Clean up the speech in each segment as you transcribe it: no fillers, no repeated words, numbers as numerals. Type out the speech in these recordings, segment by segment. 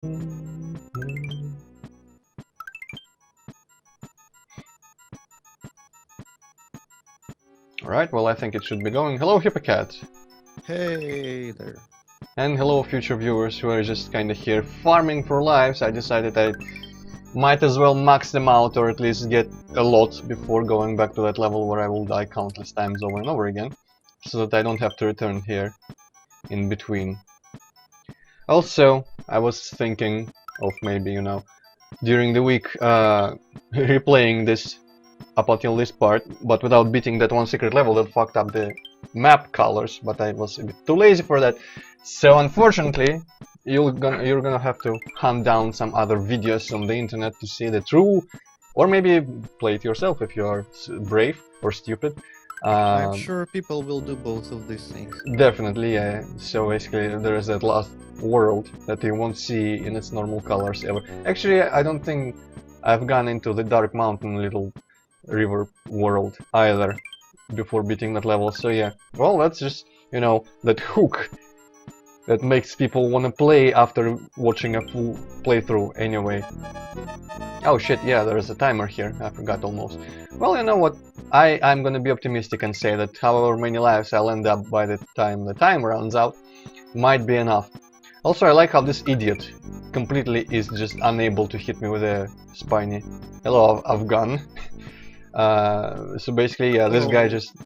Alright, well I think it should be going. Hello Hippocat! Hey there. And hello future viewers who are just kinda here farming for lives. I decided I might as well max them out or at least get a lot before going back to that level where I will die countless times over and over again. So that I don't have to return here in between. Also, I was thinking of maybe, you know, during the week replaying this up until this part, but without beating that one secret level that fucked up the map colors, but I was a bit too lazy for that. So unfortunately, you're gonna have to hunt down some other videos on the internet to see the true, or maybe play it yourself if you are brave or stupid. I'm sure people will do both of these things. Definitely, yeah. So basically, there is that last world that you won't see in its normal colors ever. Actually, I don't think I've gone into the Dark Mountain little river world either before beating that level. So yeah, well, that's just, you know, that hook that makes people want to play after watching a full playthrough anyway. Oh shit, yeah, there's a timer here, I forgot almost. Well, you know what, I'm gonna be optimistic and say that however many lives I'll end up by the time the time runs out might be enough. Also, I like how this idiot completely is just unable to hit me with a spiny. Hello, Afghan. So basically, yeah, this guy just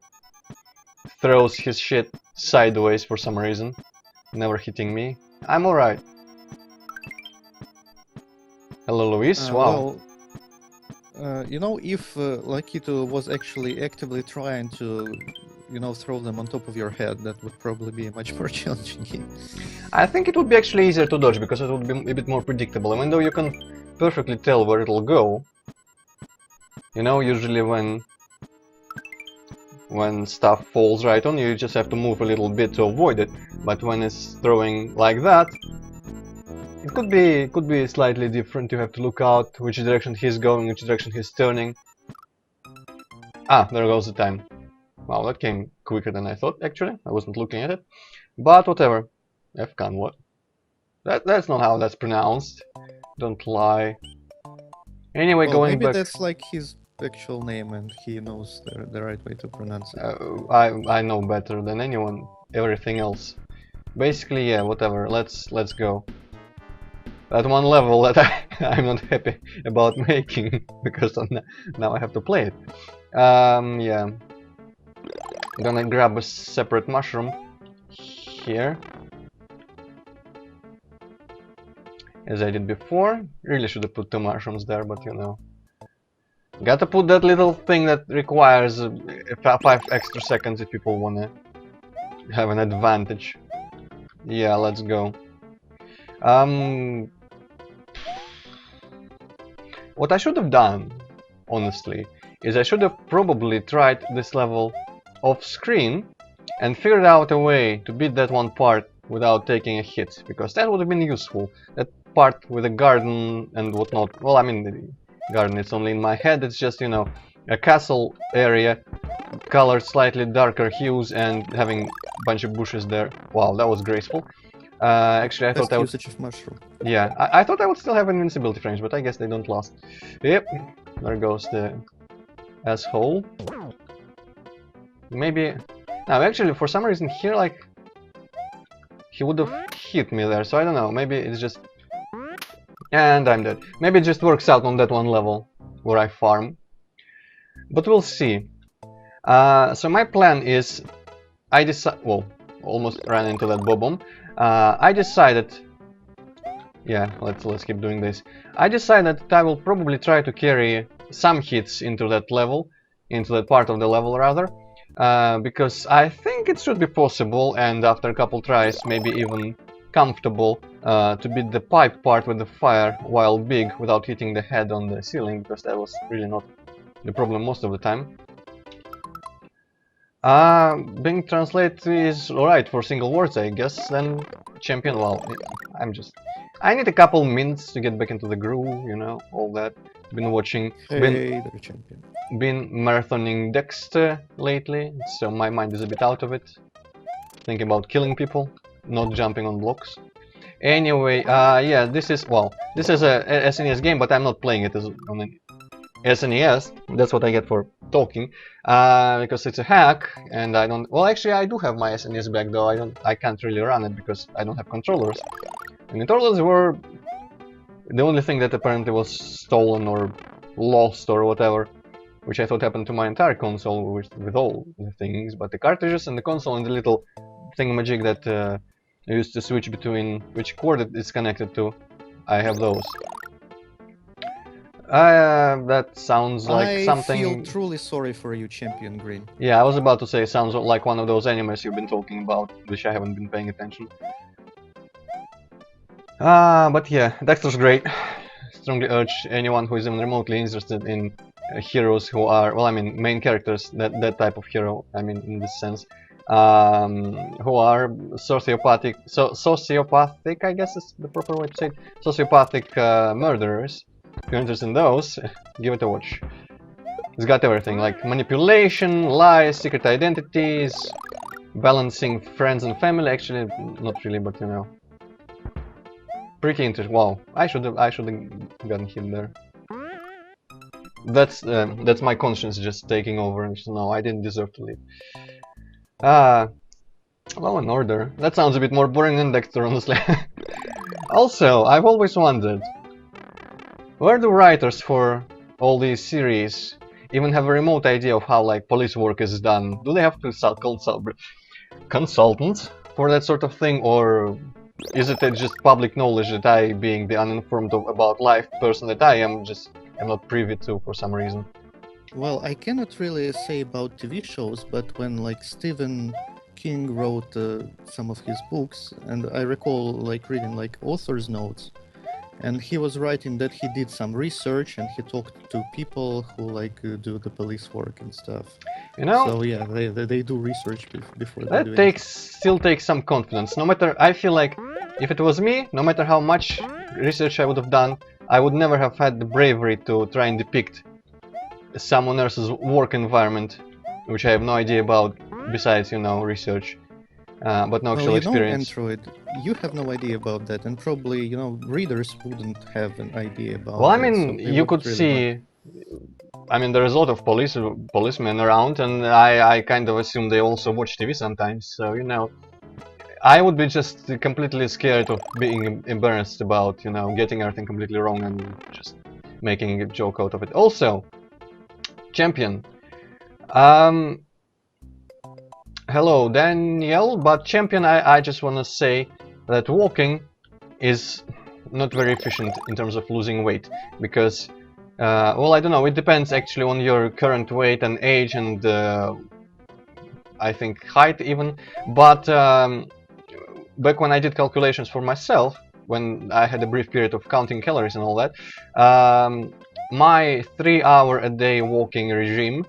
throws his shit sideways for some reason, never hitting me. I'm alright. Hello, Luis. Wow. Well, you know, if Lakito was actually actively trying to, you know, throw them on top of your head, that would probably be a much more challenging game. I think it would be actually easier to dodge because it would be a bit more predictable, even though you can perfectly tell where it'll go. You know, usually when stuff falls right on you, you just have to move a little bit to avoid it. But when it's throwing like that, it could be slightly different. You have to look out which direction he's going, which direction he's turning. Ah, there goes the time. Wow, that came quicker than I thought, actually. I wasn't looking at it. But whatever. Fcan, what? That's not how that's pronounced. Don't lie. Anyway, Well, going maybe back... that's like his actual name and he knows the right way to pronounce it. I know better than anyone everything else. Basically, yeah, whatever. Let's go. That one level that I'm not happy about making because now I have to play it. Yeah. I'm gonna grab a separate mushroom here, as I did before. Really should have put 2 mushrooms there, but you know. Gotta put that little thing that requires 5 extra seconds if people wanna have an advantage. Yeah, let's go. What I should have done, honestly, is I should have probably tried this level off screen and figured out a way to beat that one part without taking a hit, because that would have been useful. That part with the garden and whatnot, well, I mean, the garden is only in my head, it's just, you know, a castle area, colored slightly darker hues and having a bunch of bushes there. Wow, that was graceful. Actually, I thought I would... usage of mushroom. Yeah, I thought I would still have invincibility frames, but I guess they don't last. Yep, there goes the asshole. Maybe... Now, actually, for some reason here, like... He would have hit me there, so I don't know, maybe it's just... And I'm dead. Maybe it just works out on that one level where I farm. But we'll see. So my plan is... I decided... Well, almost ran into that bob-omb. I decided... Yeah, let's keep doing this. I decided that I will probably try to carry some hits into that level, into that part of the level rather, because I think it should be possible, and after a couple tries, maybe even comfortable, to beat the pipe part with the fire while big without hitting the head on the ceiling, because that was really not the problem most of the time. Being translated is alright for single words, I guess. Then champion, well, I need a couple minutes to get back into the groove, you know, all that. Been watching, Hey there, champion. been marathoning Dexter lately, so my mind is a bit out of it. Thinking about killing people, not jumping on blocks. Anyway, yeah, this is, well, this is a SNES game, but I'm not playing it as on an SNES. That's what I get for talking, because it's a hack, and I don't. Well, actually, I do have my SNES back, though I can't really run it because I don't have controllers. And controllers were the only thing that apparently was stolen or lost or whatever, which I thought happened to my entire console with all the things. But the cartridges and the console and the little thingamajig that I used to switch between which cord it's connected to, I have those. That sounds like something. I feel truly sorry for you, Champion Green. Yeah, I was about to say, sounds like one of those animes you've been talking about, which I haven't been paying attention. But yeah, Dexter's great. Strongly urge anyone who is even remotely interested in heroes who are, well, I mean, main characters, that type of hero, I mean, in this sense, who are sociopathic, I guess is the proper way to say it, sociopathic murderers. If you're interested in those, give it a watch. It's got everything, like manipulation, lies, secret identities, balancing friends and family. Actually, not really, but you know, pretty interesting. Wow, I should have gotten hit there. That's my conscience just taking over. And no, I didn't deserve to leave. Law and Order. That sounds a bit more boring than Dexter, honestly. Also, I've always wondered, where do writers for all these series even have a remote idea of how like police work is done? Do they have to consult consultants for that sort of thing, or is it just public knowledge that I, being the uninformed about life person that I am, just am not privy to for some reason? Well, I cannot really say about TV shows, but when like Stephen King wrote some of his books, and I recall like reading like author's notes, and he was writing that he did some research and he talked to people who like do the police work and stuff. You know, so yeah, they do research before they do that still takes some confidence. No matter, I feel like if it was me, no matter how much research I would have done, I would never have had the bravery to try and depict someone else's work environment, which I have no idea about besides, you know, research, but no actual experience. Antroid, you have no idea about that, and probably, you know, readers wouldn't have an idea about. Well, I mean, so you could really see. I mean, there's a lot of policemen around, and I kind of assume they also watch TV sometimes. So you know, I would be just completely scared of being embarrassed about, you know, getting everything completely wrong and just making a joke out of it. Also, Champion. Hello, Danielle, but Champion, I just want to say that walking is not very efficient in terms of losing weight, because, well, I don't know, it depends actually on your current weight and age and, I think, height even, but back when I did calculations for myself, when I had a brief period of counting calories and all that, my 3-hour-a-day walking regime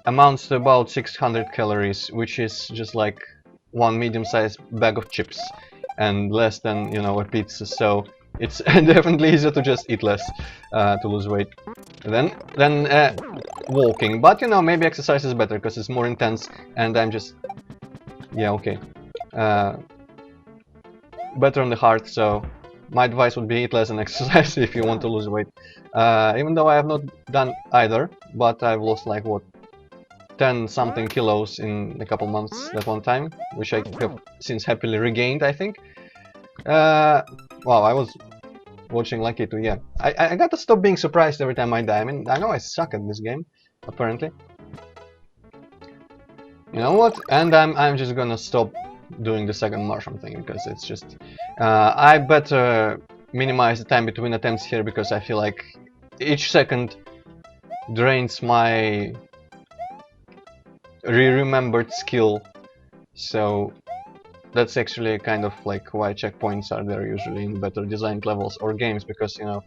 amounts to about 600 calories, which is just like one medium-sized bag of chips and less than, you know, a pizza. So it's definitely easier to just eat less to lose weight than walking. But you know, maybe exercise is better because it's more intense, and I'm just, yeah, okay, better on the heart. So my advice would be eat less and exercise if you want to lose weight. Even though I have not done either, but I've lost like what, 10-something kilos in a couple months that one time, which I have since happily regained, I think. Wow, I was watching Lucky too, yeah. I gotta stop being surprised every time I die. I mean, I know I suck at this game, apparently. You know what? And I'm just gonna stop doing the second mushroom thing, because it's just... I better minimize the time between attempts here, because I feel like each second drains my re-remembered skill. So that's actually kind of like why checkpoints are there usually in better designed levels or games, because, you know,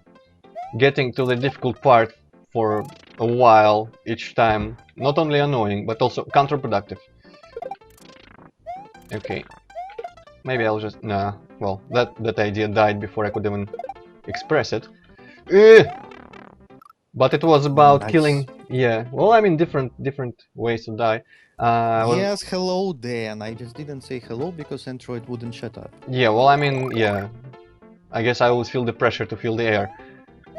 getting to the difficult part for a while each time, not only annoying but also counterproductive. Okay, maybe I'll just... nah, well, that idea died before I could even express it. But it was about Nice. killing Yeah, well, I mean, different ways to die. Well, Yes, hello Dan. I just didn't say hello because Antroid wouldn't shut up. yeah, well, I mean, yeah, I guess I always feel the pressure to feel the air.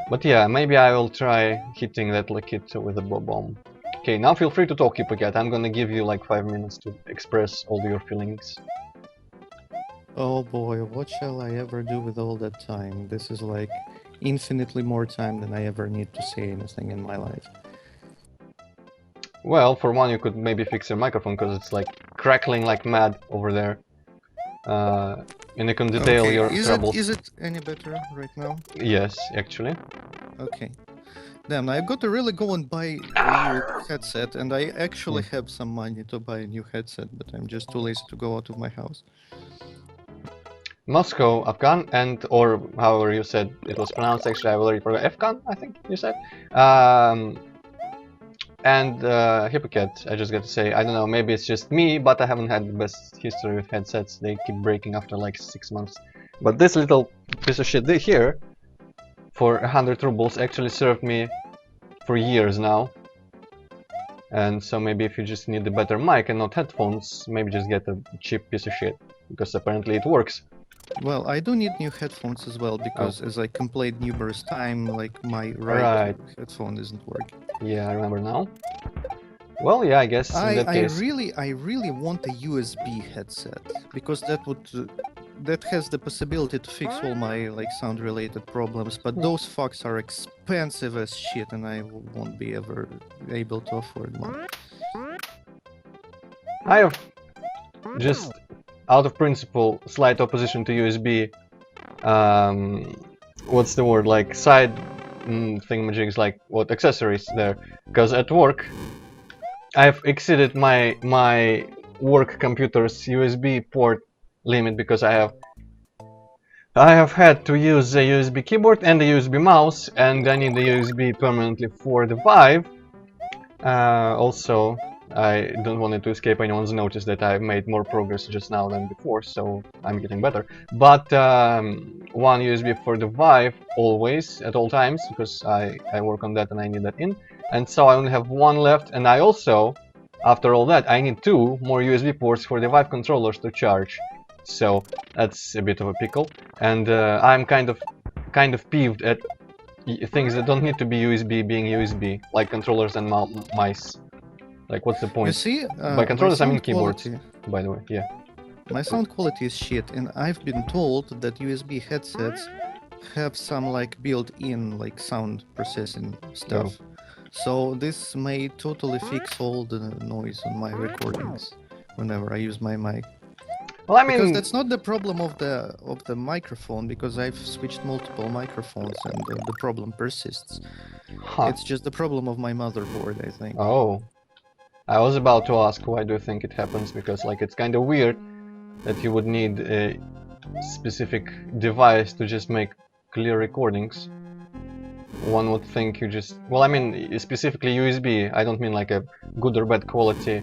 But yeah, maybe I will try hitting that Lakit with a bomb. Okay, now feel free to talk, Hippocat. I'm gonna give you like 5 minutes to express all your feelings. Oh boy, what shall I ever do with all that time? This is like infinitely more time than I ever need to say anything in my life. Well, for one, you could maybe fix your microphone because it's like crackling like mad over there. And you can detail Okay, your troubles. is it any better right now? Yes, actually. Okay. Damn, I've got to really go and buy a new headset, and I actually have some money to buy a new headset, but I'm just too lazy to go out of my house. Moscow, Afghan, and or however you said it was pronounced. Actually, I already forgot. Afghan, I think you said. And Hippocat, I just got to say, I don't know, maybe it's just me, but I haven't had the best history with headsets. They keep breaking after like 6 months. But this little piece of shit here, for 100 rubles, actually served me for years now. And so maybe if you just need a better mic and not headphones, maybe just get a cheap piece of shit, because apparently it works. Well, I do need new headphones as well, because as I complained numerous times, like my right headphone isn't working. Yeah, I remember now. Well, yeah, I guess in that case... I really want a USB headset, because that has the possibility to fix all my like sound related problems, but those fucks are expensive as shit and I won't be ever able to afford one. I have just out of principle slight opposition to USB. What's the word, like side thingamajigs, like what accessories there, because at work I've exceeded my work computer's USB port limit because I have had to use a USB keyboard and a USB mouse, and I need the USB permanently for the Vive. Also, I don't want it to escape anyone's notice that I've made more progress just now than before, so I'm getting better. But one USB for the Vive always, at all times, because I work on that and I need that in. And so I only have one left, and I also, after all that, I need 2 more USB ports for the Vive controllers to charge. So that's a bit of a pickle, and I'm kind of peeved at things that don't need to be USB being USB, like controllers and mice. Like, what's the point? You see, by controllers I mean keyboards, quality, by the way. Yeah. my sound quality is shit, and I've been told that USB headsets have some like built-in like sound processing stuff. So this may totally fix all the noise on my recordings whenever I use my mic. Well, I mean, because that's not the problem of the microphone, because I've switched multiple microphones and the problem persists. It's just the problem of my motherboard, I think. Oh, I was about to ask why do you think it happens, because like it's kind of weird that you would need a specific device to just make clear recordings. One would think you just, well, I mean specifically USB. I don't mean like a good or bad quality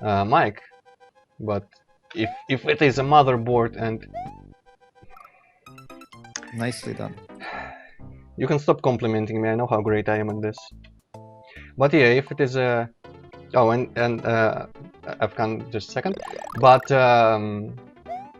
mic, but if it is a motherboard and... Nicely done. You can stop complimenting me, I know how great I am at this. But yeah, if it is a... Oh, and Afghan, just a second. But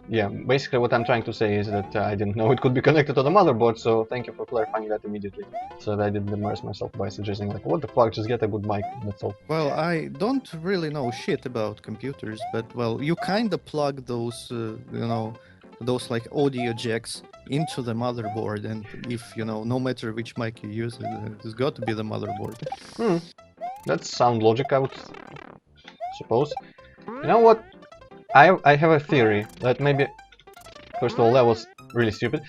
yeah, basically what I'm trying to say is that I didn't know it could be connected to the motherboard, so thank you for clarifying that immediately, so that I didn't embarrass myself by suggesting like, what the fuck, just get a good mic, that's all. Well, I don't really know shit about computers, but well, you kinda plug those, you know, those like audio jacks into the motherboard, and if, you know, no matter which mic you use, it's got to be the motherboard. That's sound logic, I would suppose. You know what? I have a theory that maybe, first of all, that was really stupid,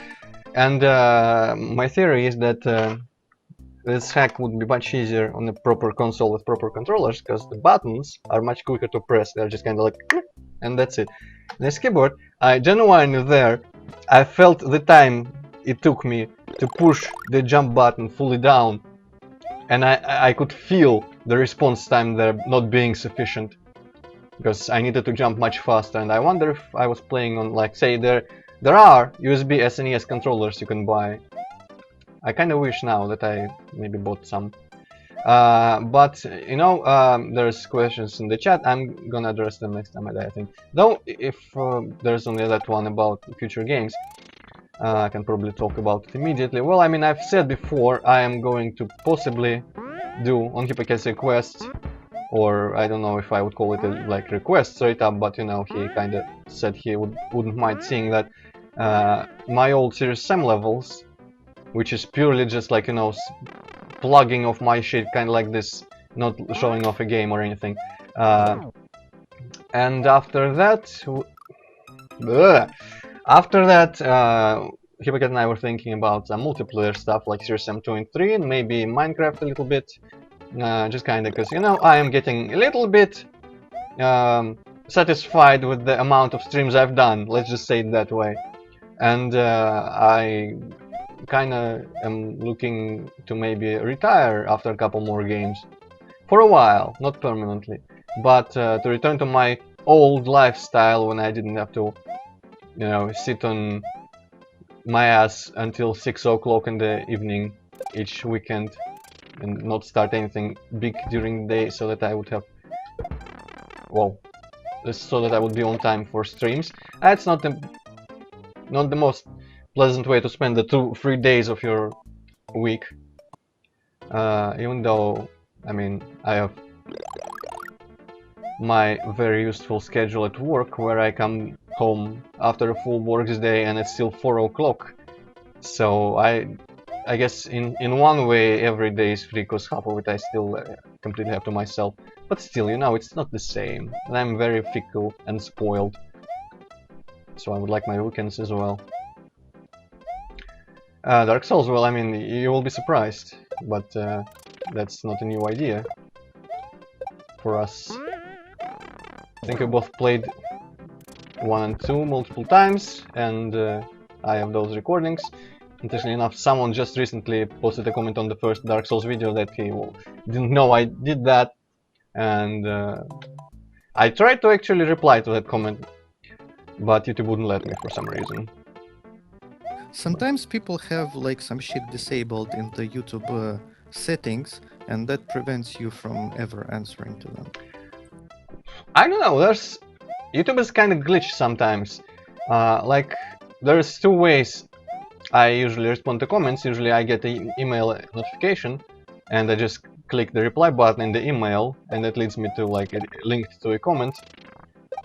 and my theory is that this hack would be much easier on a proper console with proper controllers, because the buttons are much quicker to press. They're just kind of like, and that's it. This keyboard, I genuinely there, I felt the time it took me to push the jump button fully down, and I could feel the response time there not being sufficient, because I needed to jump much faster. And I wonder if I was playing on, like, say, there are USB SNES controllers you can buy. I kind of wish now that I maybe bought some. But you know, there's questions in the chat. I'm gonna address them next time I think. Though, if there's only that one about future games, I can probably talk about it immediately. Well, I mean, I've said before, I am going to possibly do on Hippocrates quest, or I don't know if I would call it a like request straight up, but you know, he kind of said he wouldn't mind seeing that my old Series Sam levels, which is purely just like, you know, plugging off my shit, kind of like this, not showing off a game or anything. And after that, Hippocrates and I were thinking about some multiplayer stuff like Series Sam 2 and 3, and maybe Minecraft a little bit. Just kinda because, you know, I am getting a little bit satisfied with the amount of streams I've done, let's just say it that way. And I kinda am looking to maybe retire after a couple more games. For a while, not permanently. But to return to my old lifestyle when I didn't have to, you know, sit on my ass until 6 o'clock in the evening each weekend and not start anything big during the day, so that I would have, well, so that I would be on time for streams. That's not the most pleasant way to spend the 2-3 days of your week. Even though, I mean, I have my very useful schedule at work where I come home after a full workday and it's still 4 o'clock. So I guess in one way every day is free, because half of it I still completely have to myself. But still, you know, it's not the same. And I'm very fickle and spoiled. So I would like my weekends as well. Dark Souls, well, I mean, you will be surprised. But that's not a new idea for us. I think we both played 1 and 2 multiple times, and I have those recordings. Interestingly enough, someone just recently posted a comment on the first Dark Souls video that he didn't know I did that, and I tried to actually reply to that comment, but YouTube wouldn't let me for some reason. Sometimes people have like some shit disabled in the YouTube settings, and that prevents you from ever answering to them. I don't know, YouTube is kind of glitchy sometimes. Like, there's 2 ways I usually respond to comments. Usually I get an email notification, and I just click the reply button in the email, and it leads me to like a link to a comment,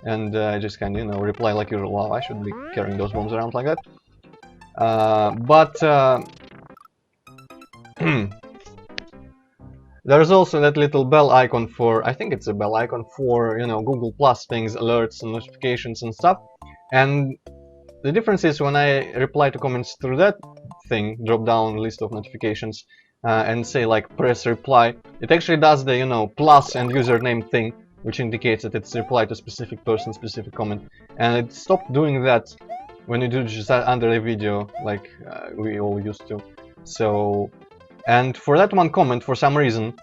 and I just kind of, you know, reply like usual. Wow, I should be carrying those bombs around like that. There's also that little bell icon for, I think it's a bell icon for, you know, Google Plus things, alerts and notifications and stuff. And the difference is when I reply to comments through that thing, drop down list of notifications, and say like press reply, it actually does the, you know, plus and username thing, which indicates that it's a reply to specific person, specific comment. And it stopped doing that when you do just under a video, like we all used to. So, and for that one comment, for some reason,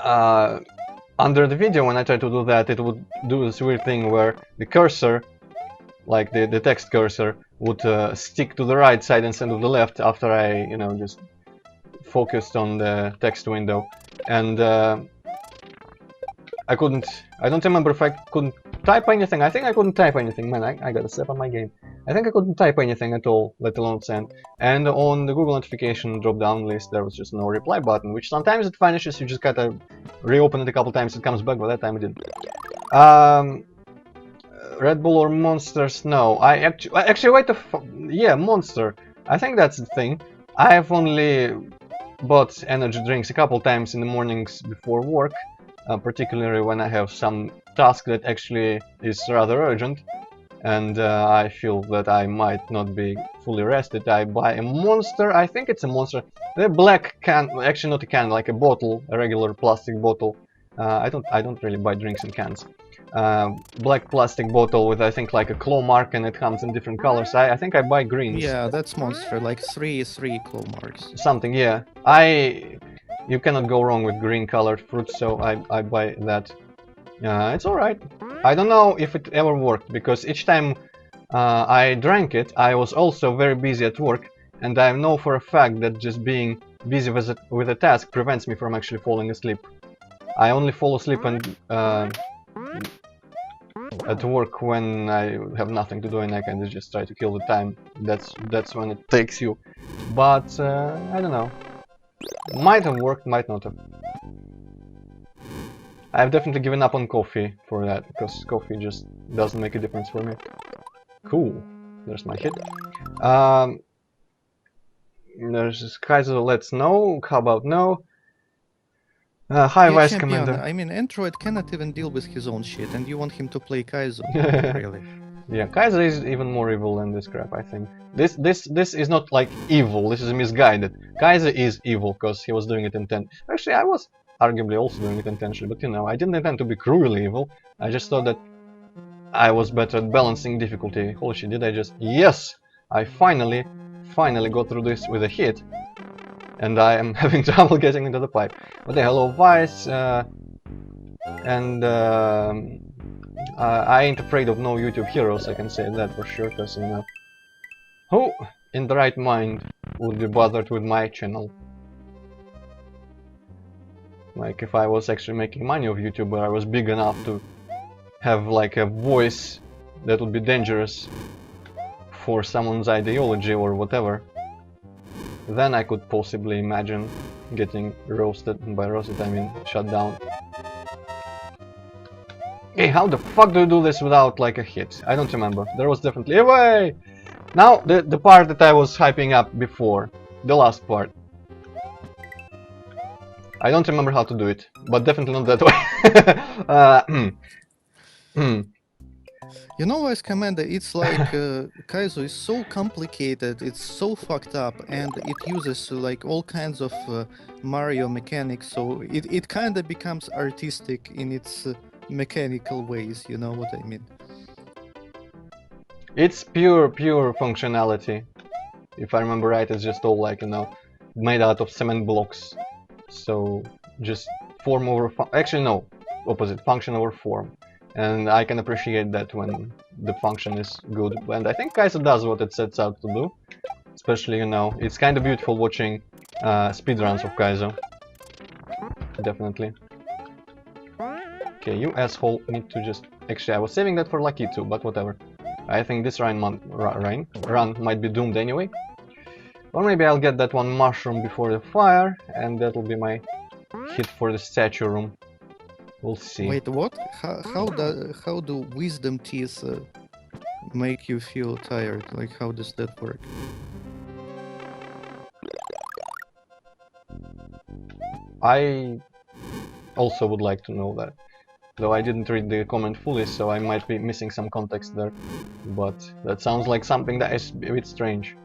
under the video, when I tried to do that, it would do this weird thing where the cursor, like the text cursor, would stick to the right side instead of the left after I, you know, just focused on the text window. And I don't remember if I couldn't type anything. I think I couldn't type anything. Man, I gotta step on my game. I think I couldn't type anything at all, let alone send. And on the Google notification drop-down list, there was just no reply button, which sometimes it vanishes. You just gotta reopen it a couple times, it comes back, but that time it didn't. Red Bull or Monsters? No, I actually wait yeah, Monster. I think that's the thing. I have only bought energy drinks a couple times in the mornings before work, particularly when I have some task that actually is rather urgent, and I feel that I might not be fully rested. I buy a Monster. I think it's a Monster. The black can, actually not a can, like a bottle, a regular plastic bottle. I don't really buy drinks in cans. Black plastic bottle with, I think, like a claw mark, and it comes in different colors. I think I buy greens. Yeah, that's Monster, like three claw marks. Something, yeah. You cannot go wrong with green colored fruit, so I buy that. It's alright. I don't know if it ever worked, because each time I drank it, I was also very busy at work, and I know for a fact that just being busy with a task prevents me from actually falling asleep. I only fall asleep and at work when I have nothing to do and I can just try to kill the time. That's when it takes you. But I don't know. Might have worked, might not have. I've definitely given up on coffee for that, because coffee just doesn't make a difference for me. Cool. There's my hit. There's this Kaiser, let's know. How about no? Hi, Yeah, Vice champion. Commander. I mean, Antroid cannot even deal with his own shit, and you want him to play Kaizo. Really? Yeah, Kaiser is even more evil than this crap, I think. This is not like evil, this is misguided. Kaiser is evil, because he was doing it intentionally. Actually, I was arguably also doing it intentionally, but you know, I didn't intend to be cruelly evil. I just thought that I was better at balancing difficulty. Holy shit, did I just... Yes! I finally got through this with a hit. And I am having trouble getting into the pipe. But hello, Vice. I ain't afraid of no YouTube heroes, I can say that for sure, because, you know, who in the right mind would be bothered with my channel? Like, if I was actually making money off YouTube, or I was big enough to have, like, a voice that would be dangerous for someone's ideology or whatever, then I could possibly imagine getting roasted. And by roasted, I mean shut down. Hey, how the fuck do you do this without, like, a hit? I don't remember. There was definitely a way! Now, the part that I was hyping up before. The last part. I don't remember how to do it, but definitely not that way. You know, Vice Commander, it's like Kaizo is so complicated, it's so fucked up, and it uses like all kinds of Mario mechanics, so it kind of becomes artistic in its mechanical ways, you know what I mean? It's pure functionality. If I remember right, it's just all, like, you know, made out of cement blocks. So, just form over... Actually, no. Opposite. Function over form. And I can appreciate that when the function is good. And I think Kaizo does what it sets out to do. Especially, you know, it's kind of beautiful watching speedruns of Kaizo. Definitely. Okay, you asshole need to just... Actually, I was saving that for Lucky too, but whatever. I think this run might be doomed anyway. Or maybe I'll get that one mushroom before the fire, and that'll be my hit for the statue room. We'll see. Wait, what? How do wisdom teeth make you feel tired? Like, how does that work? I also would like to know that. Though I didn't read the comment fully, so I might be missing some context there. But that sounds like something that is a bit strange.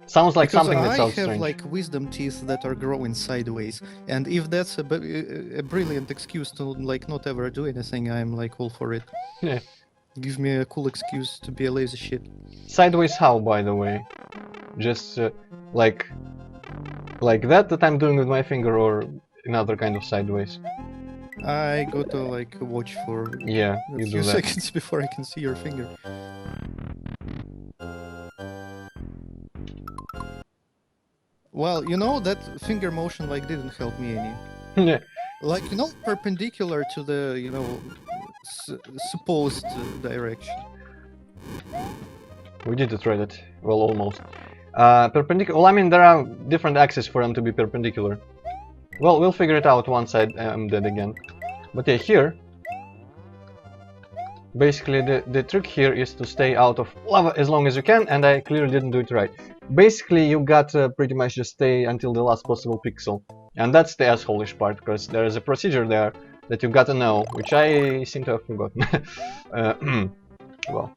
Sounds like Because something that sounds strange. I have like wisdom teeth that are growing sideways, and if that's a brilliant excuse to like not ever do anything, I'm like all for it. Yeah. Give me a cool excuse to be a lazy shit. Sideways how, by the way? Just like that I'm doing with my finger, or another kind of sideways? I go to like watch for Yeah, a you few do that. seconds before I can see your finger. Well, you know, that finger motion like didn't help me any. Yeah. Like, you know, perpendicular to the, you know, supposed direction. We did it right it. Well, almost. Perpendicular. Well, I mean, there are different axes for them to be perpendicular. Well, we'll figure it out once I'm dead again. But yeah, here... Basically, the trick here is to stay out of lava as long as you can, and I clearly didn't do it right. Basically, you gotta pretty much just stay until the last possible pixel. And that's the asshole-ish part, because there is a procedure there that you gotta know, which I seem to have forgotten. Well...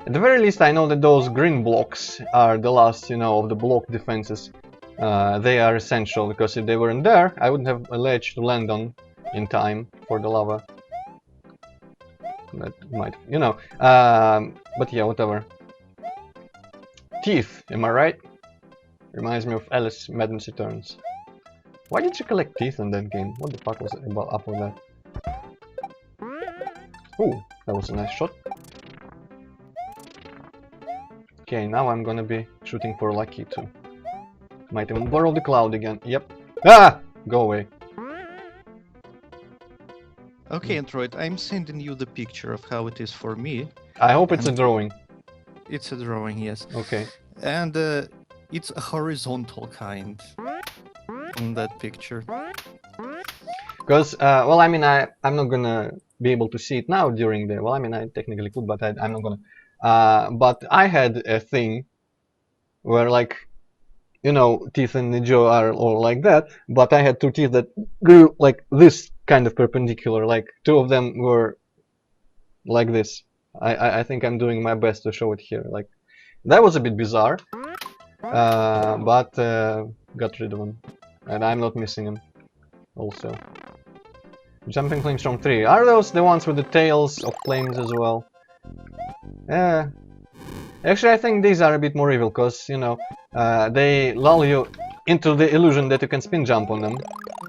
At the very least, I know that those green blocks are the last, you know, of the block defenses. They are essential, because if they weren't there, I wouldn't have a ledge to land on in time for the lava. That might, you know, but yeah, whatever. Teeth, am I right? Reminds me of Alice Madness Returns. Why did you collect teeth in that game? What the fuck was about up with that? Ooh, that was a nice shot. Okay, now I'm gonna be shooting for Lucky too. Might even borrow the cloud again. Yep. Ah! Go away. Okay, Antroid, I'm sending you the picture of how it is for me. I hope it's a And drawing. it's a drawing, yes. Okay. And it's a horizontal kind in that picture. Because, well, I mean, I'm not gonna be able to see it now during the... Well, I mean, I technically could, but I'm not gonna. But I had a thing where, like, you know, teeth in the jaw are all like that, but I had two teeth that grew like this, kind of perpendicular. Like, two of them were like this. I think I'm doing my best to show it here. Like, that was a bit bizarre, but got rid of them, and I'm not missing them. Also, jumping flames from 3. Are those the ones with the tails of flames as well? Yeah. Actually, I think these are a bit more evil, because, you know, they lull you into the illusion that you can spin jump on them.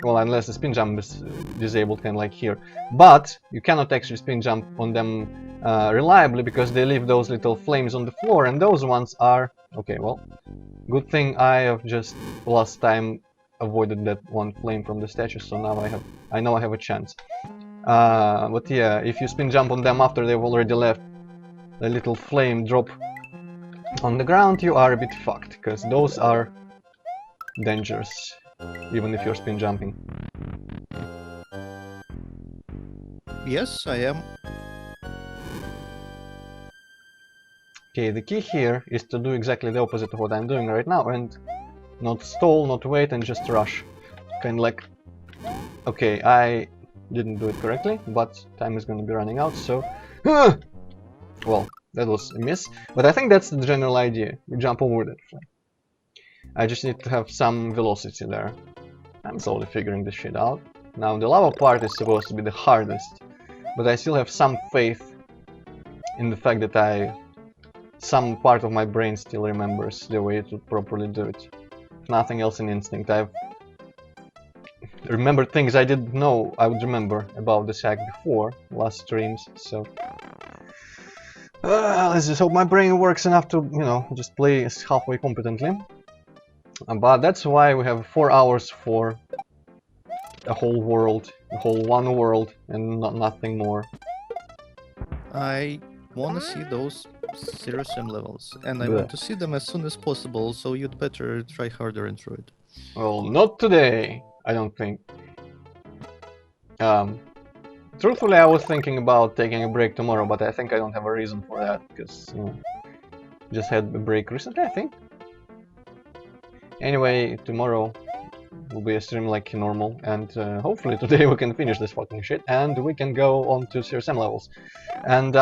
Well, unless the spin jump is disabled, kind of like here. But you cannot actually spin jump on them reliably, because they leave those little flames on the floor, and those ones are... Okay, well, good thing I have just last time avoided that one flame from the statue, so now I know I have a chance. But yeah, if you spin jump on them after they've already left a little flame drop on the ground, you are a bit fucked, because those are dangerous, even if you're spin jumping. Yes, I am. Okay, the key here is to do exactly the opposite of what I'm doing right now, and not stall, not wait, and just rush. Kind of like... Okay, I didn't do it correctly, but time is going to be running out, so... Well, that was a miss, but I think that's the general idea. You jump over that flame. I just need to have some velocity there. I'm slowly figuring this shit out. Now, the lava part is supposed to be the hardest, but I still have some faith in the fact that some part of my brain still remembers the way to properly do it. If nothing else, in instinct. I've remembered things I didn't know I would remember about this hack before, last streams, so... let's just hope my brain works enough to, you know, just play halfway competently. But that's why we have 4 hours for a whole world, a whole one world, and nothing more. I want to see those Serious Sam levels, and I want to see them as soon as possible, so you'd better try harder, Antroid. Well, not today, I don't think. Truthfully, I was thinking about taking a break tomorrow, but I think I don't have a reason for that, because, you know, just had a break recently, I think. Anyway, tomorrow will be a stream like normal, and hopefully today we can finish this fucking shit, and we can go on to Serious Sam levels. And,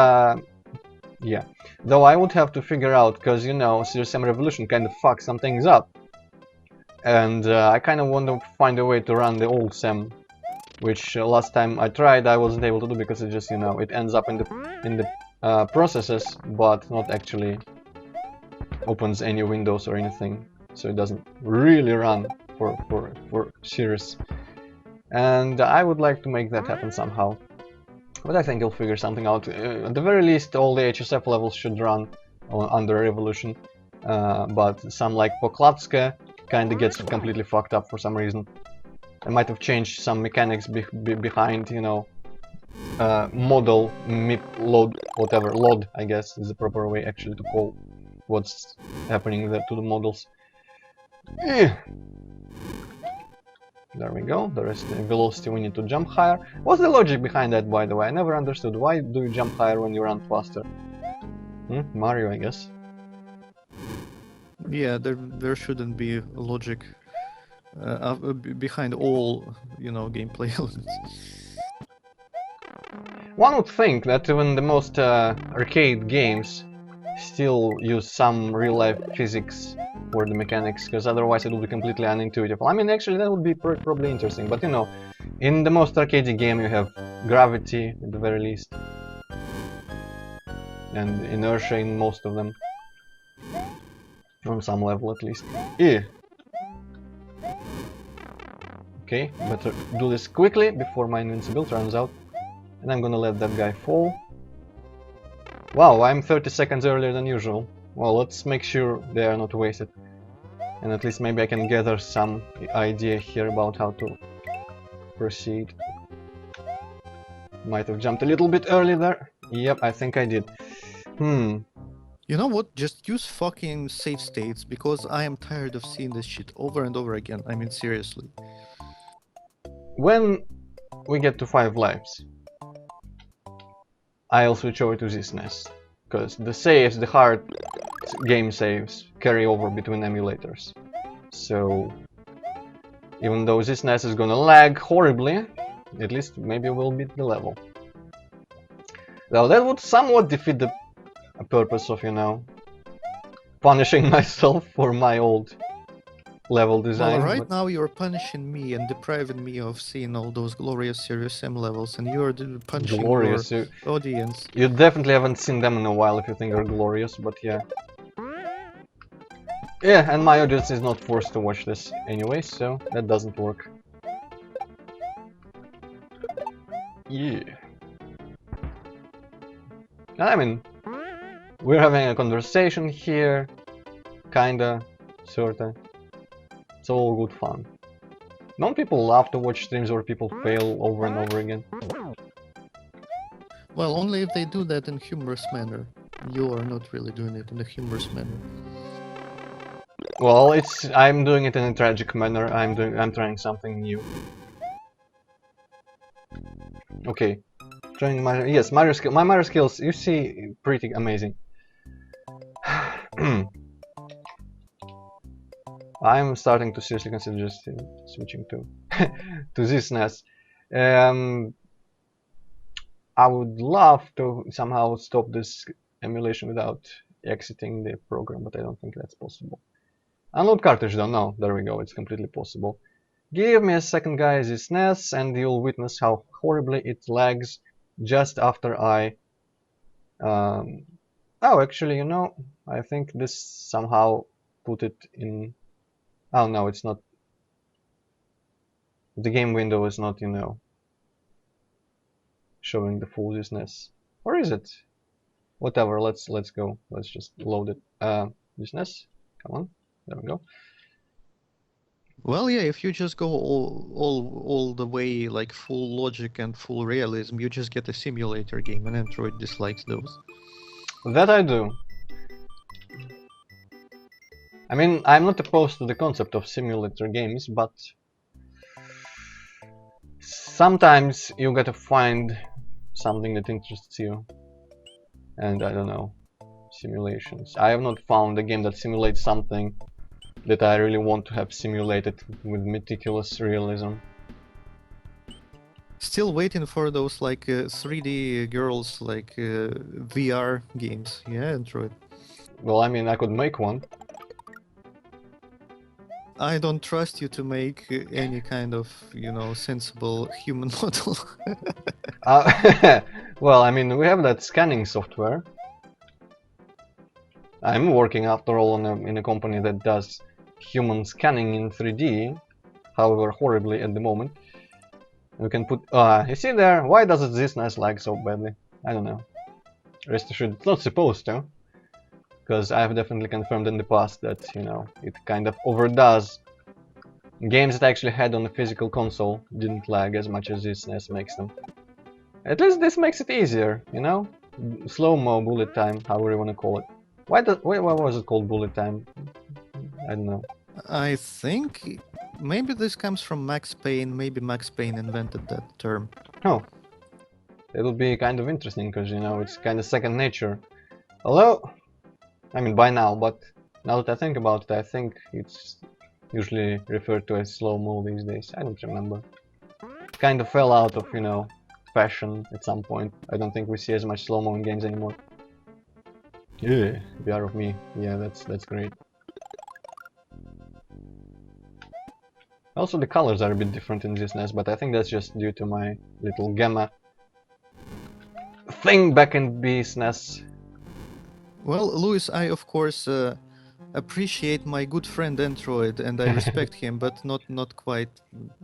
yeah. Though I would have to figure out, because, you know, Serious Sam Revolution kind of fucks some things up. And I kind of want to find a way to run the old Sam, which last time I tried I wasn't able to do, because it just, you know, it ends up in the processes, but not actually opens any windows or anything, so it doesn't really run for serious. And I would like to make that happen somehow, but I think I'll figure something out. At the very least, all the HSF levels should run under Revolution, but some like Poklatska kinda gets completely fucked up for some reason. I might have changed some mechanics behind, you know, model, MIP, load, whatever. Load, I guess, is the proper way actually to call what's happening there to the models. There we go, the rest in velocity we need to jump higher. What's the logic behind that, by the way? I never understood. Why do you jump higher when you run faster? Mario, I guess. Yeah, there shouldn't be logic behind all, you know, gameplay elements. One would think that even the most arcade games still use some real-life physics for the mechanics, because otherwise it would be completely unintuitive. I mean, actually, that would be probably interesting, but you know, in the most arcade game you have gravity, at the very least, and inertia in most of them, on some level at least. Okay, better do this quickly before my invincibility runs out, and I'm gonna let that guy fall. Wow, I'm 30 seconds earlier than usual. Well, let's make sure they are not wasted. And at least maybe I can gather some idea here about how to proceed. Might have jumped a little bit early there. Yep, I think I did. You know what? Just use fucking save states, because I am tired of seeing this shit over and over again. I mean, seriously. When we get to 5 lives, I'll switch over to this NES. Because the saves, the hard game saves, carry over between emulators. So, even though this NES is gonna lag horribly, at least maybe we'll beat the level. Now that would somewhat defeat the purpose of, you know, punishing myself for my old level design. Well, right now you're punishing me and depriving me of seeing all those glorious Serious M levels, and you're punishing glorious. your audience. You definitely haven't seen them in a while if you think they're glorious, but yeah. Yeah, and my audience is not forced to watch this anyway, so that doesn't work. Yeah. I mean, we're having a conversation here, kinda, sorta. It's all good fun. Don't people love to watch streams where people fail over and over again? Well, only if they do that in humorous manner. You are not really doing it in a humorous manner. Well, I'm doing it in a tragic manner. I'm trying something new. Okay. Trying my Mario skills, you see, pretty amazing. I'm starting to seriously consider just switching to to this NES. I would love to somehow stop this emulation without exiting the program, but I don't think that's possible. Unload cartridge though, no, there we go, it's completely possible. Give me a second, guys, this NES, and you'll witness how horribly it lags just after I... Oh, actually, you know, I think this somehow put it in... Oh no, it's not. The game window is not, you know, showing the full NES. Or is it? Whatever, let's go. Let's just load it. NES, come on, there we go. Well, yeah, if you just go all the way, like full logic and full realism, you just get a simulator game, and Antroid dislikes those. That I do. I mean, I'm not opposed to the concept of simulator games, but sometimes you gotta find something that interests you. And I don't know, simulations. I have not found a game that simulates something that I really want to have simulated with meticulous realism. Still waiting for those like 3D girls, like VR games. Yeah, Antroid. Well, I mean, I could make one. I don't trust you to make any kind of, you know, sensible human model. Well, I mean, we have that scanning software. I'm working, after all, in a company that does human scanning in 3D, however horribly at the moment. We can put... you see there? Why does this NES lag so badly? I don't know. Rest assured, it's not supposed to. Because I've definitely confirmed in the past that, you know, it kind of overdoes. Games that I actually had on the physical console didn't lag as much as this NES makes them. At least this makes it easier, you know? Slow-mo, bullet time, however you want to call it. Why was it called bullet time? I don't know. I think maybe this comes from Max Payne. Maybe Max Payne invented that term. Oh. It would be kind of interesting, because, you know, it's kind of second nature. Although, I mean, by now, but now that I think about it, I think it's usually referred to as slow-mo these days. I don't remember. It kind of fell out of, you know, fashion at some point. I don't think we see as much slow-mo in games anymore. Yeah, VR of me. Yeah, that's great. Also, the colors are a bit different in this NES, but I think that's just due to my little gamma thing back in the SNES. Well, Louis, I of course appreciate my good friend Antroid, and I respect him, but not quite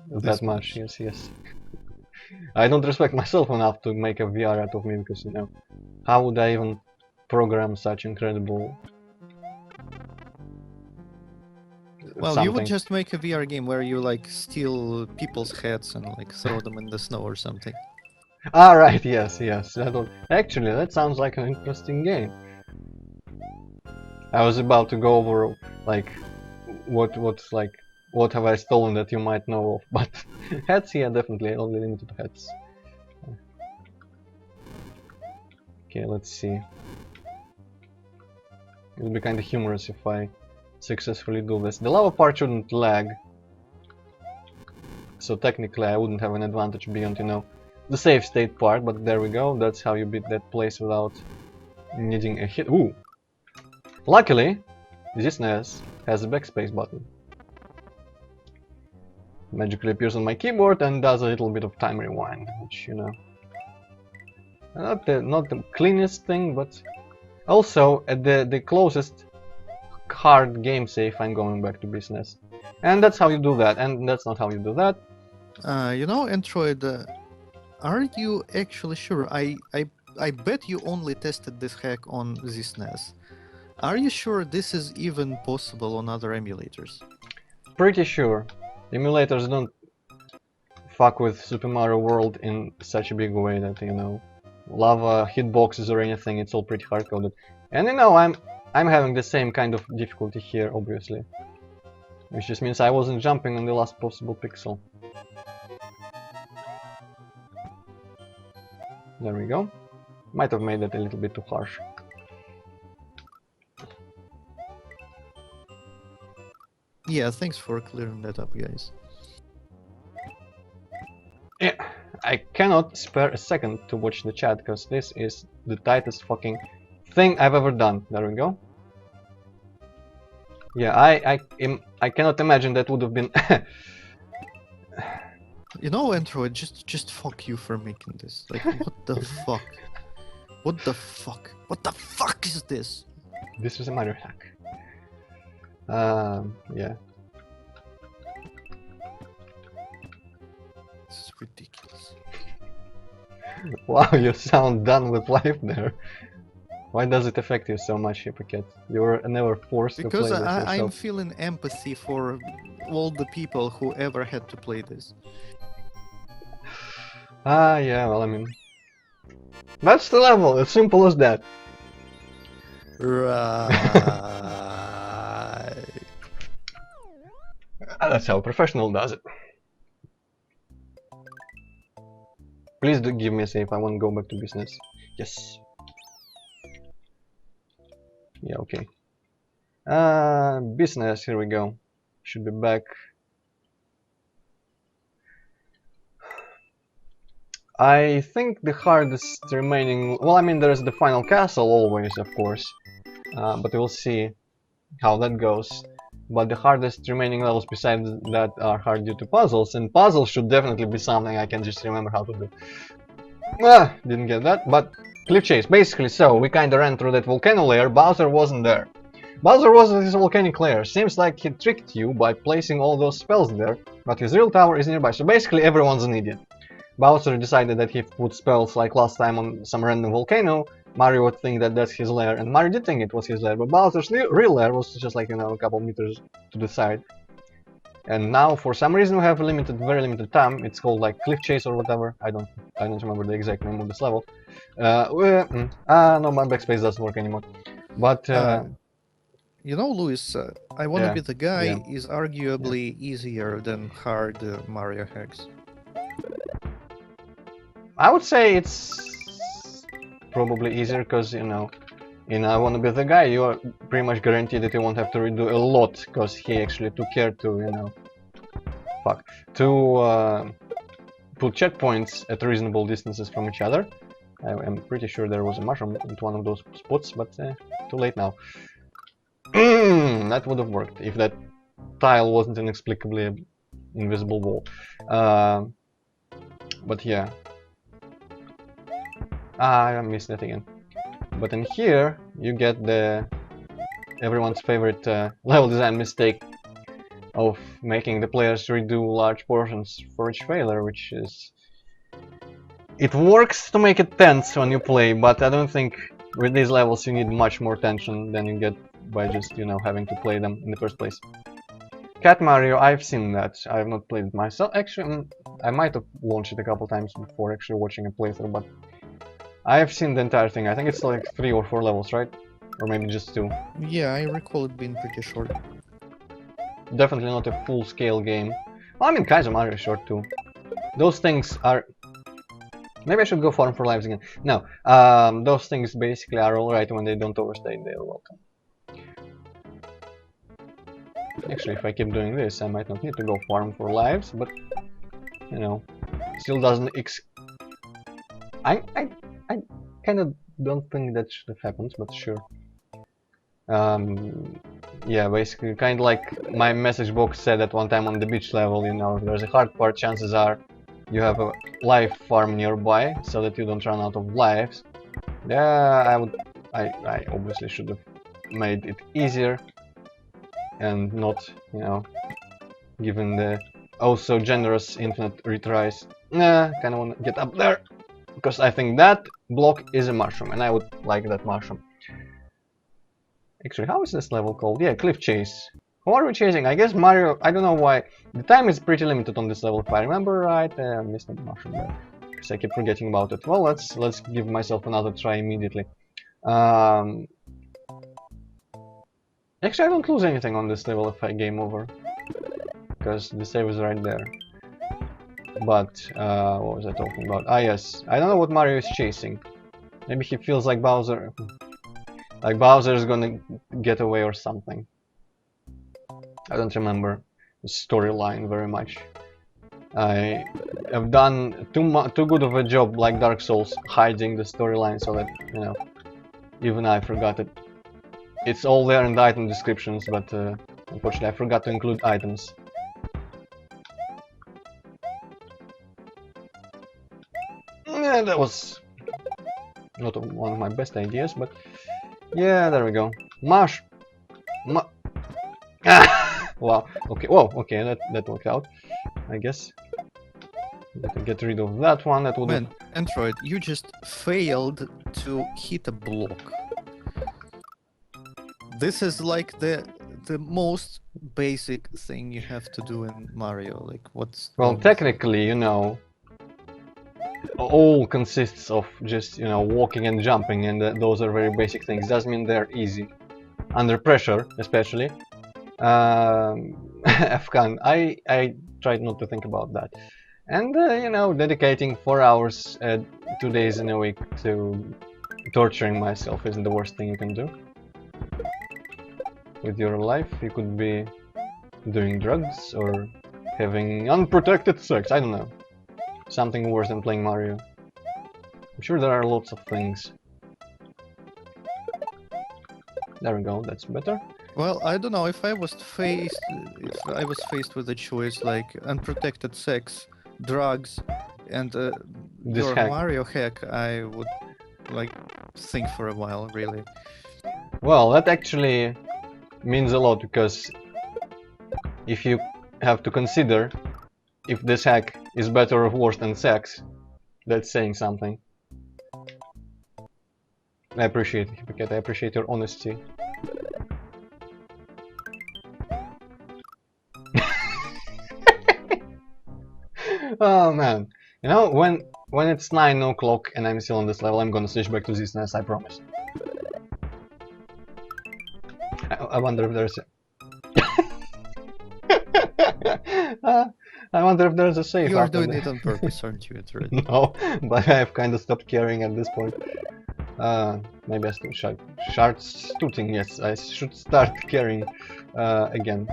That much. Yes. I don't respect myself enough to make a VR out of me, because, you know, how would I even program such incredible Well, something. you would just make a VR game where you like steal people's heads and like throw them in the snow or something. Ah, right, yes, yes. Actually, that sounds like an interesting game. I was about to go over, like, what have I stolen that you might know of, but heads, yeah, definitely, only limited to heads. Okay, let's see. It would be kind of humorous if I successfully do this. The lava part shouldn't lag, so technically I wouldn't have an advantage beyond, you know, the save state part, but there we go. That's how you beat that place without needing a hit. Ooh! Luckily, this NES has a backspace button. Magically appears on my keyboard and does a little bit of time rewind, which, you know, not the cleanest thing, but also at the closest hard game save I'm going back to business. And that's how you do that, and that's not how you do that. You know, Antroid, are you actually sure? I bet you only tested this hack on this NES. Are you sure this is even possible on other emulators? Pretty sure. Emulators don't fuck with Super Mario World in such a big way that, you know, lava hitboxes or anything, it's all pretty hard-coded. And you know, I'm having the same kind of difficulty here, obviously. Which just means I wasn't jumping on the last possible pixel. There we go. Might have made that a little bit too harsh. Yeah, thanks for clearing that up, guys. Yeah, I cannot spare a second to watch the chat, because this is the tightest fucking thing I've ever done. There we go. Yeah, I cannot imagine that would have been... You know, Android, just fuck you for making this. Like, what the fuck? What the fuck? What the fuck is this? This was a Mario hack. Yeah. This is ridiculous. Wow, you sound done with life there. Why does it affect you so much, Hypocrite? You were never forced to play Because this I'm yourself. feeling empathy for all the people who ever had to play this. Ah, yeah, well, I mean... That's the level, as simple as that. Right. That's how a professional does it. Please do give me a save, I want to go back to business. Yes. Yeah, okay. Business, here we go. Should be back. I think the hardest remaining... Well, I mean, there's the final castle always, of course. But we'll see how that goes. But the hardest remaining levels besides that are hard due to puzzles, and puzzles should definitely be something I can just remember how to do. Ah, didn't get that, but cliff chase, basically. So we kinda ran through that volcano layer. Bowser wasn't there. Bowser was at this volcanic layer. Seems like he tricked you by placing all those spells there, but his real tower is nearby, so basically everyone's an idiot. Bowser decided that he put spells like last time on some random volcano. Mario would think that that's his lair, and Mario did think it was his lair, but Bowser's real lair was just like, you know, a couple meters to the side. And now, for some reason, we have a very limited time. It's called like cliff chase or whatever. I don't remember the exact name of this level. No, my backspace doesn't work anymore. But you know, Luis, I Wanna yeah, Be the Guy yeah. is arguably easier than hard Mario hacks. I would say it's probably easier because, you know, in I Wanna Be the Guy, you are pretty much guaranteed that you won't have to redo a lot, because he actually took care to, you know, put checkpoints at reasonable distances from each other. I'm pretty sure there was a mushroom at one of those spots, but too late now. That would have worked if that tile wasn't inexplicably an invisible wall. But yeah. I missed that again. But in here, you get everyone's favorite level design mistake of making the players redo large portions for each failure, which is... It works to make it tense when you play, but I don't think with these levels you need much more tension than you get by just, you know, having to play them in the first place. Cat Mario, I've seen that. I have not played it myself. Actually, I might have launched it a couple times before actually watching a playthrough, but I have seen the entire thing. I think it's like 3 or 4 levels, right? Or maybe just 2. Yeah, I recall it being pretty short. Definitely not a full-scale game. Well, I mean, Kaiser Mario is short too. Those things are... Maybe I should go farm for lives again. No, those things basically are alright when they don't overstay. They're welcome. Actually, if I keep doing this, I might not need to go farm for lives, but... You know, still doesn't I kind of don't think that should have happened, but sure. Yeah, basically, kind of like my message box said at one time on the beach level, you know, if there's a hard part, chances are you have a life farm nearby, so that you don't run out of lives. Yeah, I obviously should have made it easier, and not, you know, given the oh so generous infinite retries. Nah, kinda wanna get up there, because I think that block is a mushroom, and I would like that mushroom. Actually, how is this level called? Yeah, Cliff Chase. Who are we chasing? I guess Mario, I don't know why. The time is pretty limited on this level, if I remember right. I missed the mushroom there, because I keep forgetting about it. Well, let's give myself another try immediately. Actually, I don't lose anything on this level if I game over, because the save is right there. But, what was I talking about? Ah, yes. I don't know what Mario is chasing. Maybe he feels like Bowser... Like Bowser is gonna get away or something. I don't remember the storyline very much. I have done too good of a job, like Dark Souls, hiding the storyline so that, you know, even I forgot it. It's all there in the item descriptions, but unfortunately I forgot to include items. Yeah, that was not one of my best ideas, but yeah, there we go. Wow. Okay. Whoa. Okay. That worked out. I guess. Let me get rid of that one. That would. Man, Antroid, you just failed to hit a block. This is like the most basic thing you have to do in Mario. Like, what's Well, wrong with technically, you know, all consists of just, you know, walking and jumping, and those are very basic things. Doesn't mean they're easy. Under pressure, especially. Afghan, I tried not to think about that. And, you know, dedicating 4 hours 2 days in a week to torturing myself isn't the worst thing you can do. With your life, you could be doing drugs or having unprotected sex, I don't know. Something worse than playing Mario. I'm sure there are lots of things. There we go, that's better. Well, I don't know, if I was faced with a choice like unprotected sex, drugs, and your hack. Mario hack, I would like think for a while, really. Well, that actually means a lot, because if you have to consider if this hack is better or worse than sex, that's saying something. I appreciate it, Hypocrite. I appreciate your honesty. Oh man, you know, when it's 9 o'clock and I'm still on this level, I'm gonna switch back to this NES, I promise. I wonder if there's a... I wonder if there's a save. You are doing it on purpose, aren't you? It's right. No, but I've kind of stopped caring at this point. Maybe I still start stooting. Yes, I should start caring again.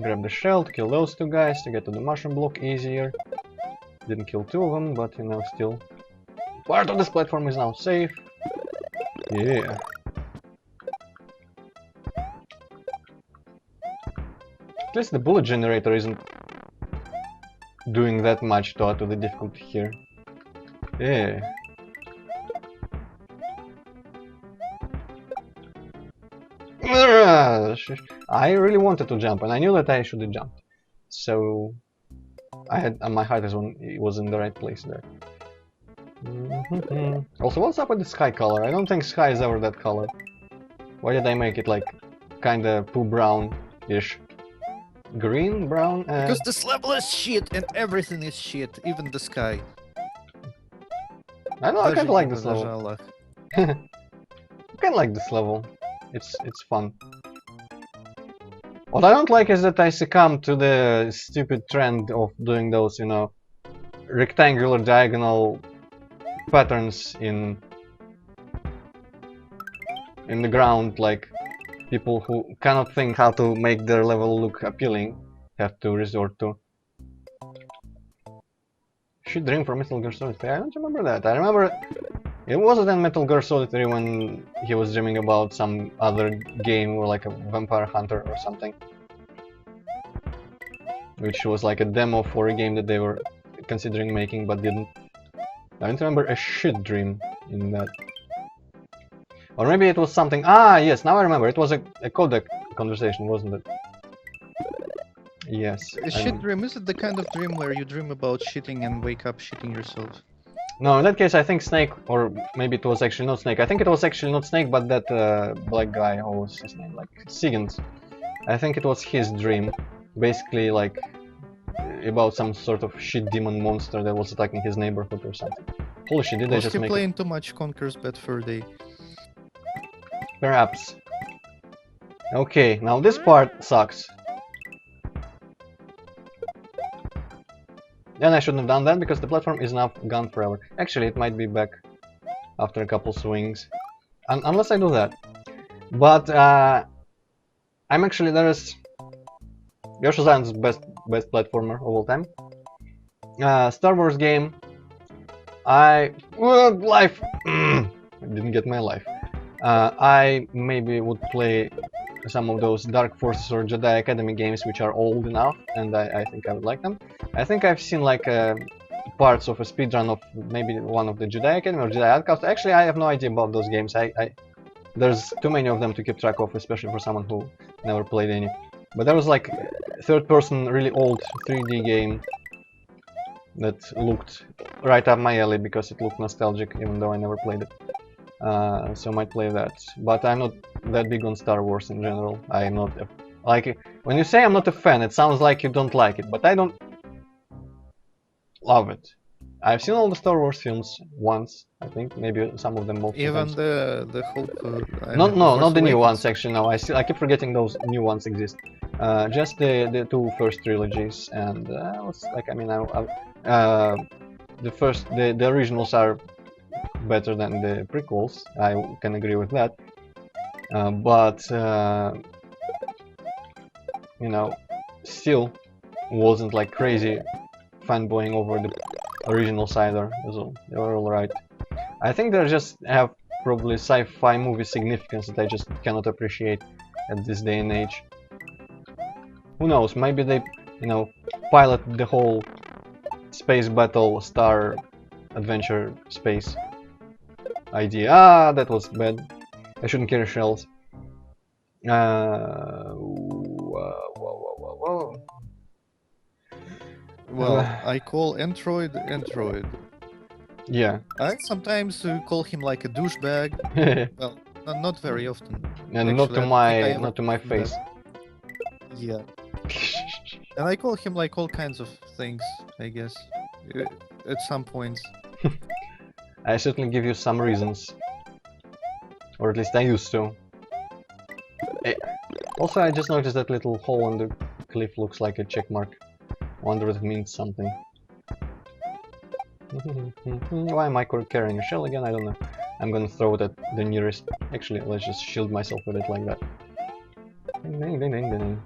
Grab the shell to kill those 2 guys to get to the mushroom block easier. Didn't kill 2 of them, but you know, still. Part of this platform is now safe. Yeah. At least the bullet generator isn't doing that much to add to the difficulty here. Yeah. I really wanted to jump, and I knew that I should have jumped. So I had my heart was in the right place there. Also, what's up with the sky color? I don't think sky is ever that color. Why did I make it like kinda poo brown-ish? Green, brown, Because this level is shit and everything is shit, even the sky. I know, I kinda like this level. Allah. I kinda like this level. It's fun. What I don't like is that I succumb to the stupid trend of doing those, you know, rectangular diagonal patterns in the ground, like people who cannot think how to make their level look appealing have to resort to. Should dream for Metal Gear Solid 3. I don't remember that. I remember it wasn't in Metal Gear Solid 3 when he was dreaming about some other game or like a Vampire Hunter or something, which was like a demo for a game that they were considering making but didn't. I don't remember a shit dream in that. Or maybe it was something. Ah, yes, now I remember. It was a codec conversation, wasn't it? Yes. A shit dream, is it the kind of dream where you dream about shitting and wake up shitting yourself? No, in that case, I think Snake, or maybe it was actually not Snake. I think it was actually not Snake, but that black guy, what was his name? Like, Sigins. I think it was his dream. Basically, like, about some sort of shit demon monster that was attacking his neighborhood or something. Holy shit, did I just make playing too much Conker's Bad Fur Day? Perhaps. Okay, now this part sucks. Then I shouldn't have done that because the platform is now gone forever. Actually, it might be back after a couple swings. Unless I do that. But I'm actually, there's Yoshi's Island's best platformer of all time. Star Wars game. Life. I didn't get my life. I maybe would play some of those Dark Forces or Jedi Academy games which are old enough, and I think I would like them. I think I've seen like parts of a speedrun of maybe one of the Jedi Academy or Jedi Outcast. Actually, I have no idea about those games. There's too many of them to keep track of, especially for someone who never played any. But there was like third-person, really old 3D game that looked right up my alley because it looked nostalgic, even though I never played it. So I might play that, but I'm not that big on Star Wars in general. I'm not like, when you say I'm not a fan, it sounds like you don't like it, but I don't love it. I've seen all the Star Wars films once, I think, maybe some of them multiple Even times. the whole. Not the new ones actually. No, I keep forgetting those new ones exist. Just the two first trilogies, and like, I mean, the originals are better than the prequels. I can agree with that. But you know, still wasn't like crazy fanboying over the original either. So they were alright. I think they just have probably sci-fi movie significance that I just cannot appreciate at this day and age. Who knows? Maybe they, you know, pilot the whole space battle, star adventure space idea. Ah, that was bad. I shouldn't carry shells. Well, I call Antroid Antroid. Yeah. I sometimes call him like a douchebag. Well, not very often. And Actually, not to my face. Yeah. And I call him like all kinds of things, I guess, at some points. I certainly give you some reasons. Or at least I used to. Also, I just noticed that little hole in the cliff looks like a check mark. Wonder if it means something. Why am I carrying a shell again? I don't know. I'm gonna throw it at the nearest. Actually, let's just shield myself with it like that. Ding, ding, ding, ding, ding.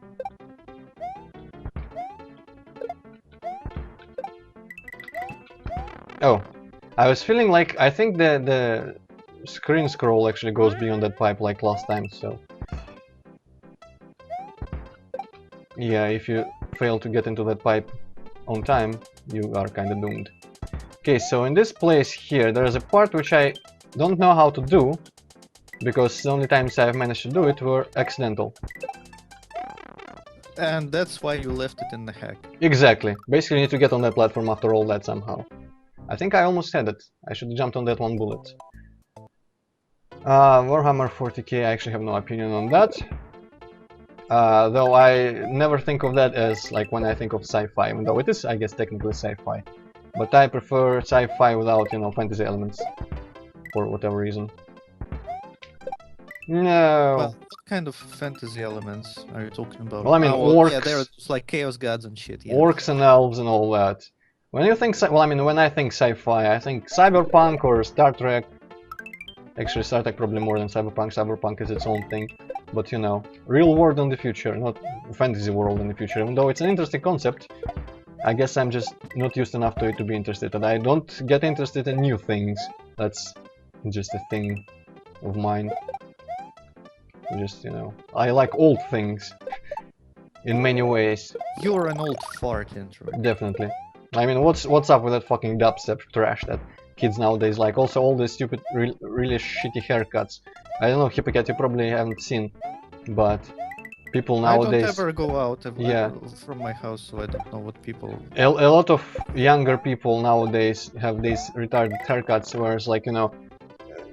Oh, I was feeling like I think the screen scroll actually goes beyond that pipe like last time, so yeah, if you fail to get into that pipe on time, you are kinda doomed. Okay, so in this place here, there is a part which I don't know how to do, because the only times I've managed to do it were accidental. And that's why you left it in the hack. Exactly. Basically, you need to get on that platform after all that somehow. I think I almost had it. I should have jumped on that one bullet. Warhammer 40k, I actually have no opinion on that. Though I never think of that as like when I think of sci-fi, even though it is, I guess, technically sci-fi. But I prefer sci-fi without, you know, fantasy elements, for whatever reason. No. Well, what kind of fantasy elements are you talking about? Well, I mean, well, orcs, yeah, they're just like chaos gods and shit. Yeah. orcs and elves and all that. When you think, well, I mean, when I think sci-fi, I think cyberpunk or Star Trek. Actually, Star Trek probably more than cyberpunk. Cyberpunk is its own thing. But, you know, real world in the future, not fantasy world in the future. Even though it's an interesting concept, I guess I'm just not used enough to it to be interested. And I don't get interested in new things. That's just a thing of mine. Just, you know, I like old things. In many ways. You're an old fart, Antroid. Definitely. I mean, what's up with that fucking dubstep trash that kids nowadays like? Also, all these stupid, really shitty haircuts. I don't know, Hippocate, you probably haven't seen, but people nowadays... I don't ever go out Yeah. from my house, so I don't know what people... A lot of younger people nowadays have these retarded haircuts, whereas, like, you know,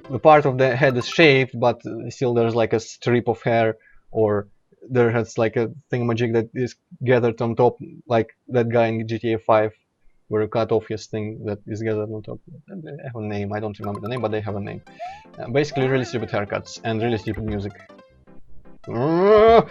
the part of the head is shaved, but still there's like a strip of hair, or there has like a thingamajig that is gathered on top, like that guy in GTA 5, where you cut off his thing that is gathered on top. They have a name, I don't remember the name, but they have a name. Basically, really stupid haircuts and really stupid music. I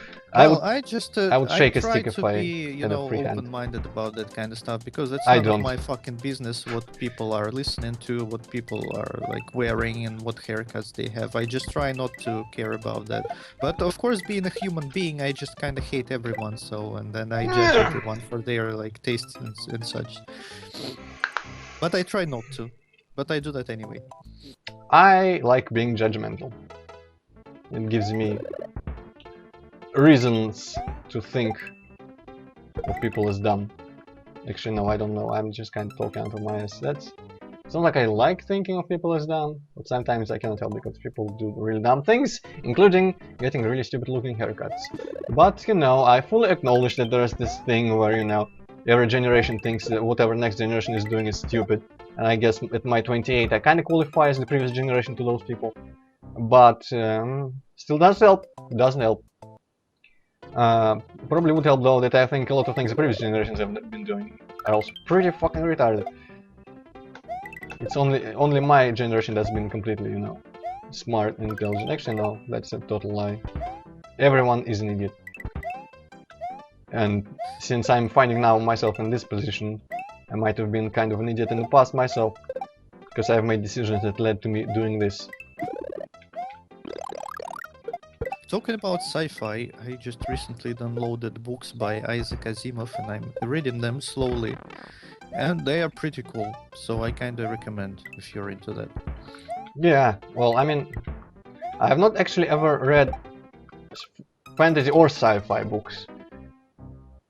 would shake a stick if I had a free hand. Open-minded about that kind of stuff, because it's I none don't. of my fucking business what people are listening to, what people are like wearing, and what haircuts they have. I just try not to care about that. But of course, being a human being, I just kind of hate everyone. So, and then I judge everyone for their like tastes and such. But I try not to. But I do that anyway. I like being judgmental. It gives me reasons to think of people as dumb. Actually, no, I don't know. I'm just kind of talking out of my ass. It's not like I like thinking of people as dumb, but sometimes I cannot help because people do really dumb things, including getting really stupid looking haircuts. But, you know, I fully acknowledge that there's this thing where, you know, every generation thinks that whatever next generation is doing is stupid. And I guess at my 28, I kind of qualify as the previous generation to those people. But still doesn't help. It doesn't help. Probably would help though that I think a lot of things the previous generations have been doing are also pretty fucking retarded. It's only my generation that's been completely, you know, smart and intelligent. Actually, no, that's a total lie. Everyone is an idiot. And since I'm finding now myself in this position, I might have been kind of an idiot in the past myself, because I've made decisions that led to me doing this. Talking about sci-fi, I just recently downloaded books by Isaac Asimov and I'm reading them slowly. And they are pretty cool, so I kinda recommend if you're into that. Yeah, well, I mean, I have not actually ever read fantasy or sci-fi books.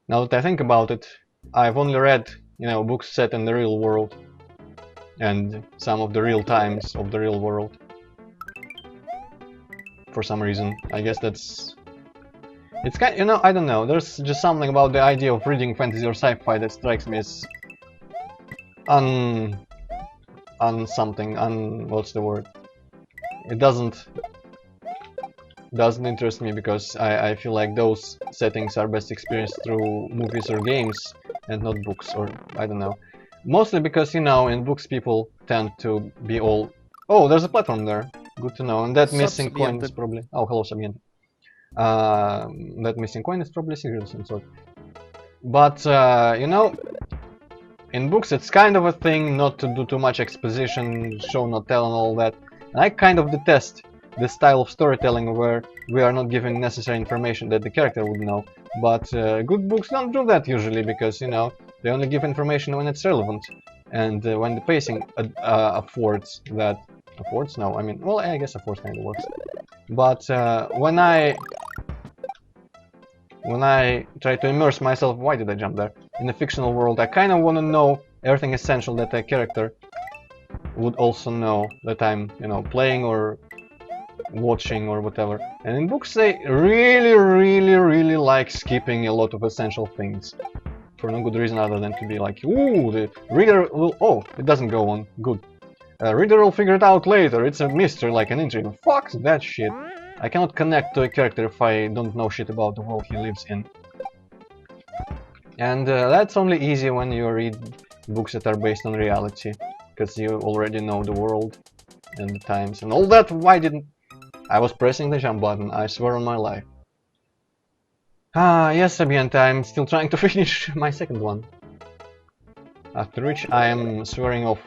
Now that I think about it, I've only read, you know, books set in the real world. And some of the real times of the real world. For some reason, I guess it's kind, you know, I don't know, there's just something about the idea of reading fantasy or sci-fi that strikes me as what's the word? It doesn't interest me because I feel like those settings are best experienced through movies or games and not books, or I don't know. Mostly because, you know, in books people tend to be all... Oh, there's a platform there. Good to know. And that missing coin is probably... Oh, hello, Sabiente. That missing coin is probably secret of some sort. But, you know, in books it's kind of a thing not to do too much exposition, show not tell and all that. And I kind of detest this style of storytelling where we are not given necessary information that the character would know. But good books don't do that usually because, you know, they only give information when it's relevant. And when the pacing affords that... Affords? No, I mean, well, I guess affords kind of works. But when I try to immerse myself... Why did I jump there? In a fictional world, I kind of want to know everything essential that a character would also know that I'm, you know, playing or watching or whatever. And in books they really like skipping a lot of essential things. for no good reason other than to be like, ooh, the reader will... Oh, it doesn't go on. Good. Reader will figure it out later. It's a mystery, like an intrigue. Fuck that shit. I cannot connect to a character if I don't know shit about the world he lives in. And that's only easy when you read books that are based on reality, because you already know the world and the times and all that. Why didn't... I was pressing the jump button, I swear on my life. Ah, yes, and I'm still trying to finish my second one. After which I am swearing off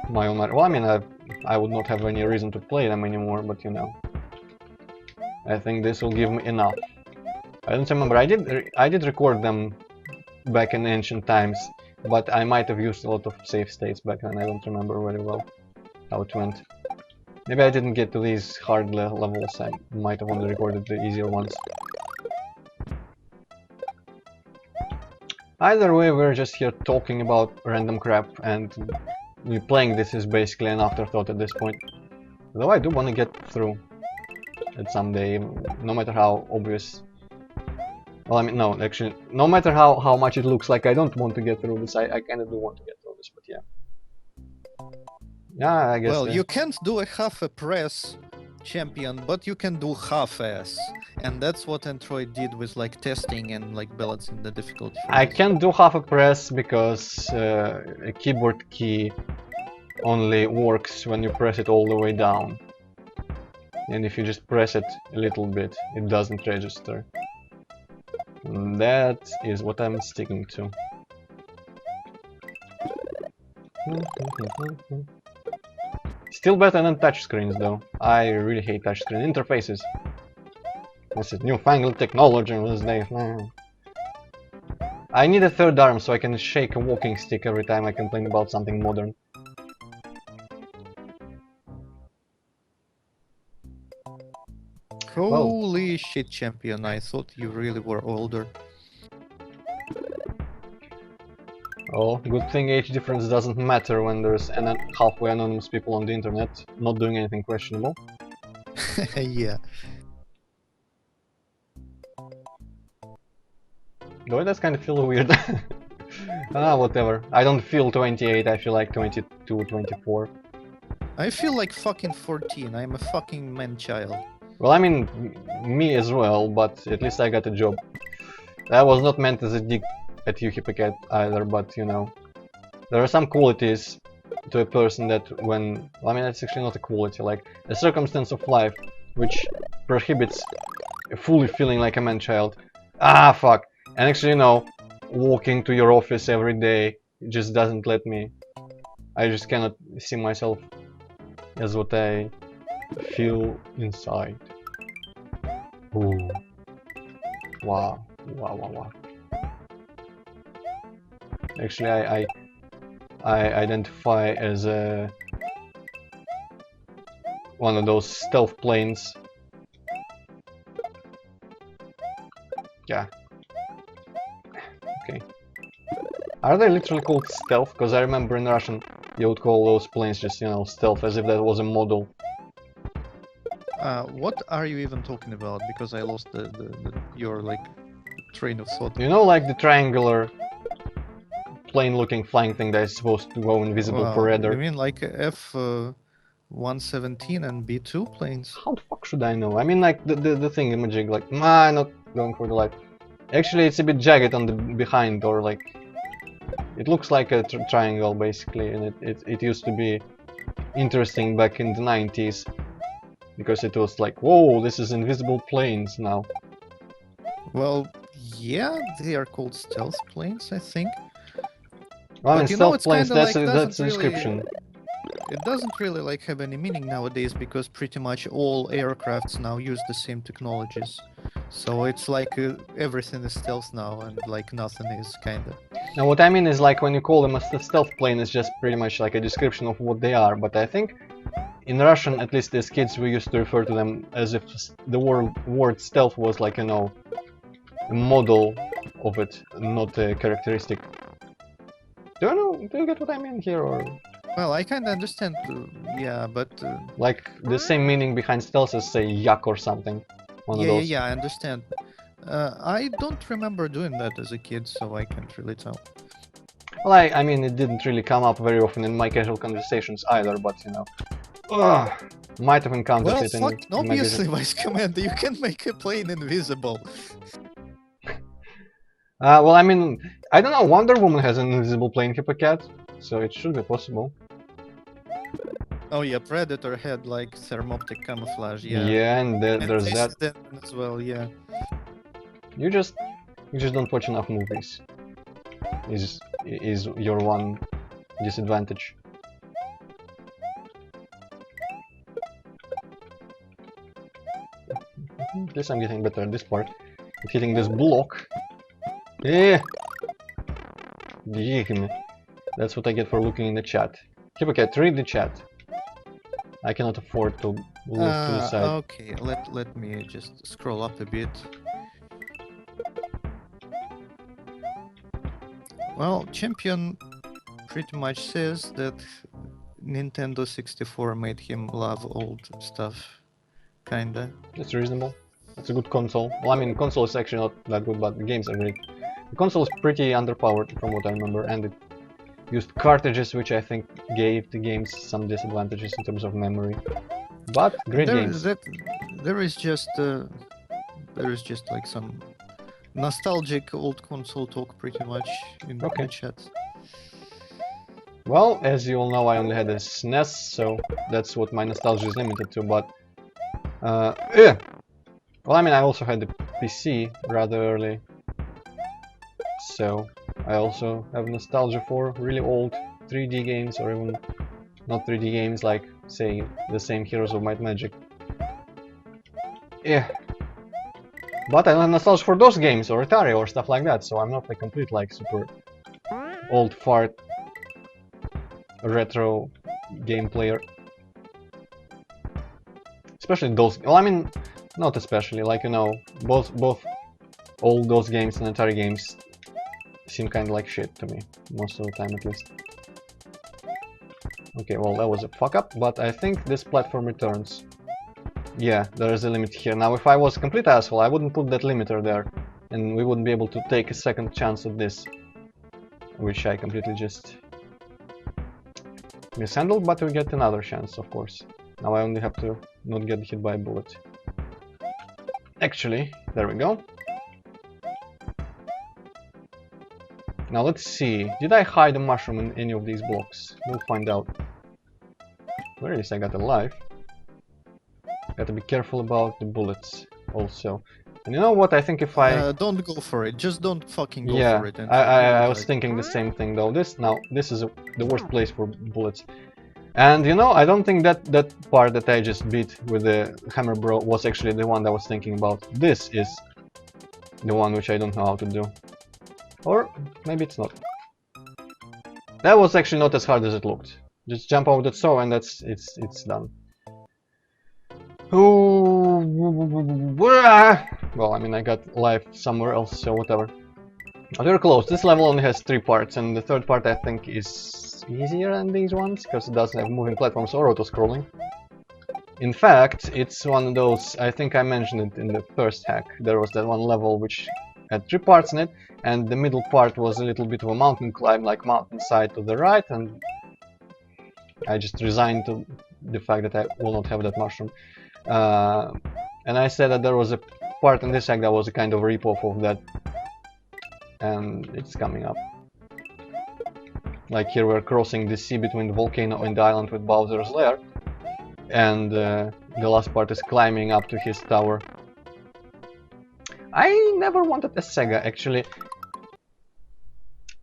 my own... Well, I mean, I would not have any reason to play them anymore, but you know. I think this will give me enough. I don't remember, I did record them back in ancient times, but I might have used a lot of save states back then. I don't remember very well how it went. Maybe I didn't get to these hard levels, I might have only recorded the easier ones. Either way, we're just here talking about random crap, and playing this is basically an afterthought at this point. Though I do want to get through it someday, no matter how obvious... Well, I mean, no, actually, no matter how much it looks like I don't want to get through this, I kind of do want to get through this, but yeah. Yeah, I guess... Well, you can't do a half a press, champion, but you can do half-ass. And that's what Antroid did with like testing and like balancing the difficulty. I can't do half a press because a keyboard key only works when you press it all the way down. And if you just press it a little bit, it doesn't register. And that is what I'm sticking to. Still better than touchscreens though. I really hate touchscreen interfaces. What's it? Newfangled technology these days. I need a third arm so I can shake a walking stick every time I complain about something modern. Holy shit, champion, I thought you really were older. Oh, good thing age difference doesn't matter when there's halfway anonymous people on the internet not doing anything questionable. Yeah. Though it does kind of feel weird. Ah, whatever. I don't feel 28, I feel like 22, 24. I feel like fucking 14, I'm a fucking man-child. Well, I mean, me as well, but at least I got a job. That was not meant as a dig at you, Hippocat, either, but you know. There are some qualities to a person that when... Well, I mean, that's actually not a quality, like a circumstance of life which prohibits fully feeling like a man-child. Ah, fuck! And actually, you know, walking to your office every day just doesn't let me. I just cannot see myself as what I feel inside. Ooh. Wow. Wow, wow, wow. Actually, I identify as one of those stealth planes. Yeah. Okay. Are they literally called stealth? Because I remember in Russian you would call those planes just, you know, stealth, as if that was a model. What are you even talking about? Because I lost your like train of thought. You know, like the triangular plane-looking flying thing that is supposed to go invisible forever. You mean like F-117 and B-2 planes? How the fuck should I know? I mean, like the thing imaging, like, nah, not going for the light. Actually, it's a bit jagged on the behind, or like, it looks like a triangle basically, and it used to be interesting back in the 90s. Because it was like, whoa, this is invisible planes now. Well, yeah, they are called stealth planes, I think. Well, I mean, stealth planes, that's a description. It doesn't really like have any meaning nowadays, because pretty much all aircrafts now use the same technologies. So it's like everything is stealth now, and like nothing is kinda. Now what I mean is, like, when you call them a stealth plane, it's just pretty much like a description of what they are, but I think in Russian, at least as kids, we used to refer to them as if the word stealth was like, you know, a model of it, not a characteristic. Do you get what I mean here, or...? Well, I kinda understand, yeah, but... like, the same meaning behind stealth as, say, yak or something. Yeah, I understand. I don't remember doing that as a kid, so I can't really tell. Well, I mean, it didn't really come up very often in my casual conversations either, but you know, might have encountered Well, it in fuck, my casual. obviously, Vice Commander, you can make a plane invisible. Well, I mean, I don't know, Wonder Woman has an invisible plane Hippocat, so it should be possible. Oh yeah, Predator had like thermoptic camouflage, yeah. Yeah, and there's that. As well, yeah. You just don't watch enough movies. Is your one disadvantage. At least I'm getting better at this part. At hitting this block. Eh! That's what I get for looking in the chat. Hippocat, read the chat. I cannot afford to look to the side. Okay, let me just scroll up a bit. Well, Champion pretty much says that Nintendo 64 made him love old stuff. Kinda. That's reasonable. That's a good console. Well, I mean, console is actually not that good, but the games are great. The console is pretty underpowered from what I remember, and it used cartridges, which I think gave the games some disadvantages in terms of memory. But great games. There is just like some nostalgic old console talk pretty much in the chat. Well, as you all know, I only had a SNES, so that's what my nostalgia is limited to, but yeah. Well, I mean, I also had the PC rather early, so I also have nostalgia for really old 3D games, or even not 3D games, like, say, the same Heroes of Might and Magic. Yeah. But I don't have nostalgia for those games, or Atari, or stuff like that, so I'm not a complete, like, super old fart retro game player. Especially those, well, I mean, not especially, like, you know, both all those games and Atari games seem kind of like shit to me, most of the time at least. Okay, well, that was a fuck up, but I think this platform returns. Yeah, there is a limit here. Now, if I was a complete asshole, I wouldn't put that limiter there, and we wouldn't be able to take a second chance at this, which I completely just mishandled, but we get another chance, of course. Now I only have to not get hit by a bullet. Actually, there we go. Now let's see, did I hide a mushroom in any of these blocks? We'll find out. Where is I got a life? Gotta be careful about the bullets also. And you know what, I think if I... don't go for it, just don't fucking go for it. And I was thinking the same thing though. This is the worst place for bullets. And you know, I don't think that part that I just beat with the hammer bro was actually the one that I was thinking about. This is the one which I don't know how to do. Or maybe it's not. That was actually not as hard as it looked. Just jump over that saw and it's done. Well, I mean, I got life somewhere else, so whatever. Very close. This level only has 3 parts, and the third part I think is easier than these ones, because it doesn't have moving platforms or auto-scrolling. In fact, it's one of those, I think I mentioned it in the first hack, there was that one level which had 3 parts in it, and the middle part was a little bit of a mountain climb, like mountainside to the right, and I just resigned to the fact that I will not have that mushroom. And I said that there was a part in this hack that was a kind of rip-off of that, and it's coming up. Like here we're crossing the sea between the volcano and the island with Bowser's lair, and the last part is climbing up to his tower. I never wanted a Sega, actually.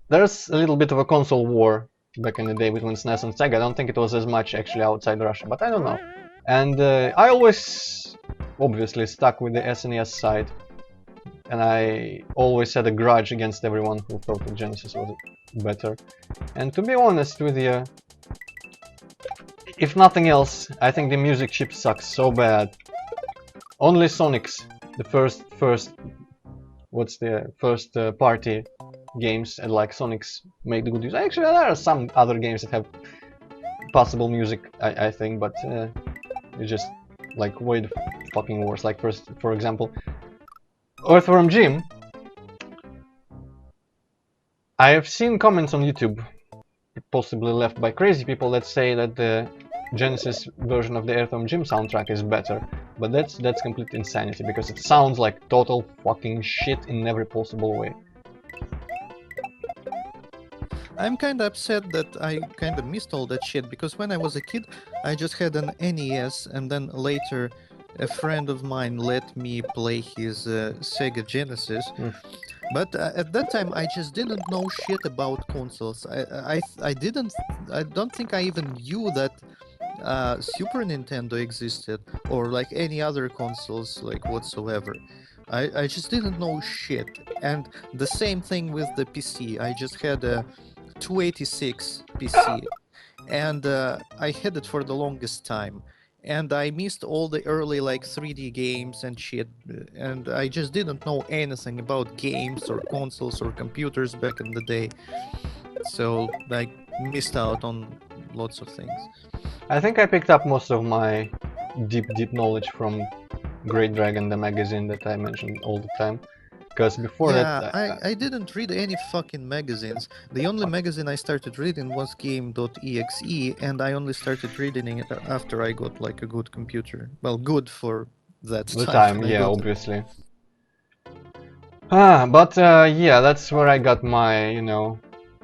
There's a little bit of a console war back in the day between SNES and Sega. I don't think it was as much actually outside Russia, but I don't know. And I always obviously stuck with the SNES side, and I always had a grudge against everyone who thought the Genesis was better. And to be honest with you, if nothing else, I think the music chip sucks so bad. Only Sonic's, the first party games, and like Sonic's make the good use. Actually, there are some other games that have possible music, I think, but it's just like way the fucking worse. Like for example, Earthworm Jim. I have seen comments on YouTube, possibly left by crazy people, that say that the Genesis version of the Earthworm Jim soundtrack is better, but that's complete insanity because it sounds like total fucking shit in every possible way. I'm kinda upset that I kinda missed all that shit, because when I was a kid, I just had an NES, and then later a friend of mine let me play his Sega Genesis. Mm. But at that time, I just didn't know shit about consoles. I don't think I even knew that Super Nintendo existed, or like any other consoles like whatsoever. I just didn't know shit. And the same thing with the PC. I just had a 286 PC, and I had it for the longest time. And I missed all the early like 3D games and shit, and I just didn't know anything about games or consoles or computers back in the day. So I missed out on lots of things. I think I picked up most of my deep knowledge from Great Dragon, the magazine that I mentioned all the time. Because before Yeah, that, I didn't read any fucking magazines. The only magazine I started reading was Game.exe, and I only started reading it after I got like a good computer. Well, good for that the time time, when I yeah, got it. obviously. But yeah, that's where I got my,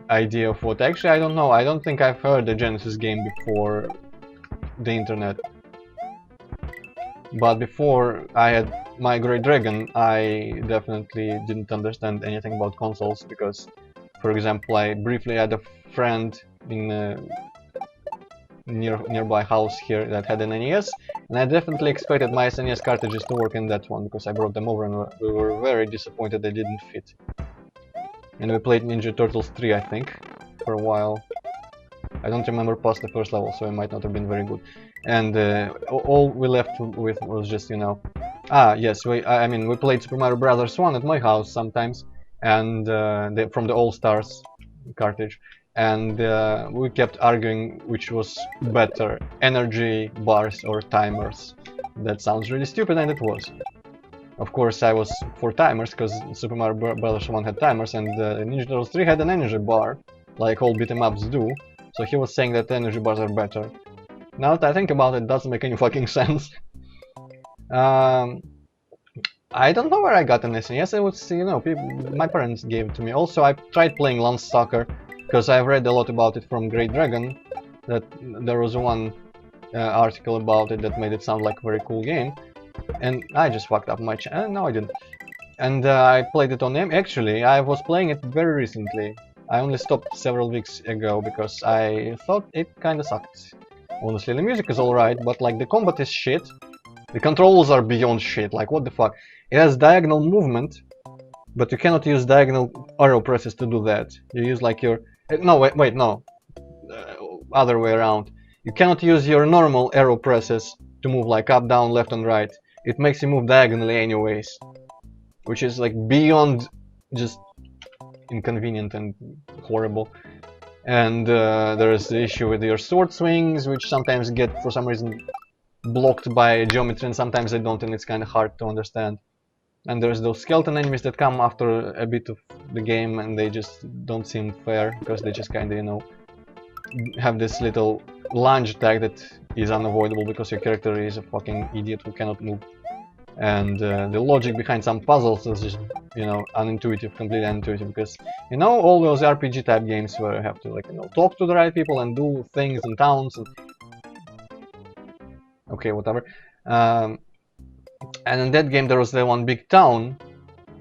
idea of what. Actually, I don't know. I don't think I've heard the Genesis game before the internet. But before I had my Great Dragon, I definitely didn't understand anything about consoles because, for example, I briefly had a friend in a nearby house here that had an NES, and I definitely expected my SNES cartridges to work in that one because I brought them over and we were very disappointed they didn't fit. And we played Ninja Turtles 3, I think, for a while. I don't remember past the first level, so it might not have been very good. And all we left with was just, yes, I mean, we played Super Mario Brothers 1 at my house sometimes, and from the All Stars cartridge, and we kept arguing which was better, energy bars or timers. That sounds really stupid, and it was. Of course, I was for timers because Super Mario Brothers 1 had timers, and Ninja Turtles 3 had an energy bar, like all beat 'em ups do. So he was saying that energy bars are better. Now that I think about it, it doesn't make any fucking sense. I don't know where I got an SNES. It was, my parents gave it to me. Also, I tried playing Lance Soccer because I've read a lot about it from Great Dragon. That there was one article about it that made it sound like a very cool game, and I just fucked up my channel. No, I didn't. And I played it on M. Actually, I was playing it very recently. I only stopped several weeks ago because I thought it kinda sucked. Honestly, the music is alright, but like the combat is shit. The controls are beyond shit, like what the fuck. It has diagonal movement, but you cannot use diagonal arrow presses to do that. You use like your... No, wait, no. Other way around. You cannot use your normal arrow presses to move like up, down, left and right. It makes you move diagonally anyways. Which is like beyond just inconvenient and horrible. And there's the issue with your sword swings, which sometimes get, for some reason, blocked by geometry and sometimes they don't, and it's kind of hard to understand. And there's those skeleton enemies that come after a bit of the game and they just don't seem fair because they just kind of, have this little lunge attack that is unavoidable because your character is a fucking idiot who cannot move. And the logic behind some puzzles is just, unintuitive, completely unintuitive, because, all those RPG type games where you have to, like, talk to the right people and do things in towns and... Okay, whatever. And in that game there was the one big town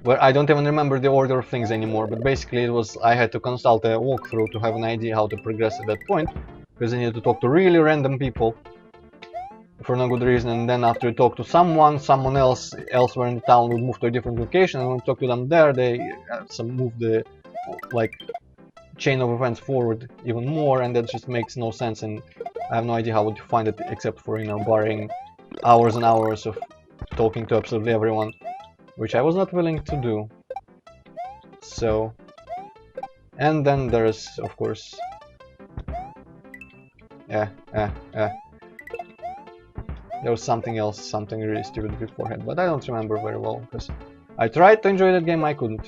where I don't even remember the order of things anymore, but basically it was, I had to consult a walkthrough to have an idea how to progress at that point, because I needed to talk to really random people for no good reason, and then after you talk to someone else elsewhere in the town would move to a different location, and when you talk to them there, they move the chain of events forward even more, and that just makes no sense, and I have no idea how to find it except for, barring hours and hours of talking to absolutely everyone, which I was not willing to do. So, and then there's, of course, there was something else, something really stupid beforehand, but I don't remember very well, because I tried to enjoy that game, I couldn't.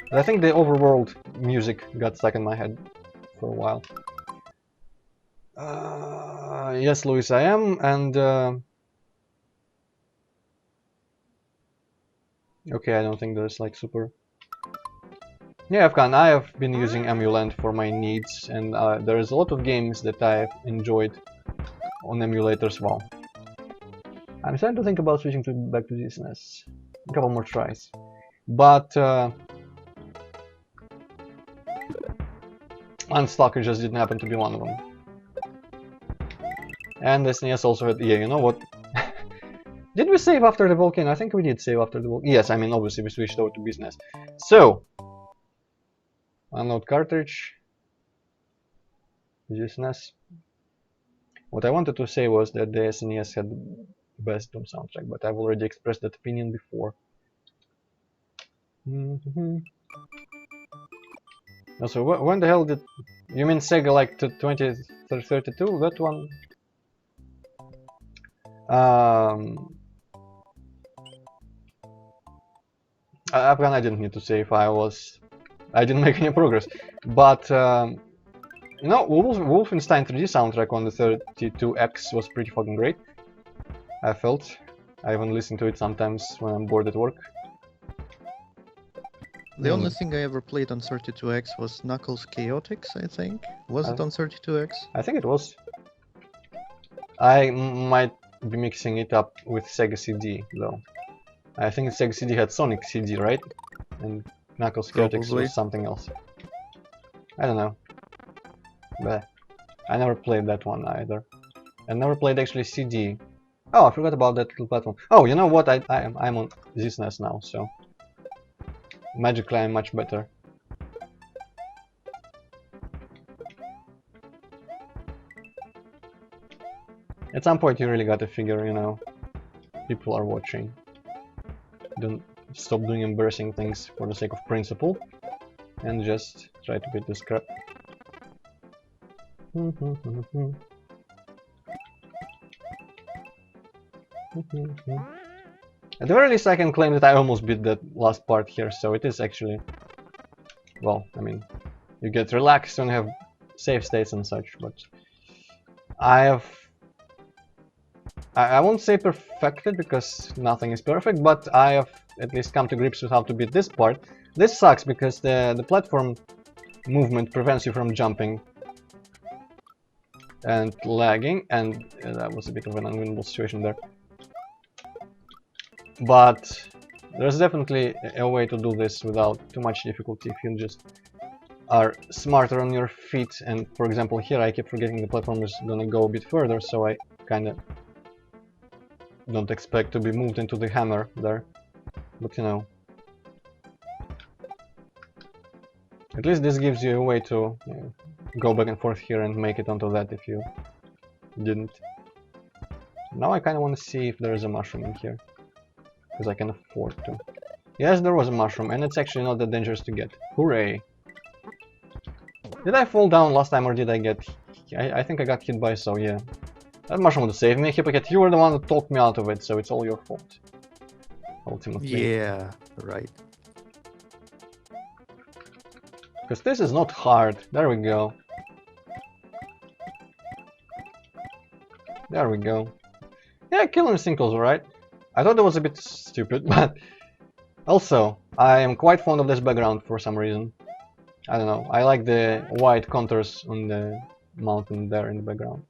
But I think the overworld music got stuck in my head for a while. Yes, Luis, I am, and okay, I don't think there's like super. Yeah, Afghan, I have been using Emulant for my needs, and there's a lot of games that I've enjoyed on emulators. Well, I'm starting to think about switching back to ZSNES. A couple more tries, but Unstalker just didn't happen to be one of them. And SNES also had. Yeah, you know what? Did we save after the volcano? I think we did save after the volcano. Yes, I mean obviously we switched over to business. So, unload cartridge. ZSNES. What I wanted to say was that the SNES had the best Doom soundtrack, but I've already expressed that opinion before. Also, when the hell did you mean Sega like 2032? That one? Afghan, I didn't need to say if I didn't make any progress, but you know, Wolfenstein 3D soundtrack on the 32X was pretty fucking great. I felt. I even listen to it sometimes when I'm bored at work. The only thing I ever played on 32X was Knuckles Chaotix, I think. Was it on 32X? I think it was. I might be mixing it up with Sega CD, though. I think Sega CD had Sonic CD, right? And Knuckles Chaotix was something else. I don't know. But I never played that one either. I never played actually CD. Oh, I forgot about that little platform. Oh, you know what? I'm on ZSNES now, so magically I'm much better. At some point you really gotta figure, you know, people are watching. Don't stop doing embarrassing things for the sake of principle, and just try to beat this crap. At the very least I can claim that I almost beat that last part here, so it is actually, well, I mean, you get relaxed and have save states and such, but I won't say perfected because nothing is perfect, but I have at least come to grips with how to beat this part. This sucks because the platform movement prevents you from jumping and lagging, and that was a bit of an unwinnable situation there. But there's definitely a way to do this without too much difficulty if you just are smarter on your feet. And for example here I keep forgetting the platform is gonna go a bit further, so I kinda don't expect to be moved into the hammer there. But you know, at least this gives you a way to go back and forth here and make it onto that if you didn't. Now I kinda wanna see if there is a mushroom in here, because I can afford to. Yes, there was a mushroom, and it's actually not that dangerous to get. Hooray! Did I fall down last time, or did I get... I think I got hit by so, yeah. That mushroom would save me, Hypocat. You were the one that talked me out of it, so it's all your fault. Ultimately. Yeah, right. Because this is not hard. There we go. There we go. Yeah, killing Sinkles, alright. I thought that was a bit stupid, but also, I am quite fond of this background for some reason. I don't know, I like the white contours on the mountain there in the background.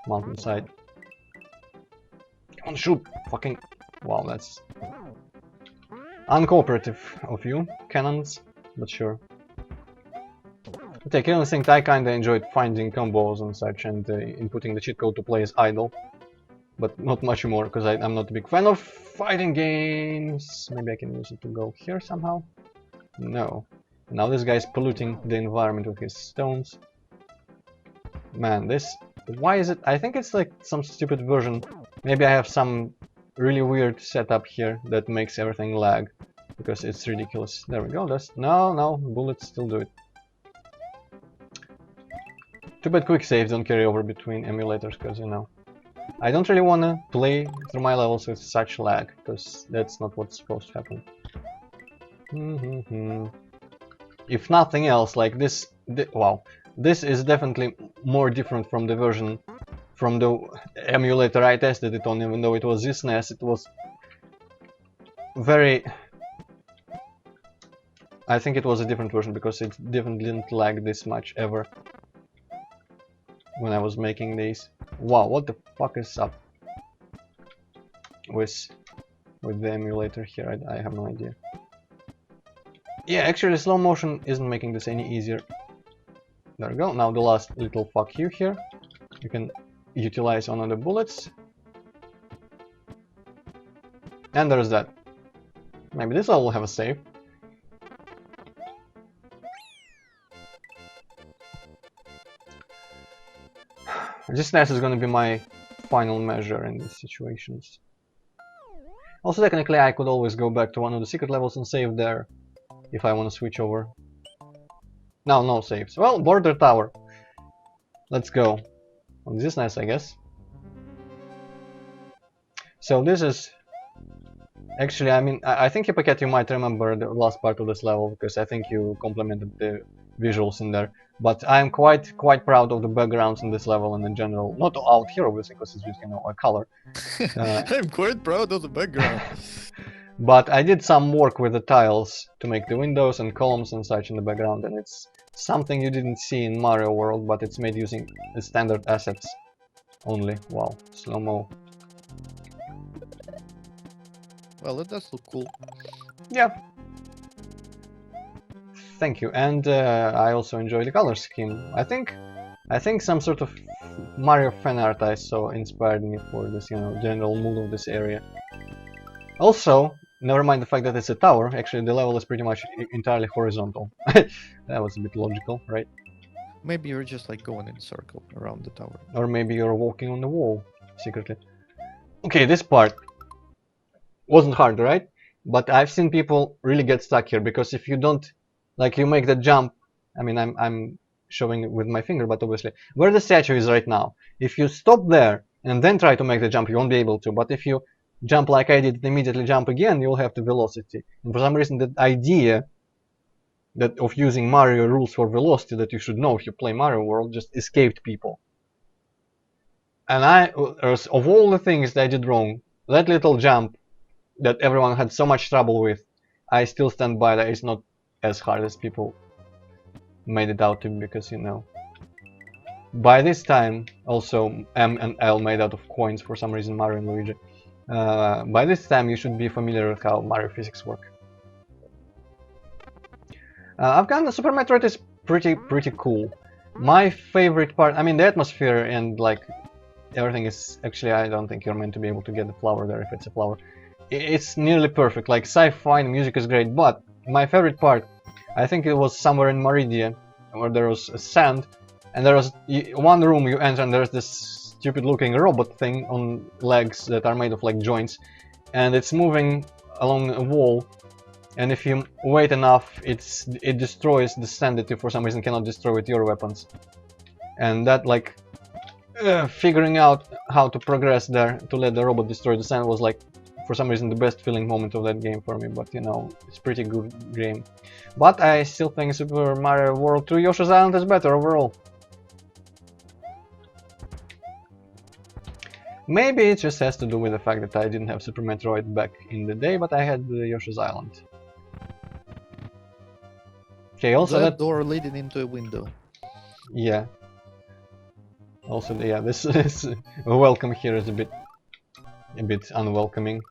Mountainside. Come on, shoot! Fucking... Wow, that's... uncooperative of you, cannons, but sure. Okay, Killing Instinct, I kinda enjoyed finding combos and such, and inputting the cheat code to play as idle. But not much more, because I'm not a big fan of fighting games. Maybe I can use it to go here somehow? No. Now this guy's polluting the environment with his stones. Man, this... Why is it... I think it's like some stupid version. Maybe I have some really weird setup here that makes everything lag. Because it's ridiculous. There we go, that's... No, bullets still do it. Too bad quick saves don't carry over between emulators, because, you know... I don't really want to play through my levels with such lag, because that's not what's supposed to happen. If nothing else, like this, wow, this is definitely more different from the version, from the emulator I tested it on, even though it was this NES, it was very... I think it was a different version, because it definitely didn't lag this much ever when I was making these. Wow, what the fuck is up with the emulator here? I have no idea. Yeah, actually slow motion isn't making this any easier. There we go. Now the last little fuck you here. You can utilize one of the bullets. And there's that. Maybe this level will have a save. This NES is gonna be my final measure in these situations. Also, technically, I could always go back to one of the secret levels and save there if I want to switch over. No, no saves. Well, border tower. Let's go. On this NES, I guess. So this is... Actually, I mean, I think Hippocat, you might remember the last part of this level, because I think you complimented the visuals in there. But I'm quite proud of the backgrounds in this level and in general. Not out here, obviously, because it's just, you know, a color. I'm quite proud of the background. But I did some work with the tiles to make the windows and columns and such in the background, and it's something you didn't see in Mario World, but it's made using the standard assets only. Wow, slow-mo. Well, it does look cool. Yeah. Thank you, and I also enjoy the color scheme. I think some sort of Mario fan art I saw inspired me for this, you know, general mood of this area. Also, never mind the fact that it's a tower, actually the level is pretty much entirely horizontal. That was a bit logical, right? Maybe you're just like going in a circle around the tower. Or maybe you're walking on the wall, secretly. Okay, this part wasn't hard, right? But I've seen people really get stuck here, because if you don't, like, you make the jump, I mean, I'm showing it with my finger, but obviously, where the statue is right now, if you stop there and then try to make the jump, you won't be able to. But if you jump like I did and immediately jump again, you'll have the velocity. And for some reason, the idea that of using Mario rules for velocity that you should know if you play Mario World just escaped people. And of all the things that I did wrong, that little jump that everyone had so much trouble with, I still stand by that it's not as hard as people made it out to be, because, you know, by this time, also M and L made out of coins for some reason, Mario and Luigi. By this time you should be familiar with how Mario physics work. Afghan Super Metroid is pretty cool. My favorite part, I mean, the atmosphere and like everything is actually, I don't think you're meant to be able to get the flower there if it's a flower. It's nearly perfect, like sci-fi, the music is great, but my favorite part, I think it was somewhere in Meridia, where there was sand, and there was one room you enter and there's this stupid looking robot thing on legs that are made of like joints, and it's moving along a wall, and if you wait enough, it destroys the sand that you for some reason cannot destroy with your weapons. And that, like, figuring out how to progress there to let the robot destroy the sand was like, for some reason, the best feeling moment of that game for me. But you know, it's pretty good game. But I still think Super Mario World 2 Yoshi's Island is better overall. Maybe it just has to do with the fact that I didn't have Super Metroid back in the day, but I had Yoshi's Island. Okay, also that door leading into a window. Yeah. Also, yeah, this is welcome here is a bit unwelcoming.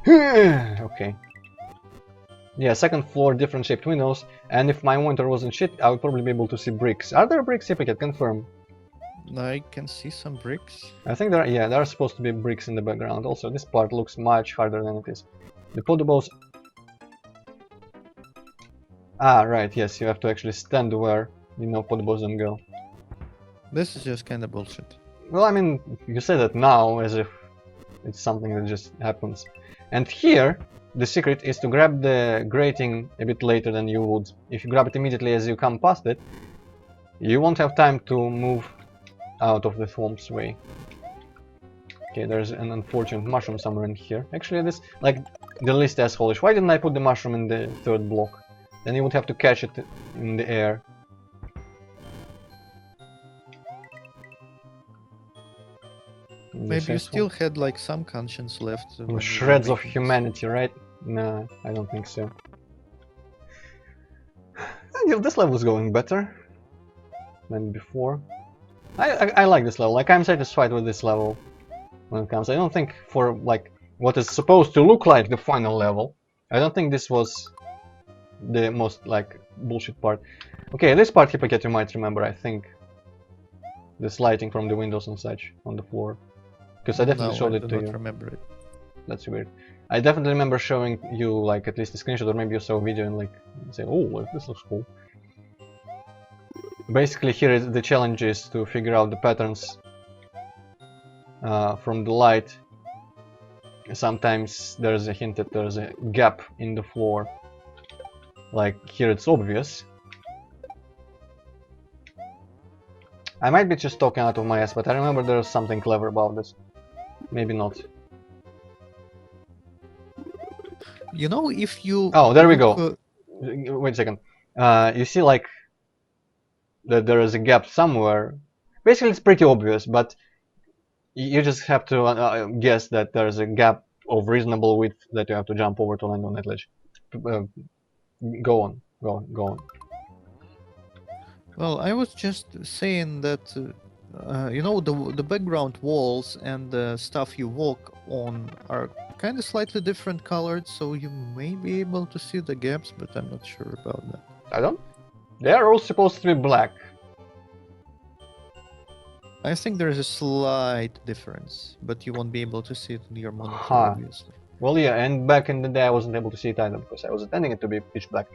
Okay. Yeah, second floor, different shaped windows, and if my monitor wasn't shit, I would probably be able to see bricks. Are there bricks? If I can confirm. I can see some bricks. I think there are supposed to be bricks in the background. Also, this part looks much harder than it is. The podobos... Ah, right, yes, you have to actually stand where, you know, podobos don't go. This is just kind of bullshit. Well, I mean, you say that now as if it's something that just happens. And here, the secret is to grab the grating a bit later than you would. If you grab it immediately as you come past it, you won't have time to move out of the swamp's way. Okay, there's an unfortunate mushroom somewhere in here. Actually, this, like, the least asshole-ish. Why didn't I put the mushroom in the third block? Then you would have to catch it in the air. Maybe you still had like some conscience left. when you were Shreds of making this. humanity, right? Nah, I don't think so. This level is going better than before. I like this level. Like, I'm satisfied with this level when it comes. I don't think for like what is supposed to look like the final level, I don't think this was the most like bullshit part. Okay, this part, Hippocat, you might remember. I think this lighting from the windows and such on the floor, because I definitely showed it to you. I do not remember it. That's weird. I definitely remember showing you like at least a screenshot, or maybe you saw a video and like say, "Oh, well, this looks cool." Basically, here the challenge is to figure out the patterns from the light. Sometimes there's a hint that there's a gap in the floor. Like here, it's obvious. I might be just talking out of my ass, but I remember there's something clever about this. Maybe not. You know, if you... Oh, there we go. Wait a second. You see, like, that there is a gap somewhere. Basically, it's pretty obvious, but you just have to guess that there is a gap of reasonable width that you have to jump over to land on that ledge. Go on. Well, I was just saying that, you know, the background walls and the stuff you walk on are kind of slightly different colored, so you may be able to see the gaps, but I'm not sure about that. I don't. They are all supposed to be black. I think there is a slight difference, but you won't be able to see it in your monitor, obviously. Well, yeah, and back in the day I wasn't able to see it either, because I was intending it to be pitch black.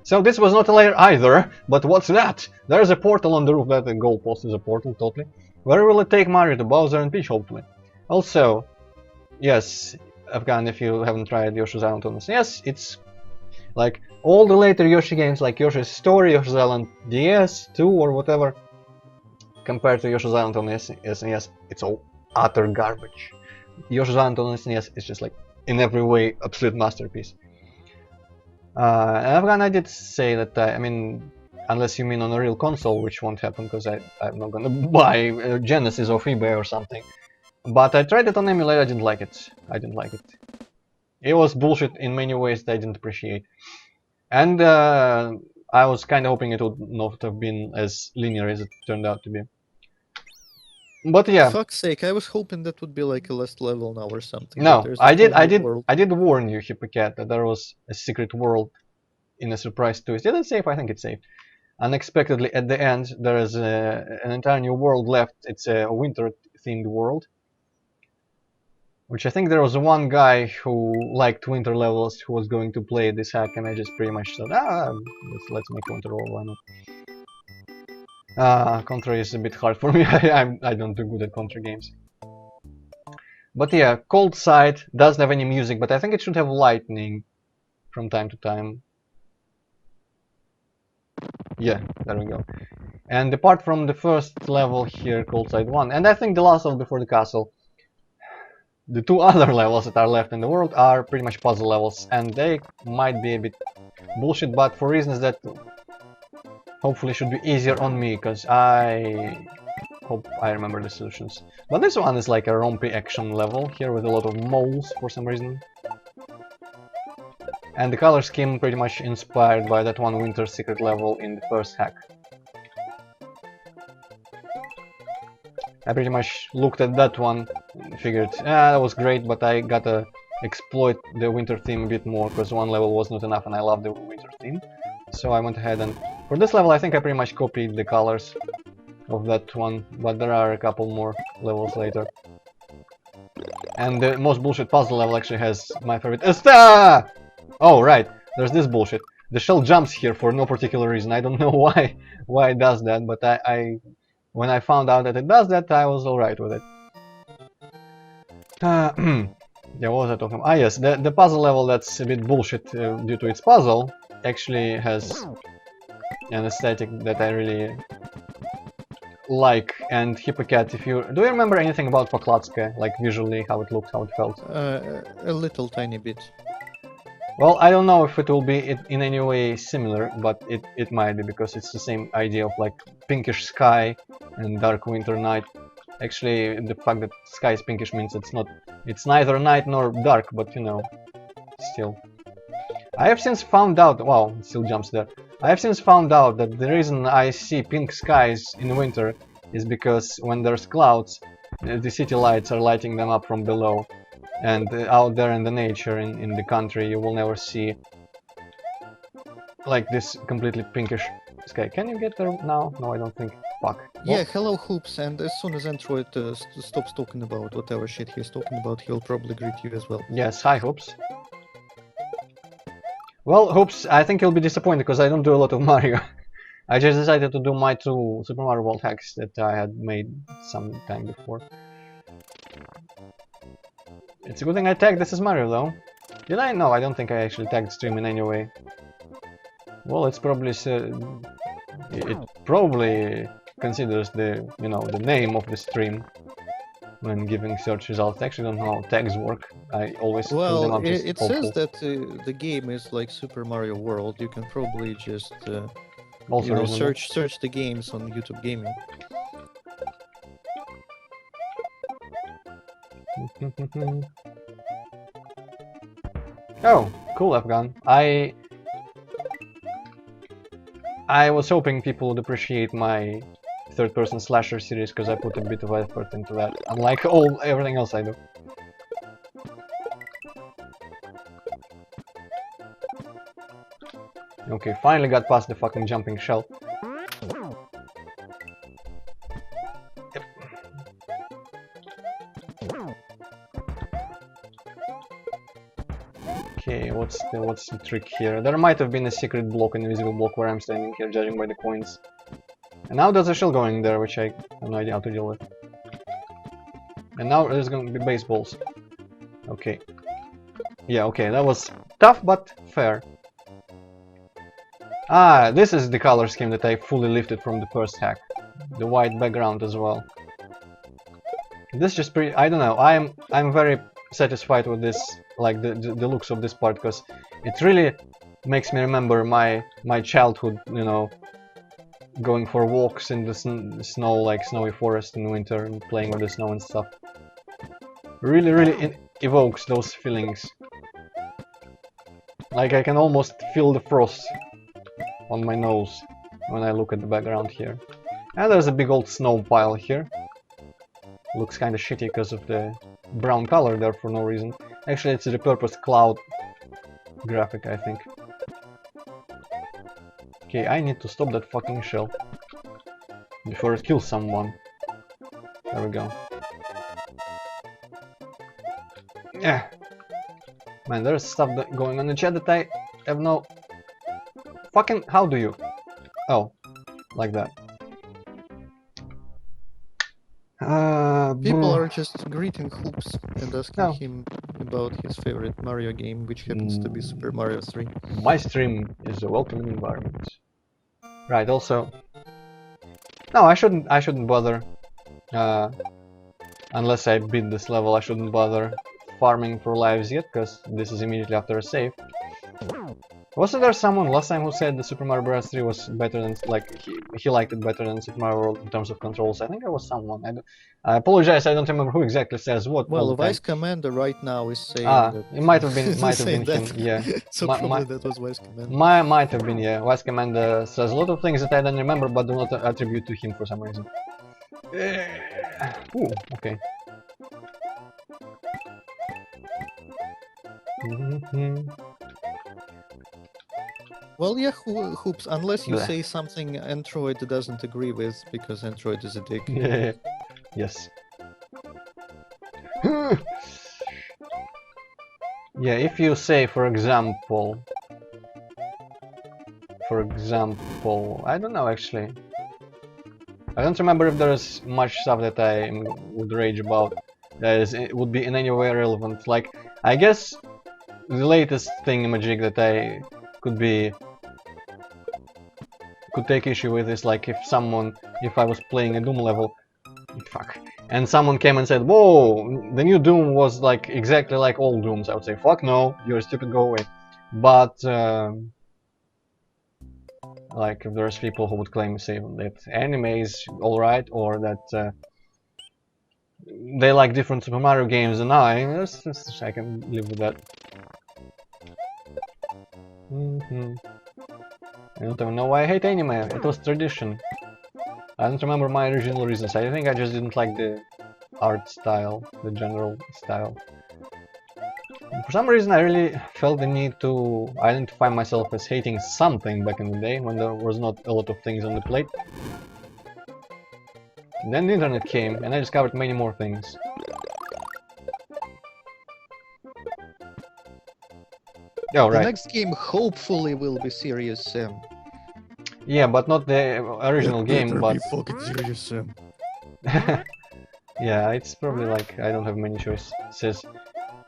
So this was not a layer either, but what's that? There's a portal on the roof. That the goalpost is a portal, totally. Where will it take Mario to Bowser and Peach, hopefully? Also, yes, Afghan, if you haven't tried Yoshi's Island on SNES, it's like all the later Yoshi games, like Yoshi's Story, Yoshi's Island DS 2 or whatever, compared to Yoshi's Island on SNES, it's all utter garbage. Yoshi's Island on SNES is just like, in every way, absolute masterpiece. Afghan, I did say that, I mean, unless you mean on a real console, which won't happen because I'm not gonna buy Genesis off eBay or something. But I tried it on emulator, I didn't like it. It was bullshit in many ways that I didn't appreciate. And I was kind of hoping it would not have been as linear as it turned out to be. But yeah. For fuck's sake, I was hoping that would be like a last level now or something. No, I did warn you, Hippocat, that there was a secret world in a surprise twist. Is it safe? I think it's safe. Unexpectedly, at the end, there is an entire new world left. It's a winter-themed world. Which I think there was one guy who liked winter levels who was going to play this hack, and I just pretty much said, let's make a winter world, why not? Contra is a bit hard for me. I don't do good at Contra games. But yeah, Cold Side doesn't have any music, but I think it should have lightning from time to time. Yeah, there we go. And apart from the first level here, Cold Side 1, and I think the last level before the castle, the two other levels that are left in the world are pretty much puzzle levels, and they might be a bit bullshit, but for reasons that hopefully should be easier on me, because I hope I remember the solutions. But this one is like a rompy action level here with a lot of moles for some reason. And the color scheme pretty much inspired by that one winter secret level in the first hack. I pretty much looked at that one and figured, that was great, but I gotta exploit the winter theme a bit more, because one level was not enough and I love the winter theme. So I went ahead and for this level I think I pretty much copied the colors of that one, but there are a couple more levels later. And the most bullshit puzzle level actually has my favorite Esta! Oh right, there's this bullshit. The shell jumps here for no particular reason. I don't know why it does that, but when I found out that it does that, I was alright with it. Yeah, what was I talking about? Ah yes, the puzzle level that's a bit bullshit due to its puzzle actually has an aesthetic that I really like and Hippocat, if you do you remember anything about Poklatska, like visually how it looked, how it felt? A little tiny bit. Well, I don't know if it will be in any way similar, but it might be, because it's the same idea of like pinkish sky and dark winter night. Actually, the fact that sky is pinkish means it's neither night nor dark, but you know, still. I have since found out, wow, it still jumps there. I have since found out that the reason I see pink skies in winter is because when there's clouds, the city lights are lighting them up from below. And out there in the nature, in the country, you will never see like this completely pinkish sky. Can you get there now? No, I don't think. Fuck. Yeah, hello Hoops, and as soon as Antroid stops talking about whatever shit he's talking about, he'll probably greet you as well. Yes, hi Hoops. Well, Hoops, I think you'll be disappointed because I don't do a lot of Mario. I just decided to do my 2 Super Mario World hacks that I had made some time before. It's a good thing I tagged this as Mario though. Did I? No, I don't think I actually tagged stream in any way. Well, it's probably it probably considers the the name of the stream when giving search results. I actually don't know how tags work. I always fill them up just it hopeful. says that the game is like Super Mario World. You can probably just Also search the games on YouTube Gaming. Oh, cool, Afghan. I was hoping people would appreciate my third-person slasher series because I put a bit of effort into that, unlike everything else I do. Okay, finally got past the fucking jumping shell. Yep. Okay, what's the trick here? There might have been a secret block, an invisible block where I'm standing here, judging by the coins. And now there's a shell going there, which I have no idea how to deal with. And now there's going to be baseballs. Okay. Yeah, okay, that was tough but fair. Ah, this is the color scheme that I fully lifted from the first hack. The white background as well. This just I don't know, I'm very satisfied with this, like the looks of this part, because it really makes me remember my childhood, you know, going for walks in the snow, like snowy forest in winter, and playing with the snow and stuff. Really evokes those feelings. Like I can almost feel the frost on my nose when I look at the background here. And there's a big old snow pile here. Looks kinda shitty because of the brown color there for no reason. Actually, it's a repurposed cloud graphic, I think. Okay, I need to stop that fucking shell before it kills someone. There we go. Yeah. Man, there's stuff going on in the chat that I have no... Fucking... How do you... Oh. Like that. People are just greeting Hoops and asking him about his favorite Mario game, which happens to be Super Mario 3. My stream is a welcoming environment. Right, also... No, I shouldn't bother. Unless I beat this level, I shouldn't bother farming for lives yet, because this is immediately after a save. Wasn't there someone last time who said the Super Mario Bros. 3 was better than, like, he liked it better than Super Mario World in terms of controls? I think it was someone. I apologize, I don't remember who exactly says what. Well, Vice Commander right now is saying that... it might have been him, yeah. So probably that was Vice Commander. Might have been, yeah. Vice Commander says a lot of things that I don't remember, but do not attribute to him for some reason. Ooh, okay. Well, yeah, Hoops, unless you say something Antroid doesn't agree with, because Antroid is a dick. Yes. Yeah, if you say, for example, I don't know actually. I don't remember if there is much stuff that I would rage about that would be in any way relevant. Like, I guess the latest thingamajig that I could be could take issue with is like if I was playing a Doom level, fuck, and someone came and said, "Whoa, the new Doom was like exactly like old Dooms," I would say, "Fuck no, you're stupid, go away." But like if there's people who would claim, say, that anime is alright, or that they like different Super Mario games than I can live with that. I don't even know why I hate anime. It was tradition. I don't remember my original reasons. I think I just didn't like the art style, the general style. For some reason, I really felt the need to identify myself as hating something back in the day, when there was not a lot of things on the plate. And then the internet came, and I discovered many more things. Oh, right. The next game hopefully will be Serious Sam. Yeah, but not the original game, but... fucking Serious Sam. Yeah, it's probably like I don't have many choices.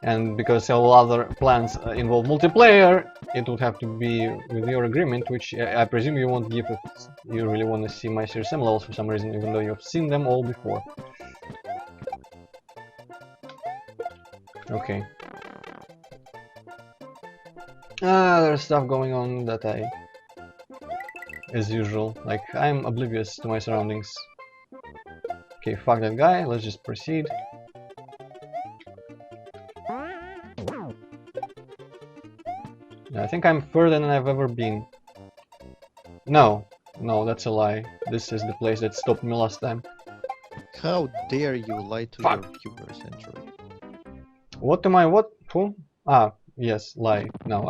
And because all other plans involve multiplayer, it would have to be with your agreement, which I presume you won't give if you really want to see my Serious Sam levels for some reason, even though you've seen them all before. Okay. There's stuff going on that as usual, like I'm oblivious to my surroundings. Okay, fuck that guy, let's just proceed. I think I'm further than I've ever been. No, that's a lie. This is the place that stopped me last time. How dare you lie to your viewers, Antroid? What? Who? Ah, yes, lie. No,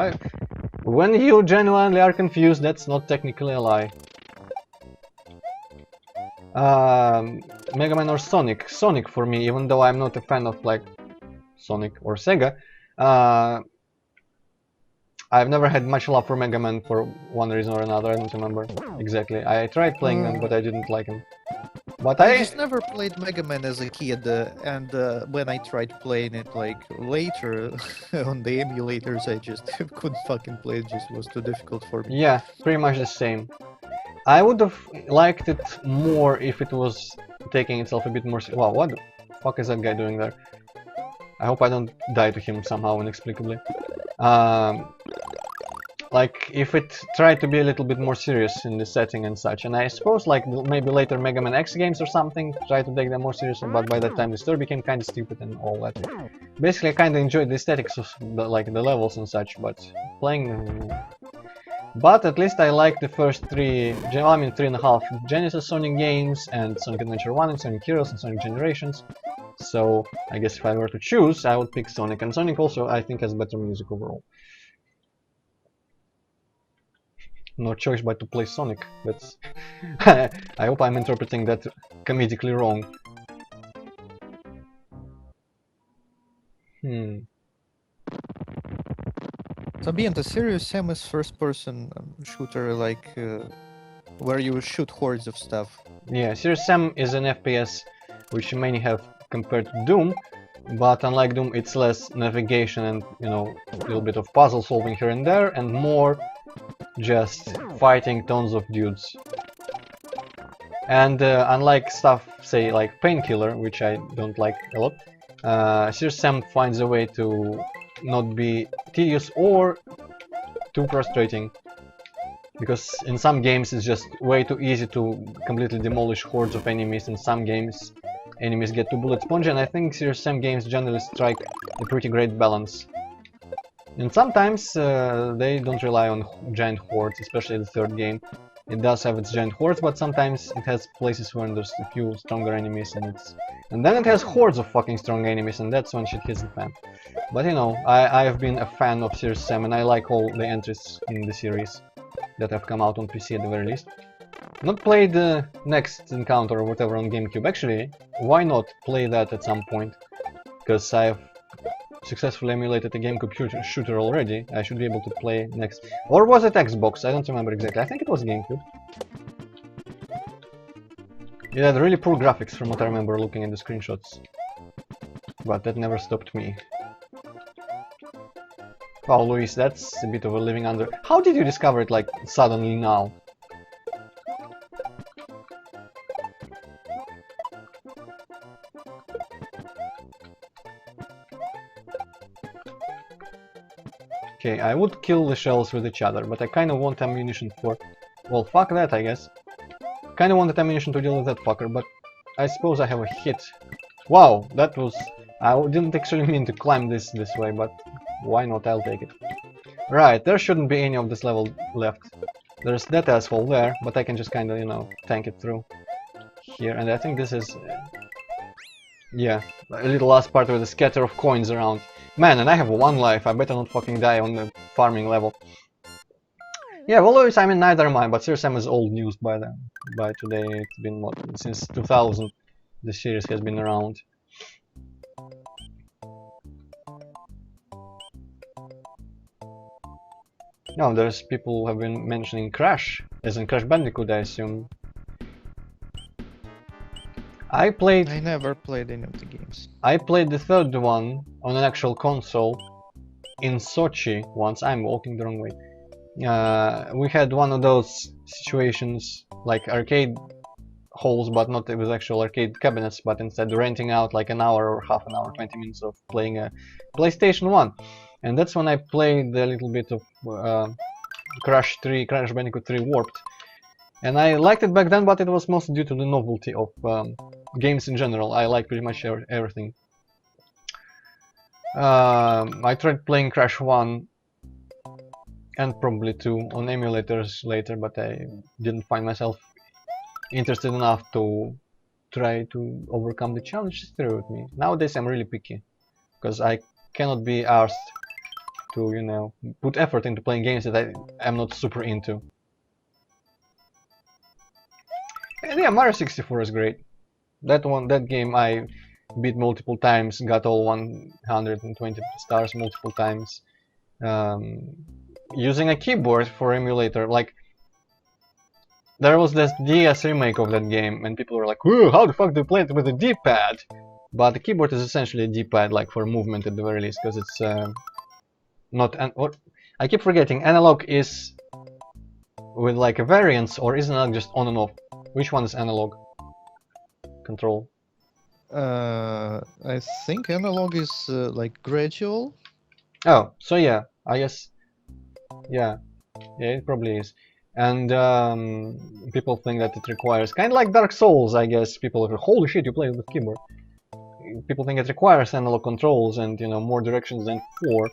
when you genuinely are confused, that's not technically a lie. Mega Man or Sonic? Sonic for me, even though I'm not a fan of like Sonic or Sega. I've never had much love for Mega Man for one reason or another, I don't remember exactly. I tried playing them, but I didn't like them. But I just never played Mega Man as a kid, and when I tried playing it like later on the emulators, I just couldn't fucking play it, just was too difficult for me. Yeah, pretty much the same. I would have liked it more if it was taking itself a bit more... Wow, what the fuck is that guy doing there? I hope I don't die to him somehow inexplicably. Like, if it tried to be a little bit more serious in the setting and such, and I suppose like maybe later Mega Man X games or something try to take them more seriously, but by that time the story became kind of stupid and all that. Basically, I kind of enjoyed the aesthetics of the levels and such, but playing... But at least I like the first three, I mean 3.5 Genesis Sonic games, and Sonic Adventure 1 and Sonic Heroes and Sonic Generations. So I guess if I were to choose, I would pick Sonic, and Sonic also I think has better music overall. No choice but to play Sonic. That's... I hope I'm interpreting that comedically wrong. So being the Serious Sam is first-person shooter, like where you shoot hordes of stuff. Yeah, Serious Sam is an FPS, which many have compared to Doom, but unlike Doom, it's less navigation and, you know, a little bit of puzzle solving here and there, and more just fighting tons of dudes. And unlike stuff, say, like Painkiller, which I don't like a lot, Serious Sam finds a way to not be tedious or too frustrating. Because in some games it's just way too easy to completely demolish hordes of enemies, in some games enemies get too bullet spongy, and I think Serious Sam games generally strike a pretty great balance. And sometimes they don't rely on giant hordes, especially the third game. It does have its giant hordes, but sometimes it has places where there's a few stronger enemies, and then it has hordes of fucking strong enemies, and that's when shit hits the fan. But you know, I've been a fan of Serious Sam, and I like all the entries in the series that have come out on PC at the very least. Not played the Next Encounter or whatever on GameCube. Actually, why not play that at some point? Because I've successfully emulated a GameCube shooter already. I should be able to play next. Or was it Xbox? I don't remember exactly. I think it was GameCube. It had really poor graphics from what I remember looking at the screenshots. But that never stopped me. Wow, Luis, that's a bit of a living under... How did you discover it, like, suddenly now? Okay, I would kill the shells with each other, but I kind of want ammunition for... Well, fuck that, I guess. Kind of wanted ammunition to deal with that fucker, but I suppose I have a hit. Wow, that was... I didn't actually mean to climb this way, but why not? I'll take it. Right, there shouldn't be any of this level left. There's that asshole there, but I can just kind of, you know, tank it through here. And I think this is... yeah, a little last part with a scatter of coins around. Man, and I have 1 life. I better not fucking die on the farming level. Yeah, well, I mean, neither am I, but CSM is old news by then. By today, it's been what, since 2000 the series has been around. No, there's people who have been mentioning Crash, as in Crash Bandicoot, I assume. I never played any of the games. I played the third one on an actual console in Sochi once. I'm walking the wrong way. We had one of those situations like arcade halls, but not with actual arcade cabinets, but instead renting out like an hour or half an hour, 20 minutes of playing a PlayStation 1. And that's when I played a little bit of Crash Bandicoot 3 Warped. And I liked it back then, but it was mostly due to the novelty of games in general. I like pretty much everything. I tried playing Crash 1 and probably 2 on emulators later, but I didn't find myself interested enough to try to overcome the challenges through with me. Nowadays I'm really picky, because I cannot be asked to, you know, put effort into playing games that I am not super into. And yeah, Mario 64 is great. That game I beat multiple times, got all 120 stars multiple times. Using a keyboard for emulator, like there was this DS remake of that game, and people were like, "Whoa, how the fuck do you play it with a D-pad?" But the keyboard is essentially a D-pad, like for movement at the very least, because it's not an. Or I keep forgetting, analog is with like a variance, or is analog just on and off? Which one is analog control? I think analog is like gradual. Oh, so yeah, I guess. Yeah, it probably is. And people think that it requires, kind of like Dark Souls, I guess. People are, holy shit, you play with keyboard. People think it requires analog controls and, you know, more directions than 4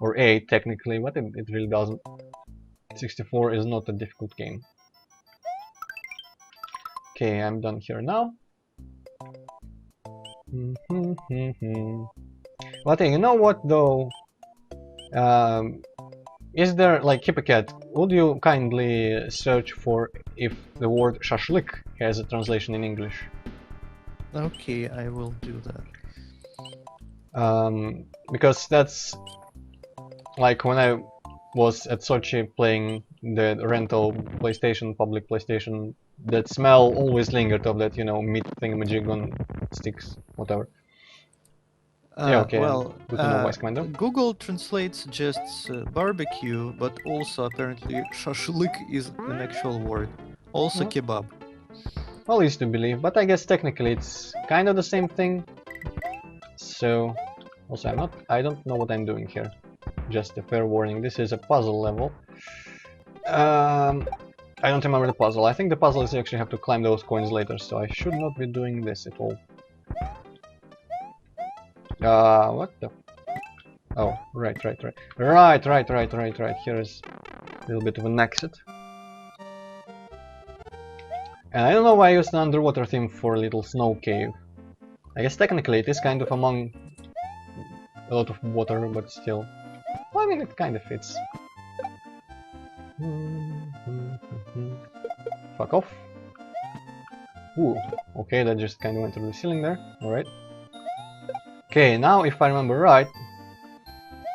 or 8 technically, but it really doesn't. 64 is not a difficult game. Okay, I'm done here now. But hey, you know what though? Is there, like, Hippocat, would you kindly search for if the word shashlik has a translation in English? Okay, I will do that. Because that's like when I was at Sochi playing the rental PlayStation, public PlayStation, that smell always lingered of that, you know, meat thingamajig on sticks, whatever. Yeah, okay, Well, good to know, Vice Commander. Google translates just barbecue, but also apparently shashlik is an actual word. Also kebab. Well, used to believe, but I guess technically it's kind of the same thing. So, also I don't know what I'm doing here. Just a fair warning, this is a puzzle level. I don't remember the puzzle. I think the puzzle is you actually have to climb those coins later, so I should not be doing this at all. What the? Oh, right. Here is a little bit of an exit. And I don't know why I used an underwater theme for a little snow cave. I guess technically it is kind of among a lot of water, but still. Well, I mean, it kind of fits. Fuck off. Ooh, okay, that just kind of went through the ceiling there. Alright. Okay, now if I remember right,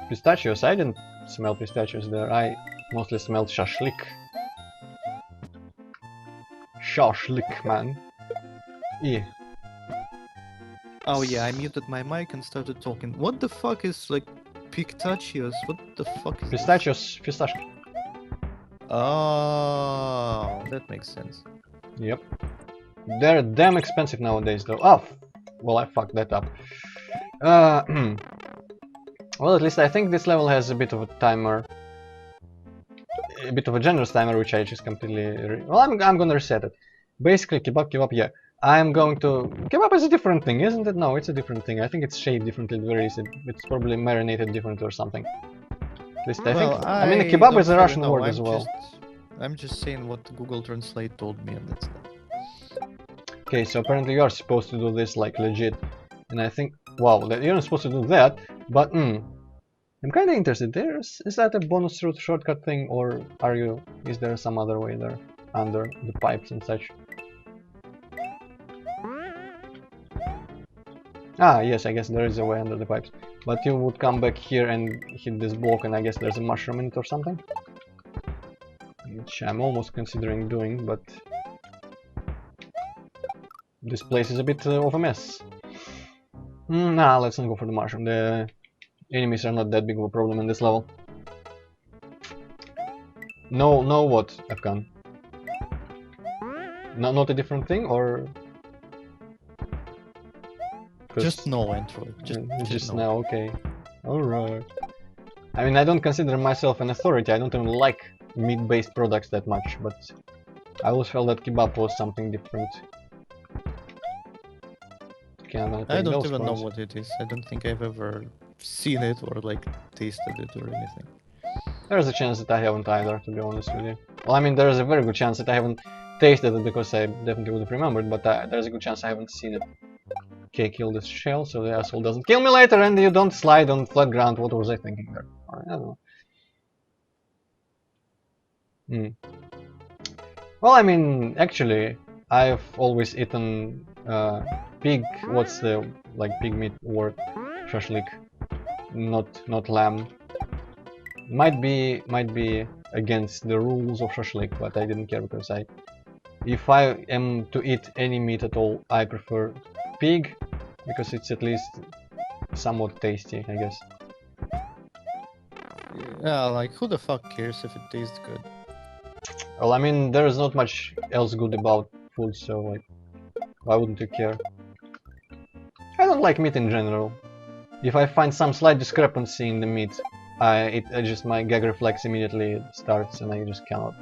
pistachios. I didn't smell pistachios there. I mostly smelled shashlik. Shashlik, man. Yeah. Oh yeah, I muted my mic and started talking. What the fuck is like pistachios? What the fuck is Pistachios, pistachio. Oh, that makes sense. Yep. They're damn expensive nowadays though. Oh, well, I fucked that up. Well, at least I think this level has a bit of a timer, a bit of a generous timer, which I just completely. Well, I'm gonna reset it. Basically, kebab, yeah. I'm going to. Kebab is a different thing, isn't it? No, it's a different thing. I think it's shaped differently. It's probably marinated differently or something. At least I Well, think. I mean, a I kebab don't is a really Russian know. word as well. I'm just saying what Google Translate told me, and that's that. Okay, so apparently you are supposed to do this like legit, and I think. Wow, you're not supposed to do that, but I'm kind of interested. Is that a bonus route shortcut thing, or is there some other way there under the pipes and such? Ah, yes, I guess there is a way under the pipes. But you would come back here and hit this block, and I guess there's a mushroom in it or something. Which I'm almost considering doing, but this place is a bit of a mess. Nah, let's not go for the mushroom. The enemies are not that big of a problem in this level. No, what, Afghan? No, not a different thing, or? Just no, Antroid. Just no. now, okay. Alright. I mean, I don't consider myself an authority. I don't even like meat-based products that much, but I always felt that kebab was something different. Okay, I'm gonna take I don't those even know points. what it is. I don't think I've ever seen it or like tasted it or anything. There's a chance that I haven't either, to be honest with you. Well, I mean, there's a very good chance that I haven't tasted it because I definitely would have remembered, but there's a good chance I haven't seen it. Okay, kill this shell so the asshole doesn't kill me later and you don't slide on flat ground. What was I thinking there? I don't know. Well, I mean, actually, I've always eaten pig. What's the pig meat or shashlik? Not lamb. Might be against the rules of shashlik, but I didn't care because if I am to eat any meat at all, I prefer pig because it's at least somewhat tasty, I guess. Yeah, like who the fuck cares if it tastes good? Well, I mean, there is not much else good about food, so like, why wouldn't you care? I don't like meat in general. If I find some slight discrepancy in the meat, my gag reflex immediately starts and I just cannot.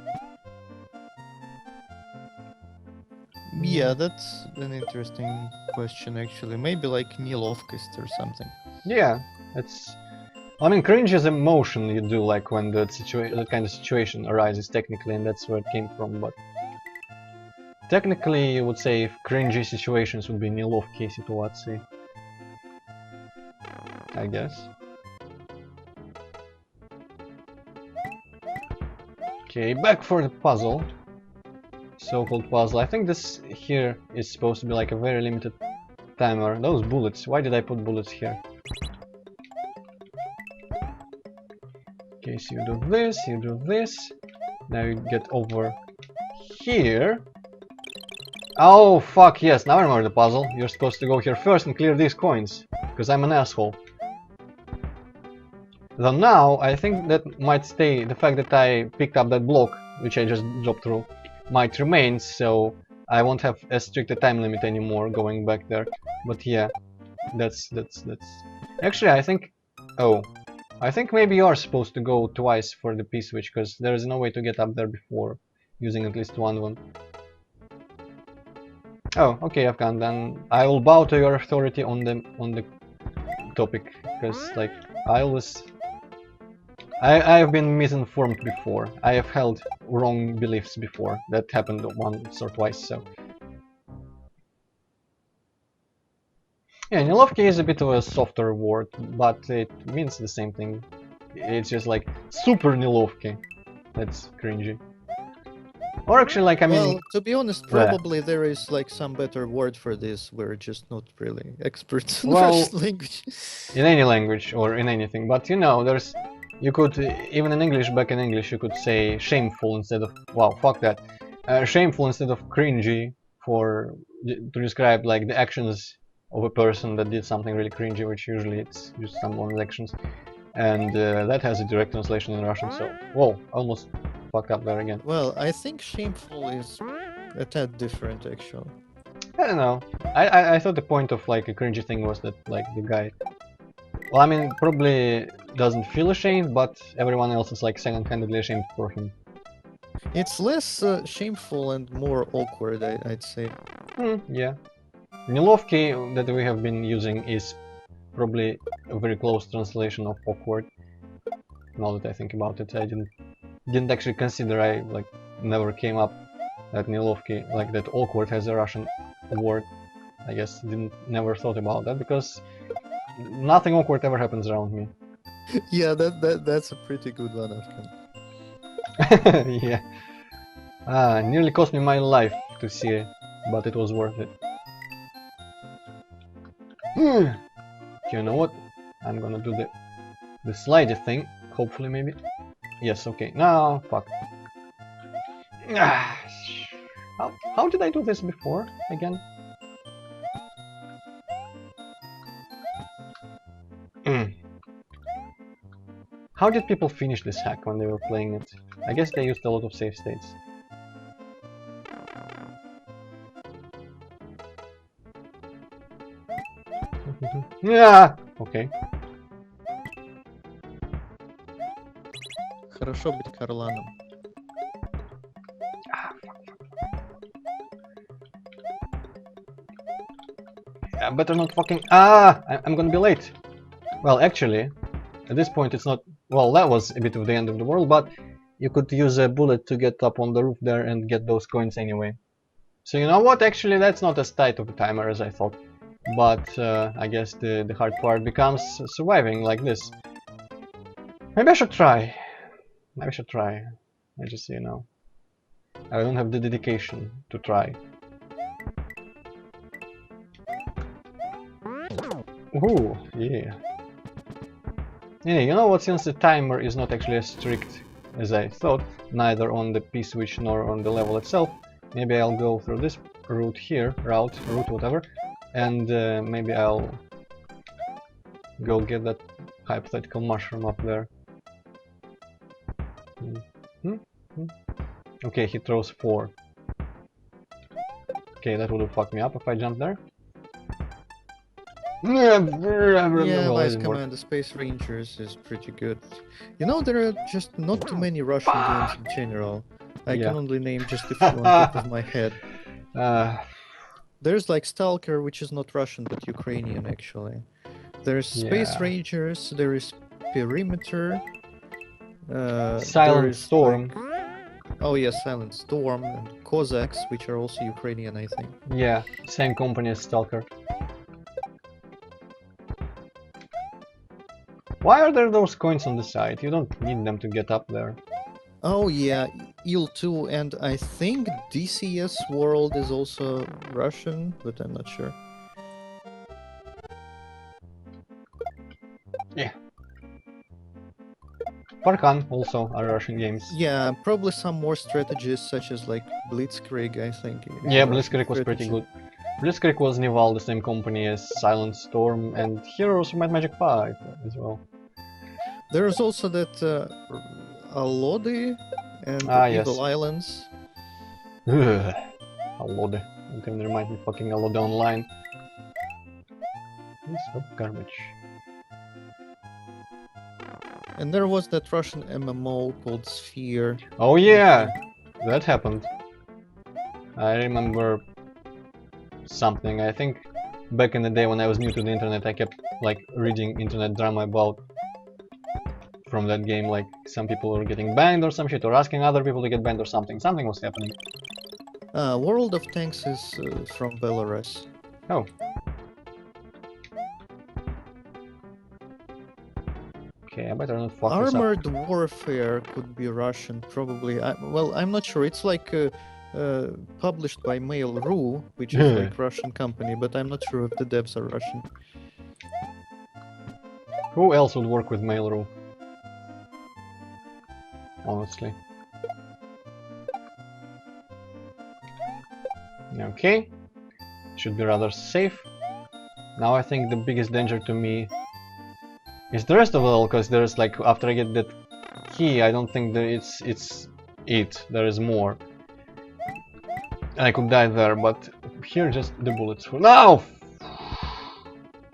Yeah, that's an interesting question actually. Maybe like Nilovkist or something. Yeah, it's. I mean, cringe is emotion you do like when that kind of situation arises technically, and that's where it came from. But technically, you would say if cringy situations would be Nilovki situacji, I guess. Okay, back for the puzzle. So-called puzzle. I think this here is supposed to be like a very limited timer. Those bullets. Why did I put bullets here? Okay, so you do this. Now you get over here. Oh, fuck, yes, now I remember the puzzle. You're supposed to go here first and clear these coins, because I'm an asshole. Though now, I think that might stay, the fact that I picked up that block, which I just dropped through, might remain, so I won't have as strict a time limit anymore going back there. But yeah, that's... Actually, I think... Oh. I think maybe you are supposed to go twice for the P-switch, because there is no way to get up there before using at least one. Oh, okay, Afghan, then I will bow to your authority on the topic, because like I have been misinformed before. I have held wrong beliefs before. That happened once or twice, so. Yeah, Nilovki is a bit of a softer word, but it means the same thing. It's just like super Nilovki. That's cringy. Or actually, like, I mean... Well, to be honest, probably there is like some better word for this. We're just not really experts in Russian language. In any language or in anything, but you know, there's... You could, even in English, back in English, you could say shameful instead of... Wow, fuck that. Shameful instead of cringy to describe like the actions of a person that did something really cringy, which usually it's just someone's actions. And that has a direct translation in Russian, so... Whoa, almost fucked up there again. Well, I think shameful is a tad different, actually. I don't know. I thought the point of like a cringy thing was that like the guy... Well, I mean, probably doesn't feel ashamed, but everyone else is like second-handedly ashamed for him. It's less shameful and more awkward, I'd say. Yeah. Nilovki that we have been using is probably a very close translation of awkward. Now that I think about it, I didn't actually consider. I like never came up that Nilovki, like that awkward, has a Russian word. I guess never thought about that because nothing awkward ever happens around me. Yeah, that's a pretty good one, Afghan. Yeah. Nearly cost me my life to see it, but it was worth it. You know what? I'm gonna do the slidey thing. Hopefully, maybe. Yes. Okay. Now, fuck. How did I do this before again? How did people finish this hack when they were playing it? I guess they used a lot of save states. Yeah. Okay. Хорошо быть Карланом. I better not fucking... I'm gonna be late. Well, actually, at this point it's not... Well, that was a bit of the end of the world, but you could use a bullet to get up on the roof there and get those coins anyway. So you know what? Actually, that's not as tight of a timer as I thought. But I guess the hard part becomes surviving like this. Maybe I should try. Maybe I should try. I just, you know, I don't have the dedication to try. Ooh, yeah. Yeah, you know what, since the timer is not actually as strict as I thought, neither on the P-switch nor on the level itself, maybe I'll go through this route here, route, whatever, and maybe I'll go get that hypothetical mushroom up there. Okay, he throws 4. Okay, that would have fucked me up if I jumped there. Yeah, Vice Command, the Space Rangers is pretty good. You know, there are just not too many Russian games in general. I can only name just a few on top of my head. There's like Stalker, which is not Russian but Ukrainian actually. There's Space Rangers, there is Perimeter. Silent Storm. Oh yeah, Silent Storm and Cossacks, which are also Ukrainian, I think. Yeah, same company as Stalker. Why are there those coins on the side? You don't need them to get up there. Oh yeah, Il-2, and I think DCS World is also Russian, but I'm not sure. Yeah. Parkan also are Russian games. Yeah, probably some more strategies such as like Blitzkrieg, I think. Yeah, Blitzkrieg was pretty good. Blitzkrieg was Nival, the same company as Silent Storm, and Heroes of Might Magic 5 as well. There's also that Alodi and Evil Islands. Ugh. Alodi. Don't even remind me fucking Alodi Online. Piece of garbage. And there was that Russian MMO called Sphere. Oh yeah! That happened. I remember something. I think back in the day when I was new to the internet, I kept like reading internet drama about from that game, like some people were getting banned or some shit, or asking other people to get banned or something. Something was happening. World of Tanks is from Belarus. Oh. Okay, I better not fuck this up. Armored Warfare could be Russian, probably. Well, I'm not sure. It's like published by Mail.ru, which is like Russian company, but I'm not sure if the devs are Russian. Who else would work with Mail.ru? Honestly. Okay. Should be rather safe. Now I think the biggest danger to me is the rest of it all, because there's like, after I get that key, I don't think that it's it. There is more. I could die there, but here just the bullets for now.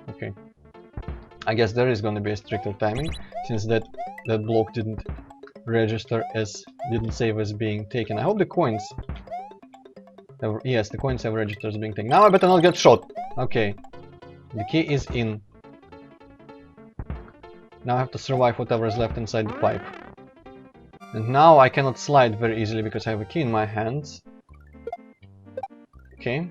Okay. I guess there is gonna be a stricter timing, since that block didn't register as, didn't save as being taken. I hope the coins have, yes, the coins have registered as being taken. Now I better not get shot. Okay, the key is in. Now I have to survive whatever is left inside the pipe. And now I cannot slide very easily because I have a key in my hands. Okay.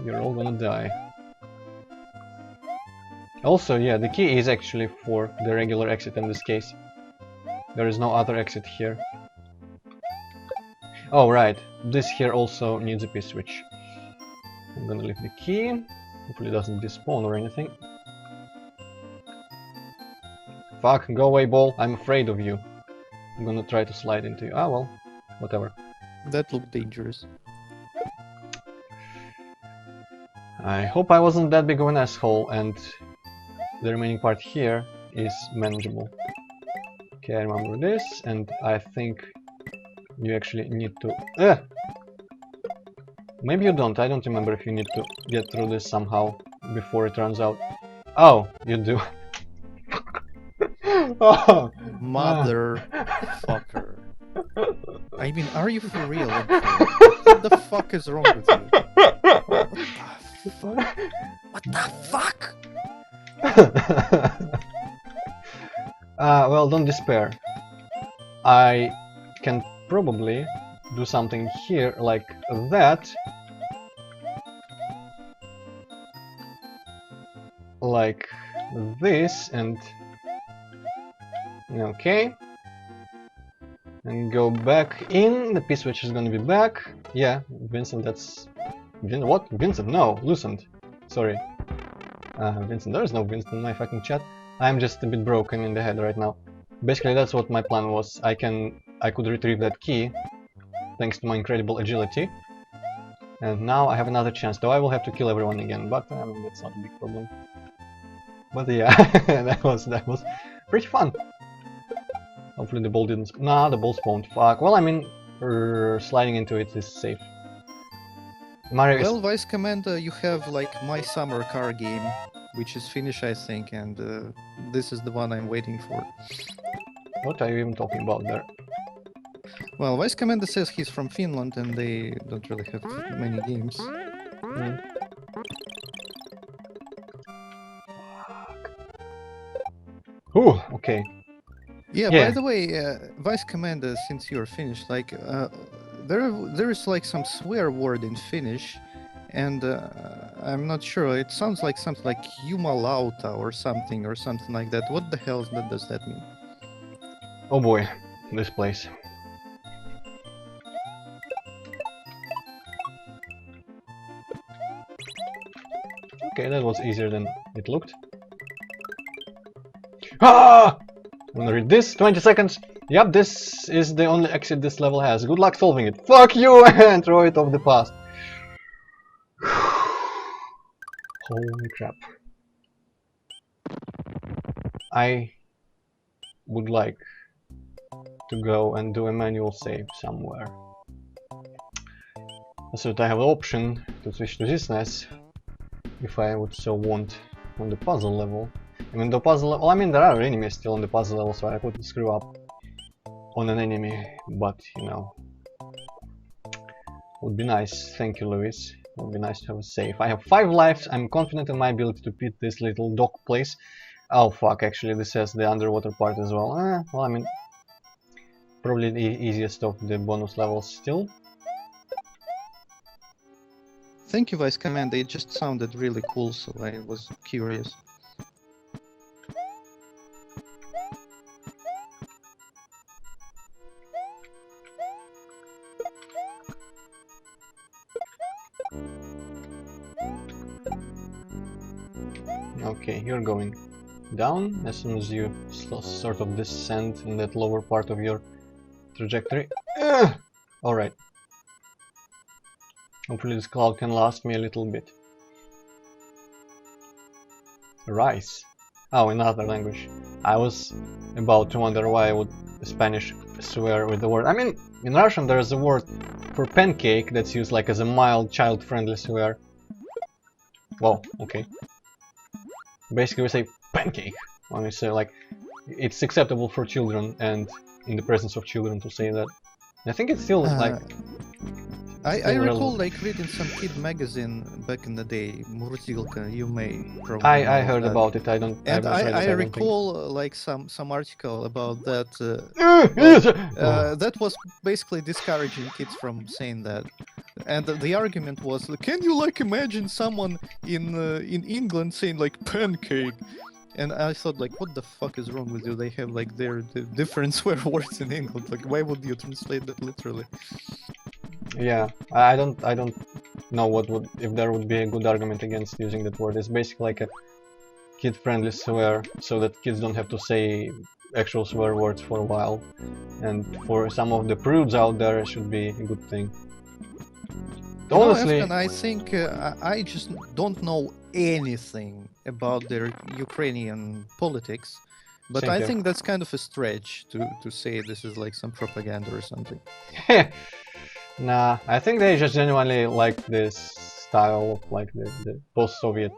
You're all gonna die. Also, yeah, the key is actually for the regular exit in this case. There is no other exit here. Oh, right. This here also needs a P-switch. I'm gonna leave the key. Hopefully it doesn't despawn or anything. Fuck, go away, ball. I'm afraid of you. I'm gonna try to slide into you. Ah, well, whatever. That looked dangerous. I hope I wasn't that big of an asshole and the remaining part here is manageable. Okay, I remember this, and I think you actually need to... Maybe you don't, I don't remember if you need to get through this somehow before it runs out. Oh, you do. Oh. Motherfucker. I mean, are you for real? What the fuck is wrong with you? What the fuck? Well, don't despair. I can probably do something here like that. Like this, and... Okay. And go back in. The P-switch is gonna be back. Yeah, Vincent, that's... What? Vincent? No, Lucent. Sorry. Vincent, there is no Vincent in my fucking chat. I'm just a bit broken in the head right now. Basically, that's what my plan was. I could retrieve that key, thanks to my incredible agility. And now I have another chance, though I will have to kill everyone again, but I mean, that's not a big problem. But yeah, that was pretty fun. Hopefully the ball didn't... Nah, the ball spawned. Fuck. Well, I mean, sliding into it is safe. Mario well, Vice Commander, you have like my summer car game, which is finished, I think, and this is the one I'm waiting for. What are you even talking about there? Well, Vice Commander says he's from Finland and they don't really have many games. Mm. Ooh, okay. Yeah, by the way, Vice Commander, since you're finished, like, there is like some swear word in Finnish, and I'm not sure. It sounds like something like jumalauta or something like that. What the hell does that mean? Oh boy, this place. Okay, that was easier than it looked. Ah! I'm gonna read this. 20 seconds. Yep, this is the only exit this level has. Good luck solving it. Fuck you, Antroid of the past. Holy crap. I would like to go and do a manual save somewhere. So that I have the option to switch to this NES if I would so want on the puzzle level. I mean, the puzzle level, I mean, there are enemies still on the puzzle level, so I couldn't screw up on an enemy, but you know, would be nice. Thank you, Luis. Would be nice to have a save. I have 5 lives. I'm confident in my ability to beat this little dock place. Oh fuck, actually this has the underwater part as well. Well, I mean, probably the easiest of the bonus levels still. Thank you, Vice Commander. It just sounded really cool, so I was curious. Okay, you're going down as soon as you sort of descend in that lower part of your trajectory. Alright. Hopefully this cloud can last me a little bit. Rice. Oh, in another language. I was about to wonder why would Spanish swear with the word. I mean, in Russian there is a word for pancake that's used like as a mild child-friendly swear. Well, okay. Basically, we say pancake when we say like it's acceptable for children and in the presence of children to say that. I think it's still like. I Still recall relevant. like reading some kid magazine back in the day, Murtilka, you may probably I know heard that. about it. I And haven't read it. I I don't think. recall like some article about that. That was basically discouraging kids from saying that. And the argument was, like, can you like imagine someone in England saying like pancake? And I thought, like, what the fuck is wrong with you? They have like their different swear words in England. Like, why would you translate that literally? Yeah, I don't know what would if there would be a good argument against using that word. It's basically like a kid-friendly swear, so that kids don't have to say actual swear words for a while. And for some of the prudes out there, it should be a good thing. You know, Honestly, Efkan, I think I just don't know anything about their Ukrainian politics, but same I here. think that's kind of a stretch to say this is like some propaganda or something. Nah, I think they just genuinely like this style of like the post-Soviet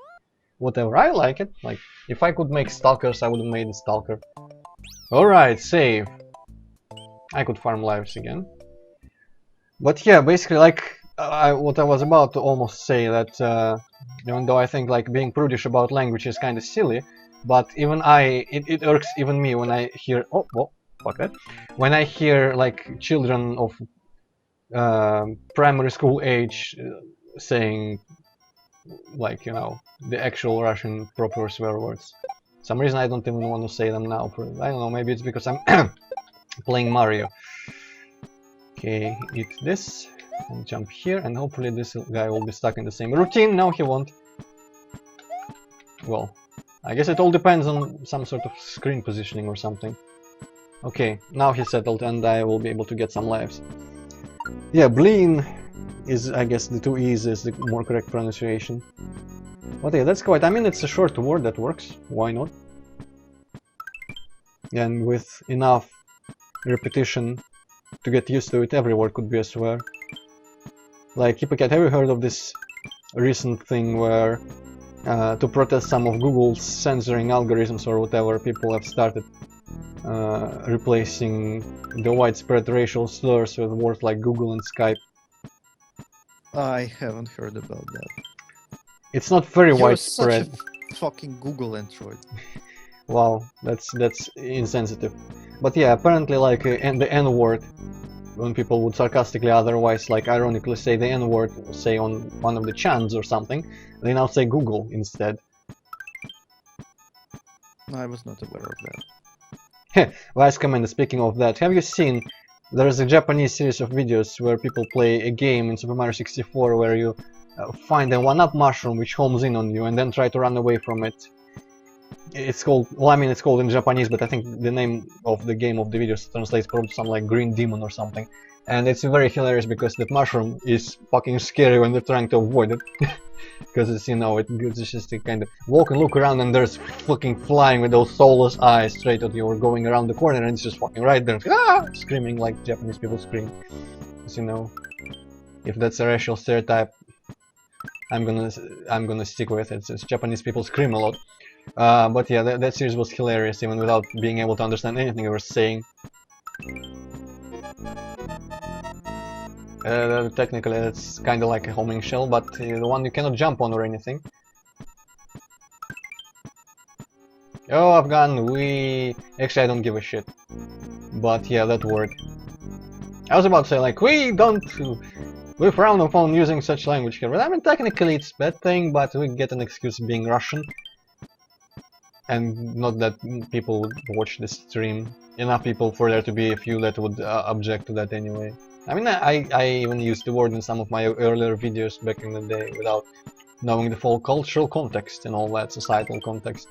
whatever. I like it. Like, if I could make stalkers, I would have made a stalker. Alright, save. I could farm lives again. But yeah, basically, like, what I was about to almost say, that even though I think like being prudish about language is kind of silly, but even it irks even me when I hear, oh, well, fuck that, when I hear like children of primary school age saying like, you know, the actual Russian proper swear words. Some reason I don't even want to say them now. I don't know, maybe it's because I'm playing Mario. Okay, eat this and jump here, and hopefully this guy will be stuck in the same routine. No, he won't. Well, I guess it all depends on some sort of screen positioning or something. Okay, now he's settled and I will be able to get some lives. Yeah, Bleen is, I guess, the two E's is the more correct pronunciation. But yeah, that's quite, I mean, it's a short word that works, why not? And with enough repetition to get used to it, every word could be a swear. Like, Hippocat, have you heard of this recent thing where to protest some of Google's censoring algorithms or whatever, people have started replacing the widespread racial slurs with words like Google and Skype? I haven't heard about that. It's not very You're such widespread. a fucking Google Android. Wow, that's insensitive. But yeah, apparently, like, and the N-word, when people would sarcastically, otherwise, like, ironically say the N-word, say on one of the chants or something, they now say Google instead. I was not aware of that. Vice Commander, speaking of that, have you seen, there's a Japanese series of videos where people play a game in Super Mario 64 where you find a 1-up mushroom which homes in on you and then try to run away from it. It's called, well, I mean, it's called in Japanese, but I think the name of the game of the video translates probably something like Green Demon or something. And it's very hilarious because that mushroom is fucking scary when they're trying to avoid it. Because it's, you know, it's just a kind of walk and look around and there's fucking flying with those soulless eyes straight at you or going around the corner and it's just fucking right there, screaming like Japanese people scream. Because, you know, if that's a racial stereotype, I'm gonna stick with it. It's Japanese people scream a lot. But yeah, that series was hilarious even without being able to understand anything they were saying. Technically it's kinda like a homing shell, but the one you cannot jump on or anything. Oh, Afghan, actually I don't give a shit. But yeah, that word. I was about to say, like, we frown upon using such language here, but I mean, technically it's a bad thing, but we get an excuse being Russian. And not that people would watch this stream. Enough people for there to be a few that would object to that anyway. I mean, I even used the word in some of my earlier videos back in the day without knowing the full cultural context and all that, societal context.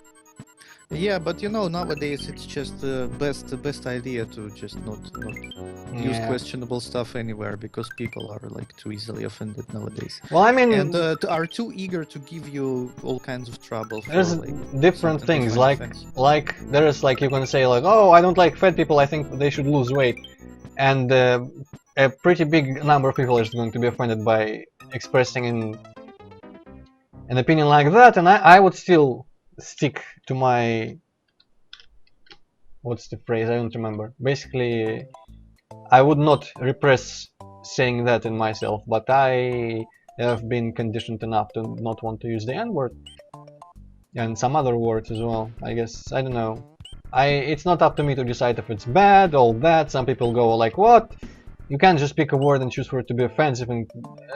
Yeah, but you know, nowadays it's just the best idea to just not use questionable stuff anywhere because people are like too easily offended nowadays. Well, I mean, and are too eager to give you all kinds of trouble. There's for, like, different things, like there's like you can say like, oh, I don't like fat people, I think they should lose weight, and a pretty big number of people is going to be offended by expressing in an opinion like that, and I would still stick to my, what's the phrase, I don't remember. Basically, I would not repress saying that in myself, but I have been conditioned enough to not want to use the N-word. And some other words as well, I guess. I don't know. It's not up to me to decide if it's bad or bad. Some people go like, what? You can't just pick a word and choose for it to be offensive, and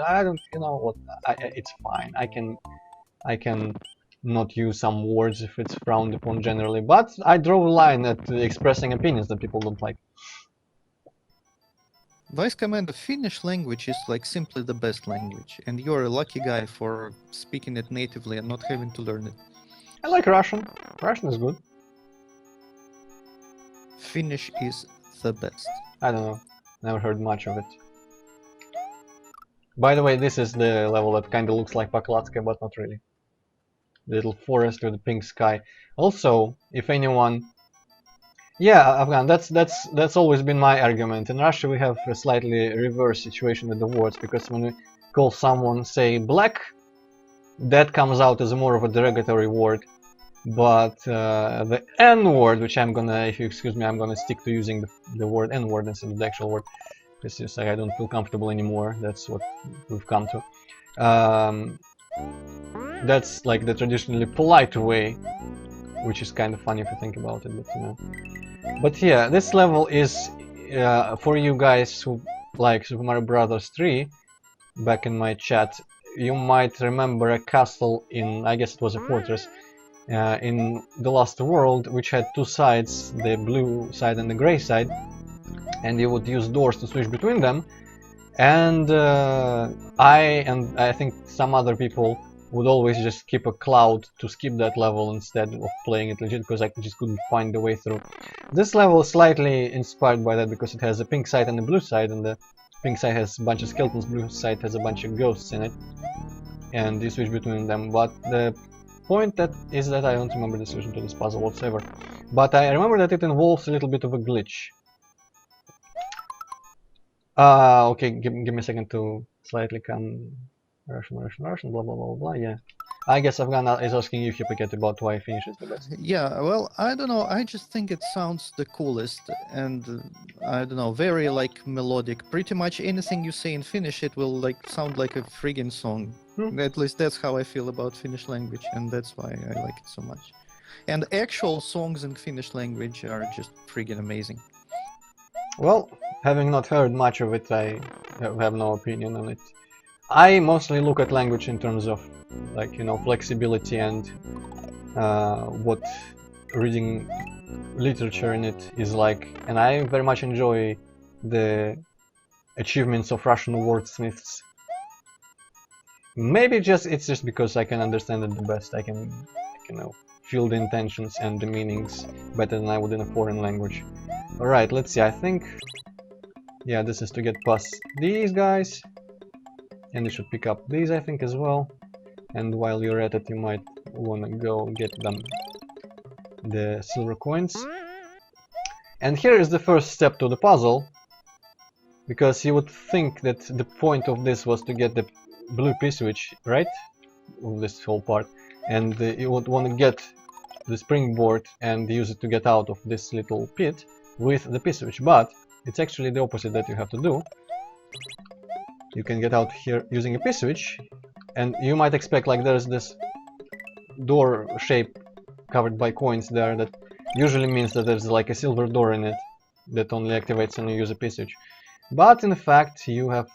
I don't, you know what, it's fine. I can not use some words if it's frowned upon generally, but I draw a line at expressing opinions that people don't like. Vice Commander, Finnish language is like simply the best language, and you're a lucky guy for speaking it natively and not having to learn it. I like Russian. Russian is good. Finnish is the best. I don't know. Never heard much of it. By the way, this is the level that kind of looks like Paklatska, but not really. The little forest with the pink sky. Also, if anyone... Yeah, Afghan, that's always been my argument. In Russia we have a slightly reverse situation with the words, because when we call someone, say, black, that comes out as more of a derogatory word. But the N-word, which I'm gonna, if you excuse me, I'm gonna stick to using the word N-word instead of the actual word. It's just like I don't feel comfortable anymore. That's what we've come to. That's like the traditionally polite way, which is kind of funny if you think about it, but you know. But yeah, this level is for you guys who like Super Mario Bros. 3. Back in my chat, you might remember a castle in, I guess it was a fortress, in the Lost World, which had two sides, the blue side and the gray side, and you would use doors to switch between them. And I think some other people would always just keep a cloud to skip that level instead of playing it legit, because I just couldn't find the way through. This level is slightly inspired by that, because it has a pink side and a blue side, and the pink side has a bunch of skeletons, blue side has a bunch of ghosts in it, and you switch between them. But the point is that I don't remember the solution to this puzzle whatsoever. But I remember that it involves a little bit of a glitch. Okay, give me a second to slightly come. Russian, blah blah blah blah, yeah. I guess Afghan is asking you, Hippocate, about why Finnish is the best. Yeah, well, I don't know, I just think it sounds the coolest, and I don't know, very like melodic. Pretty much anything you say in Finnish, it will like sound like a friggin' song. At least that's how I feel about Finnish language, and that's why I like it so much. And actual songs in Finnish language are just friggin' amazing. Well, having not heard much of it, I have no opinion on it. I mostly look at language in terms of, like, you know, flexibility and what reading literature in it is like, and I very much enjoy the achievements of Russian wordsmiths. Maybe it's just because I can understand it the best. I can, you know, feel the intentions and the meanings better than I would in a foreign language. Alright, let's see, I think, yeah, this is to get past these guys. And you should pick up these, I think, as well. And while you're at it, you might wanna go get them the silver coins. And here is the first step to the puzzle, because you would think that the point of this was to get the blue P-switch, right? Of this whole part. And you would want to get the springboard and use it to get out of this little pit with the P-switch, but it's actually the opposite that you have to do. You can get out here using a P-switch, and you might expect, like, there's this door shape covered by coins there that usually means that there's like a silver door in it that only activates when you use a P-switch. But in fact, you have,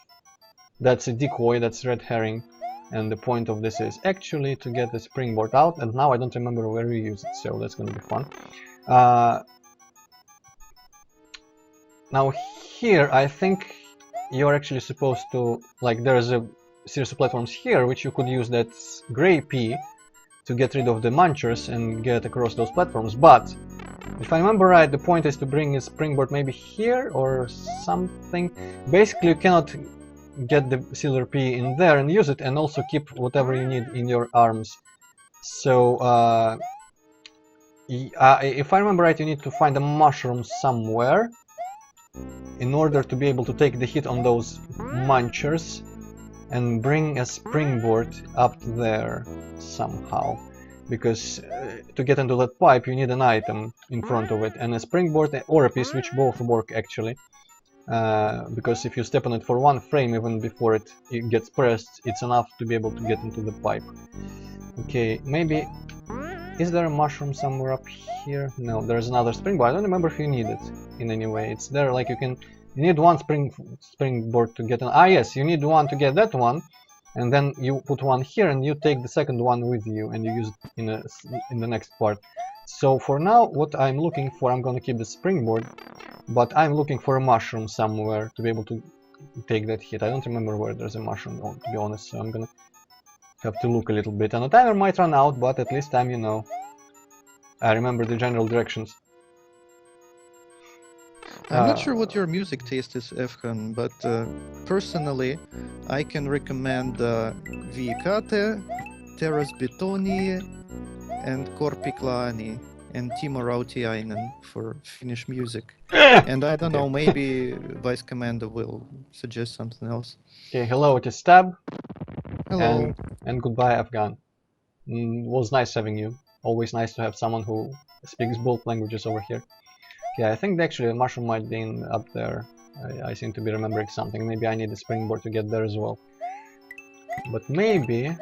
that's a decoy, that's red herring, and the point of this is actually to get the springboard out, and now I don't remember where you use it, so that's gonna be fun. Now here, I think you're actually supposed to, like, there's a series of platforms here which you could use that gray P to get rid of the munchers and get across those platforms, but if I remember right, the point is to bring a springboard maybe here or something. Basically, you cannot get the silver P in there and use it, and also keep whatever you need in your arms. So if I remember right, you need to find a mushroom somewhere in order to be able to take the hit on those munchers. and bring a springboard up there somehow. Because to get into that pipe you need an item in front of it, and a springboard or a piece, which both work actually. Because if you step on it for 1 frame even before it gets pressed, it's enough to be able to get into the pipe. Okay, maybe... Is there a mushroom somewhere up here? No, there's another springboard. I don't remember if you need it in any way. It's there, like you need 1 springboard to get an... Ah yes, you need 1 to get that one, and then you put 1 here and you take the second one with you and you use it in the next part. So for now, what I'm looking for, I'm gonna keep the springboard, but I'm looking for a mushroom somewhere to be able to take that hit. I don't remember where there's a mushroom, to be honest, so I'm gonna have to look a little bit. And the timer might run out, but at least I'm, you know, I remember the general directions. I'm not sure what your music taste is, Efkan, but personally, I can recommend Viikate, Teras Betoni, and Korpiklaani, and Timo Rautiainen for Finnish music. And I don't know, maybe Vice Commander will suggest something else. Okay, hello, it is Stab. Hello. And goodbye, Afghan. Was nice having you. Always nice to have someone who speaks both languages over here. Okay, I think actually the mushroom might be up there. I seem to be remembering something. Maybe I need a springboard to get there as well. But maybe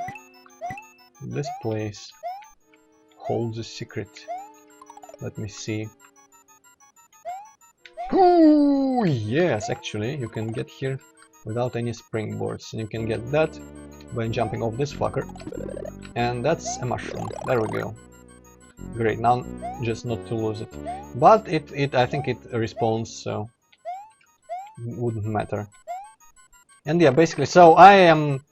this place holds a secret. Let me see. Oh yes, actually you can get here without any springboards, and you can get that by jumping off this fucker. And that's a mushroom. There we go. Great, now just not to lose it. But I think it respawns, so wouldn't matter. And yeah, basically, so I am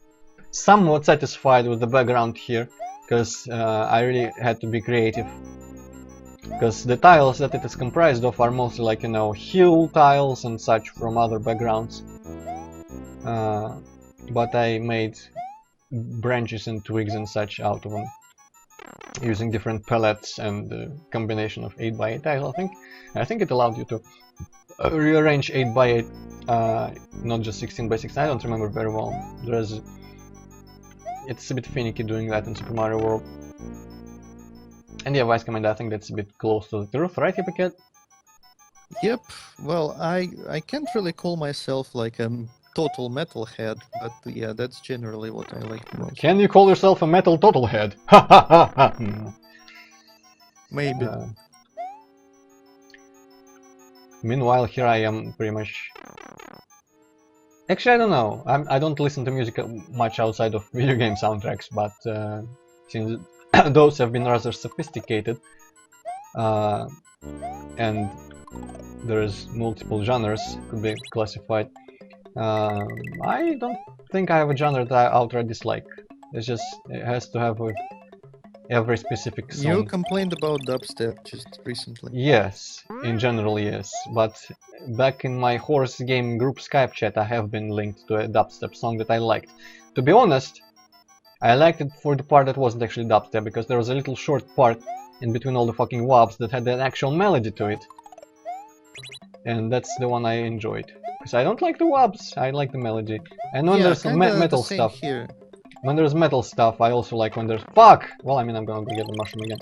somewhat satisfied with the background here, because I really had to be creative. Because the tiles that it is comprised of are mostly like, you know, hill tiles and such from other backgrounds. But I made branches and twigs and such out of them, using different palettes and a combination of 8x8 tiles, I think it allowed you to rearrange 8x8, not just 16x16, I don't remember very well. It's a bit finicky doing that in Super Mario World. And yeah, Vice Commander, I think that's a bit close to the truth, right, Hippocate? Yep, well, I can't really call myself like a total metalhead, but yeah, that's generally what I like the most. Can you call yourself a metal totalhead? Ha ha ha ha! Maybe. Meanwhile, here I am pretty much... Actually, I don't know. I don't listen to music much outside of video game soundtracks, but since those have been rather sophisticated, and there's multiple genres could be classified, I don't think I have a genre that I outright dislike. It's just, it has to have with every specific song. You complained about dubstep just recently. Yes, in general, yes. But back in my horse game group Skype chat, I have been linked to a dubstep song that I liked. To be honest, I liked it for the part that wasn't actually dubstep, because there was a little short part in between all the fucking wobs that had an actual melody to it. And that's the one I enjoyed. Because I don't like the wobs, I like the melody. And when there's metal stuff, when there's metal stuff, I also like when there's... Fuck! Well, I mean, I'm gonna go get the mushroom again.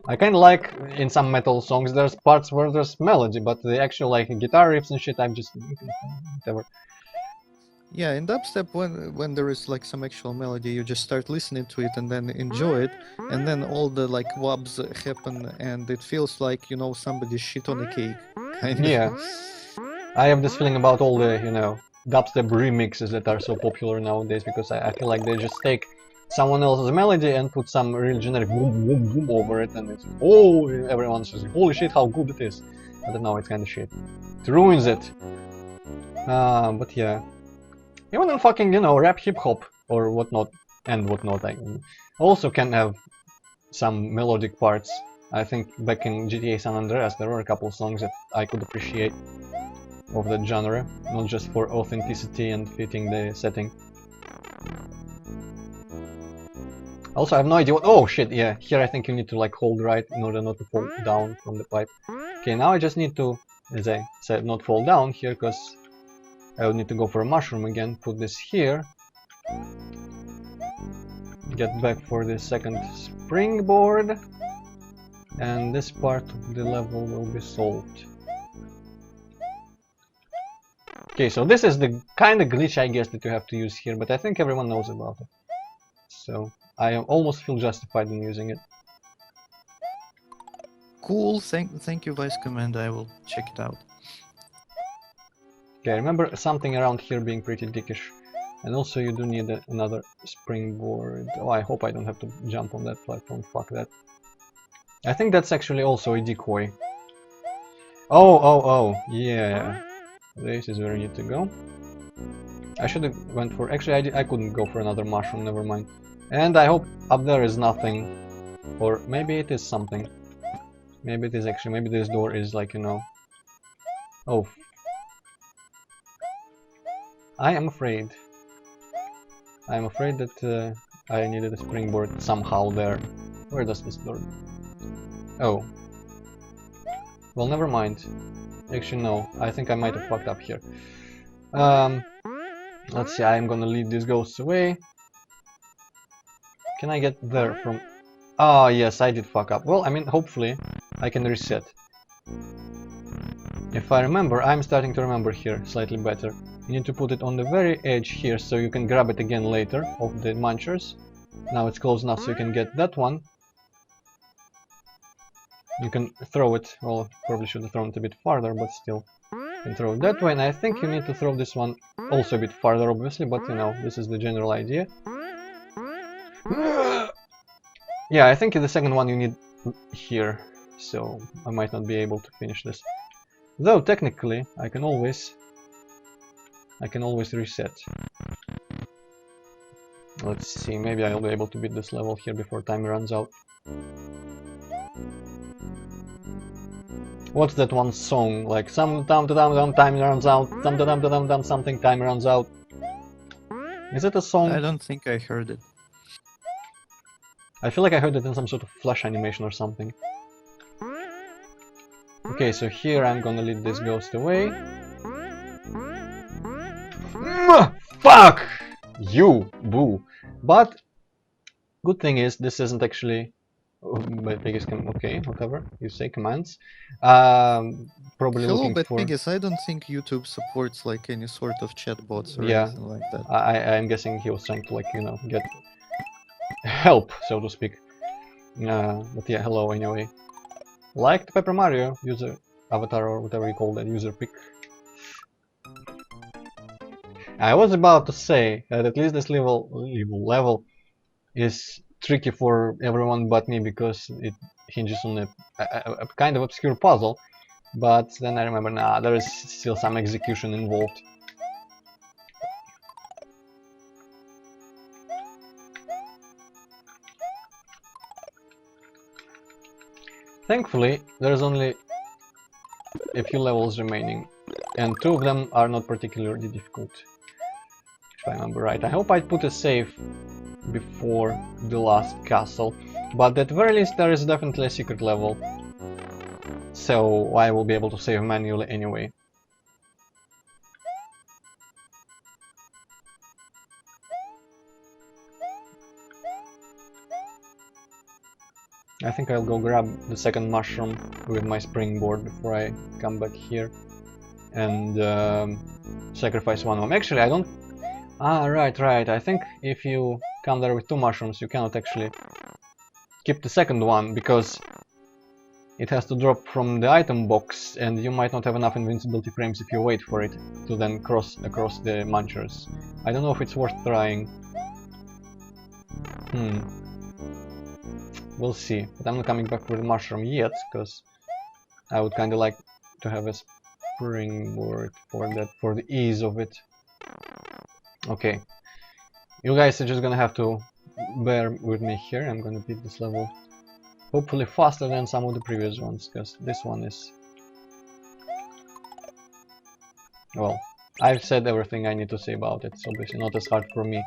I kinda like, in some metal songs, there's parts where there's melody, but the actual, like, guitar riffs and shit, I'm just... whatever. Yeah, in dubstep, when there is like some actual melody, you just start listening to it and then enjoy it, and then all the like wobs happen, and it feels like, you know, somebody shit on a cake. Kind of. Yeah. I have this feeling about all the, you know, dubstep remixes that are so popular nowadays, because I feel like they just take someone else's melody and put some real generic boom boom boom over it, and it's, oh, everyone's just like, holy shit, how good it is. I don't know, it's kind of shit. It ruins it. But yeah. Even in fucking, you know, rap hip-hop or whatnot, and whatnot, I also can have some melodic parts. I think back in GTA San Andreas there were a couple songs that I could appreciate of that genre, not just for authenticity and fitting the setting. Also, I have no idea what... Oh shit, yeah, here I think you need to like hold right in order not to fall down from the pipe. Okay, now I just need to, as I said, not fall down here, because I would need to go for a mushroom again, put this here, Get back for the second springboard, and this part of the level will be solved. Okay, so this is the kind of glitch, I guess, that you have to use here, but I think everyone knows about it. So I almost feel justified in using it. Cool, thank you, Vice Commander. I will check it out. Okay, remember something around here being pretty dickish. And also you do need another springboard. Oh, I hope I don't have to jump on that platform, fuck that. I think that's actually also a decoy. Oh, yeah. This is where I need to go. I should have went for... Actually, I couldn't go for another mushroom, never mind. And I hope up there is nothing. Or maybe it is something. Maybe it is actually... Maybe this door is like, you know... Oh. I am afraid. I am afraid that I needed a springboard somehow there. Where does this door... Oh. Well, never mind. Actually, no. I think I might have fucked up here. Let's see, I'm gonna lead these ghosts away. Can I get there from... Ah, yes, I did fuck up. Well, I mean, hopefully I can reset. If I remember, I'm starting to remember here slightly better. You need to put it on the very edge here so you can grab it again later of the munchers. Now it's close enough so you can get that one. You can throw it, well, probably should have thrown it a bit farther, but still. You can throw it that way, and I think you need to throw this one also a bit farther, obviously, but you know, this is the general idea. Yeah, I think the second one you need here, so I might not be able to finish this. Though, technically, I can always reset. Let's see, maybe I'll be able to beat this level here before time runs out. What's that one song? Like some time runs out, something time runs out. Is it a song? I don't think I heard it. I feel like I heard it in some sort of flash animation or something. Okay, so here I'm gonna lead this ghost away. Fuck you, boo. But good thing is this isn't actually. But Piggy's okay, whatever you say, commands. Probably Hello, looking but for. Piggy's, I don't think YouTube supports like any sort of chatbots or Yeah, anything like that. I'm guessing he was trying to, like, you know, get help, so to speak. But yeah, hello anyway. Like the Paper Mario user avatar or whatever you call that user pick. I was about to say that at least this level is tricky for everyone but me because it hinges on a kind of obscure puzzle, but then I remember, nah, there is still some execution involved. Thankfully, there's only a few levels remaining, and 2 of them are not particularly difficult, if I remember right. I hope I put a save before the last castle, but at the very least there is definitely a secret level, so I will be able to save manually anyway. I think I'll go grab the second mushroom with my springboard before I come back here and sacrifice one of them. Actually, I don't... Ah, right, I think if you come there with 2 mushrooms, you cannot actually keep the second one, because it has to drop from the item box, and you might not have enough invincibility frames if you wait for it to then cross across the munchers. I don't know if it's worth trying. We'll see, but I'm not coming back for the mushroom yet, because I would kind of like to have a springboard for that, for the ease of it. Okay, you guys are just gonna have to bear with me here. I'm gonna beat this level hopefully faster than some of the previous ones, because this one is... Well, I've said everything I need to say about it. It's obviously not as hard for me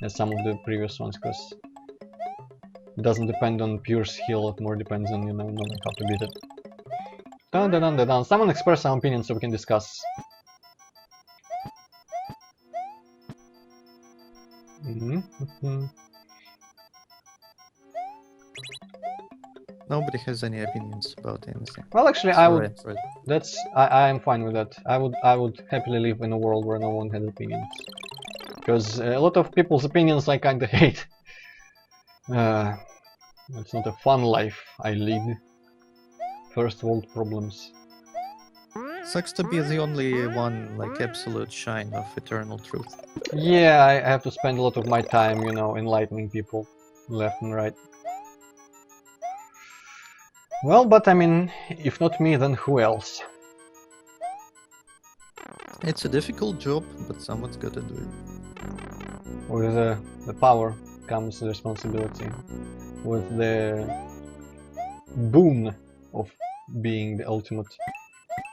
as some of the previous ones, because it doesn't depend on pure skill, it more depends on, you know, knowing how to beat it. Dun dun dun dun dun. Someone express some opinions so we can discuss. Hmm. Nobody has any opinions about anything. Well, actually, I Sorry, would. Antroid. I am fine with that. I would happily live in a world where no one has opinions, because a lot of people's opinions I kinda hate. It's not a fun life I lead. First world problems. Sucks to be the only one like absolute shine of eternal truth. Yeah, I have to spend a lot of my time, you know, enlightening people left and right. Well, but I mean, if not me, then who else? It's a difficult job, but someone's gotta do it. With the power comes the responsibility. With the boon of being the ultimate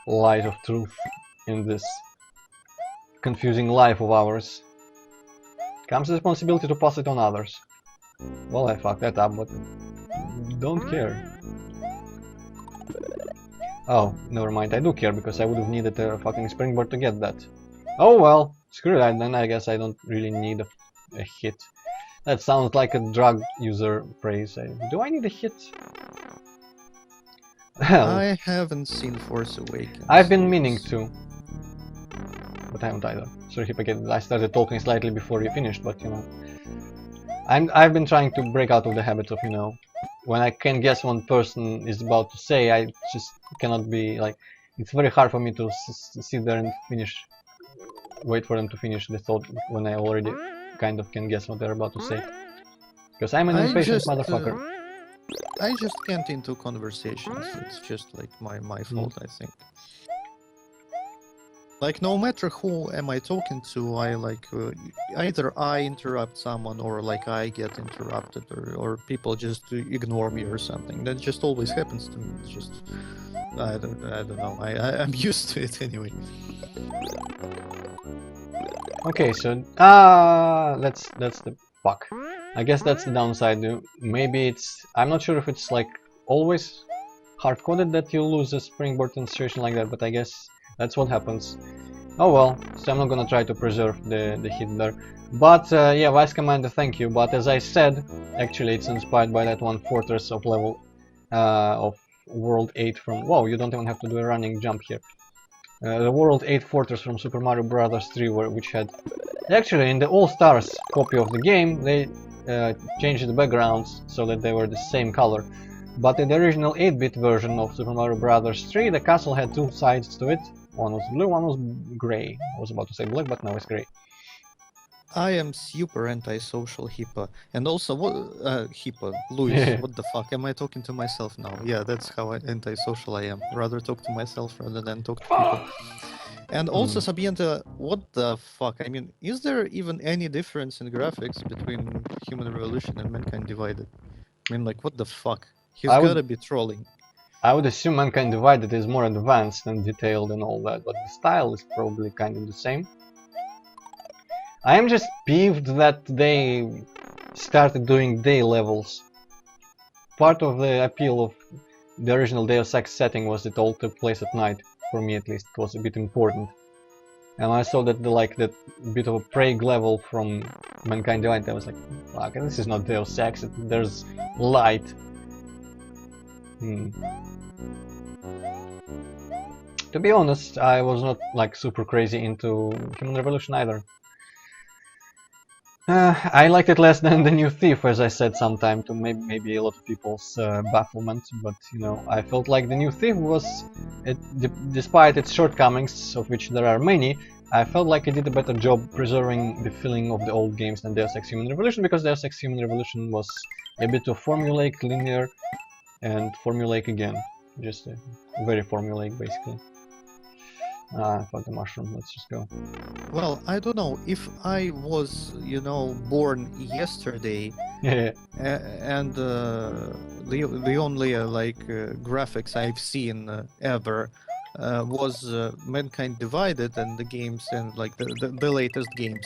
light of truth in this confusing life of ours comes the responsibility to pass it on others. Well, I fucked that up, but don't care. Oh, never mind, I do care, because I would have needed a fucking springboard to get that. Oh well, screw that, then I guess I don't really need a hit. That sounds like a drug user phrase. Do I need a hit? Well, I haven't seen Force Awakens. I've been meaning to. But I haven't either. Sorry, Hippocrates, I started talking slightly before you finished, but you know. I've been trying to break out of the habit of, you know, when I can guess one person is about to say, I just cannot be like, it's very hard for me to sit there and wait for them to finish the thought when I already kind of can guess what they're about to say. Because I'm an impatient motherfucker. I just can't into conversations. It's just like my fault, I think. Like, no matter who am I talking to, I like either I interrupt someone or like I get interrupted or people just ignore me or something. That just always happens to me. It's just I don't know. I'm used to it anyway. Okay, so that's the fuck. I guess that's the downside. Maybe it's, I'm not sure if it's like always hard-coded that you lose a springboard in a situation like that, but I guess that's what happens. Oh well, so I'm not gonna try to preserve the hit there. But yeah, Vice Commander, thank you. But as I said, actually it's inspired by that one fortress of level of World 8 from... Whoa, you don't even have to do a running jump here. The World 8 fortress from Super Mario Bros. 3, which had... Actually, in the All-Stars copy of the game, they changed the backgrounds so that they were the same color. But in the original 8-bit version of Super Mario Bros. 3, the castle had two sides to it. One was blue, one was grey. I was about to say black, but now it's grey. I am super antisocial, Hippo. And also, Hippo, Luis, what the fuck? Am I talking to myself now? Yeah, that's how antisocial I am. Rather talk to myself rather than talk to people. And also, Sabienta, what the fuck? I mean, is there even any difference in graphics between Human Revolution and Mankind Divided? I mean, like, what the fuck? He's gotta be trolling. I would assume Mankind Divided is more advanced and detailed and all that, but the style is probably kind of the same. I am just peeved that they started doing day levels. Part of the appeal of the original Deus Ex setting was it all took place at night. For me, at least, it was a bit important. And I saw that that bit of a Prague level from Mankind Divided, I was like, fuck, this is not Deus Ex, there's light. To be honest, I was not like super crazy into Human Revolution either. I liked it less than the New Thief, as I said sometime, to maybe a lot of people's bafflement, but you know, I felt like the New Thief was, despite its shortcomings, of which there are many, I felt like it did a better job preserving the feeling of the old games than Deus Ex Human Revolution, because Deus Ex Human Revolution was a bit of formulaic, linear, and formulaic again. Just very formulaic, basically. For the mushroom, let's just go. Well, I don't know, if I was, you know, born yesterday, and the only like graphics I've seen ever was Mankind Divided and the games and like the latest games.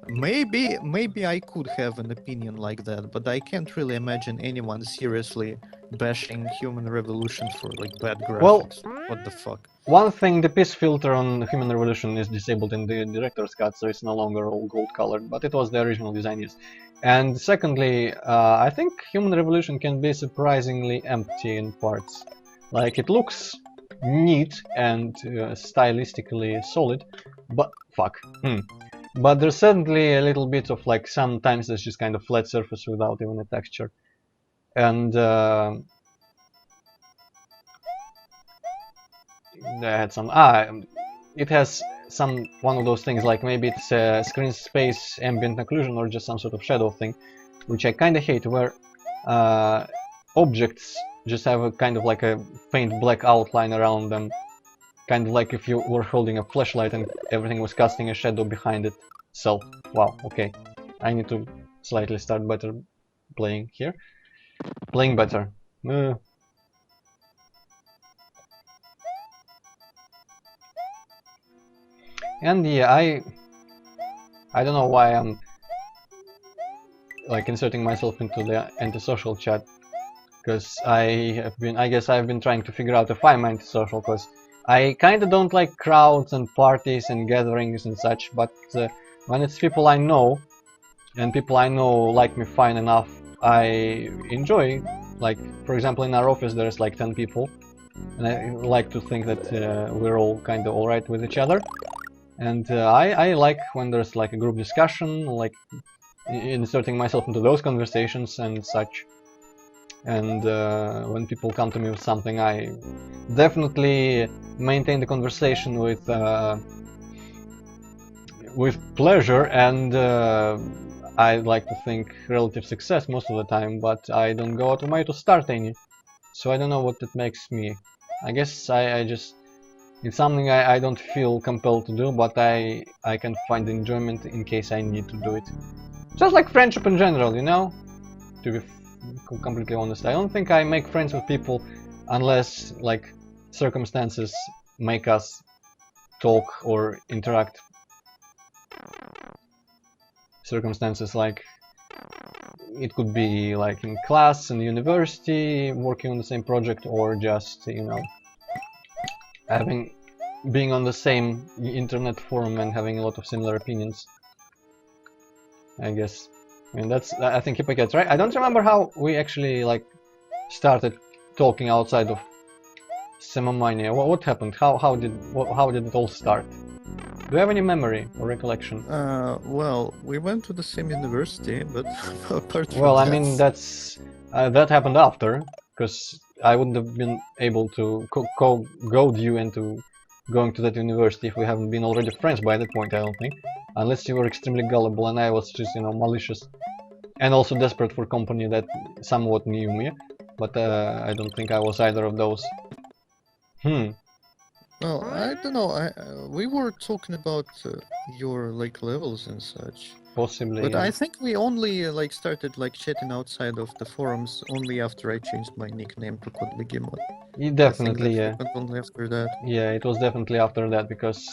Maybe I could have an opinion like that, but I can't really imagine anyone seriously bashing Human Revolution for like bad graphics. Well, what the fuck? One thing, the piece filter on Human Revolution is disabled in the director's cut, so it's no longer all gold colored, but it was the original design, yes. And secondly, I think Human Revolution can be surprisingly empty in parts. Like, it looks neat and stylistically solid, but fuck. But there's certainly a little bit of like sometimes there's just kind of flat surface without even a texture. And I had some it has some one of those things like maybe it's a screen space ambient occlusion or just some sort of shadow thing, which I kind of hate, where objects just have a kind of like a faint black outline around them, kind of like if you were holding a flashlight and everything was casting a shadow behind itself. Wow, okay, I need to slightly start better playing here. Playing better. And yeah, I don't know why I'm like inserting myself into the antisocial chat, because I guess I've been trying to figure out if I'm antisocial, because I kind of don't like crowds and parties and gatherings and such, but when it's people I know, and people I know like me fine enough, I enjoy. Like, for example, in our office there's like 10 people, and I like to think that we're all kind of alright with each other. And I like when there's like a group discussion, like inserting myself into those conversations and such. And when people come to me with something, I definitely maintain the conversation with pleasure, and I like to think relative success most of the time, but I don't go out of my way to start any. So I don't know what that makes me. I guess I just... It's something I don't feel compelled to do, but I can find enjoyment in case I need to do it. Just like friendship in general, you know? To be completely honest, I don't think I make friends with people unless like circumstances make us talk or interact. Circumstances like it could be like in class, in university, working on the same project, or just, you know, being on the same internet forum and having a lot of similar opinions. I guess. I mean, I think Hippocrates, right? I don't remember how we actually like started talking outside of Semamania. What happened? How did it all start? Do you have any memory or recollection? Well, we went to the same university, but apart from Well, I that... mean, that happened after, because I wouldn't have been able to goad you into going to that university if we haven't been already friends by that point, I don't think. Unless you were extremely gullible and I was just, you know, malicious. And also desperate for company that somewhat knew me. But I don't think I was either of those. Well, I don't know. We were talking about your like levels and such. Possibly. But Yeah. I think we only like started like chatting outside of the forums only after I changed my nickname to Code Behemoth. Definitely, yeah. Happened only after that. Yeah, it was definitely after that, because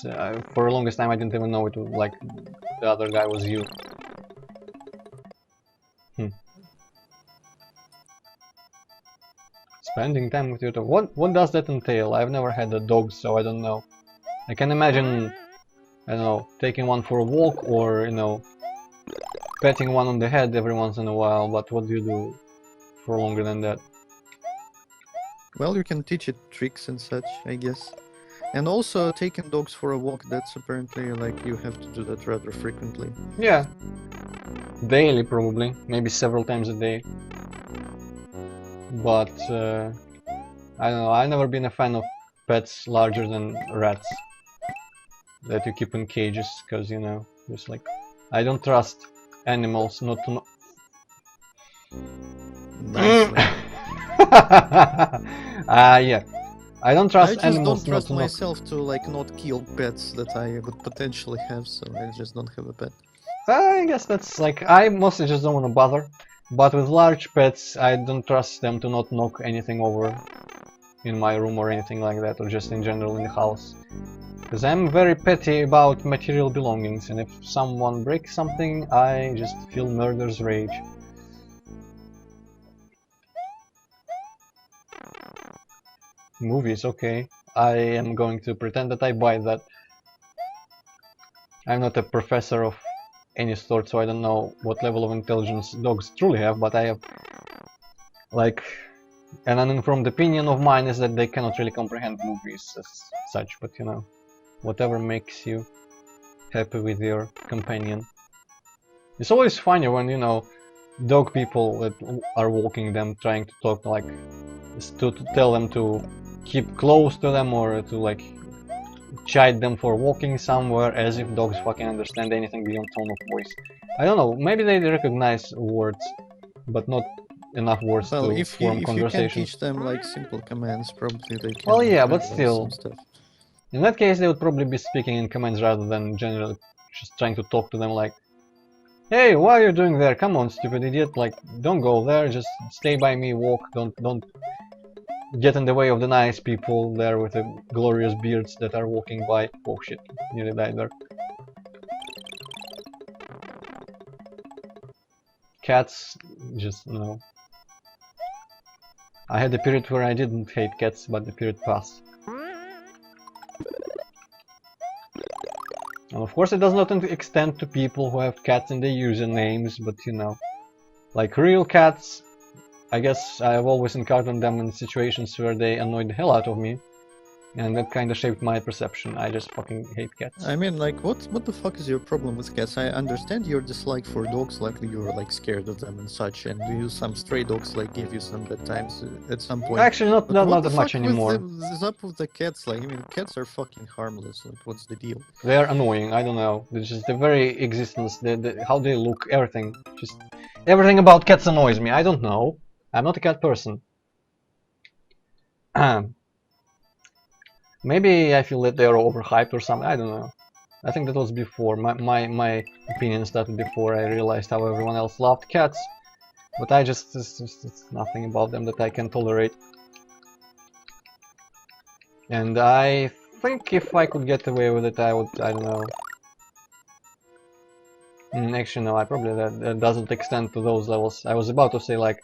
for the longest time I didn't even know it was like the other guy was you. Spending time with your dog. What does that entail? I've never had a dog, so I don't know. I can imagine, I don't know, taking one for a walk, or, you know, petting one on the head every once in a while, but what do you do for longer than that? Well, you can teach it tricks and such, I guess. And also taking dogs for a walk, that's apparently like you have to do that rather frequently. Yeah. Daily, probably. Maybe several times a day. But I don't know, I've never been a fan of pets larger than rats that you keep in cages, because, you know, just like, I don't trust animals not to know. Nicely. Yeah. I don't trust animals not to not myself to like not kill pets that I would potentially have, so I just don't have a pet. I guess that's like, I mostly just don't want to bother. But with large pets, I don't trust them to not knock anything over in my room or anything like that, or just in general in the house. Because I'm very petty about material belongings, and if someone breaks something, I just feel murder's rage. Movies, okay. I am going to pretend that I buy that. I'm not a professor of any sort, so I don't know what level of intelligence dogs truly have, but I have, like, an uninformed opinion of mine is that they cannot really comprehend movies as such, but you know, whatever makes you happy with your companion. It's always funny when, you know, dog people that are walking them trying to talk, like, to tell them to keep close to them or to, like, chide them for walking somewhere, as if dogs fucking understand anything beyond tone of voice. I don't know, maybe they recognize words, but not enough words Well, to form if you can conversations. teach them like simple commands, probably they can Well, yeah, but memorize some still, stuff. in that case they would probably be speaking in commands rather than generally just trying to talk to them like, hey, what are you doing there? Come on, stupid idiot, like, don't go there, just stay by me, walk, don't get in the way of the nice people there with the glorious beards that are walking by. Oh shit, nearly died there. Cats, just no. I had a period where I didn't hate cats, but the period passed. And of course it does not extend to people who have cats in their usernames, but you know, like real cats, I guess I've always encountered them in situations where they annoyed the hell out of me, and that kind of shaped my perception. I just fucking hate cats. I mean, like, what the fuck is your problem with cats? I understand your dislike for dogs, like you're like scared of them and such, and you some stray dogs like give you some bad times at some point. Actually, not But what that the much fuck anymore. is up with the cats? Like, I mean, cats are fucking harmless. Like, what's the deal? They are annoying. I don't know. It's just the very existence, how they look, everything. Just everything about cats annoys me. I don't know. I'm not a cat person. Maybe I feel that they're overhyped or something. I don't know. I think that was before. My opinion started before I realized how everyone else loved cats. But I just, it's nothing about them that I can tolerate. And I think if I could get away with it, I would, I don't know. Actually, no, I probably, that doesn't extend to those levels. I was about to say, like,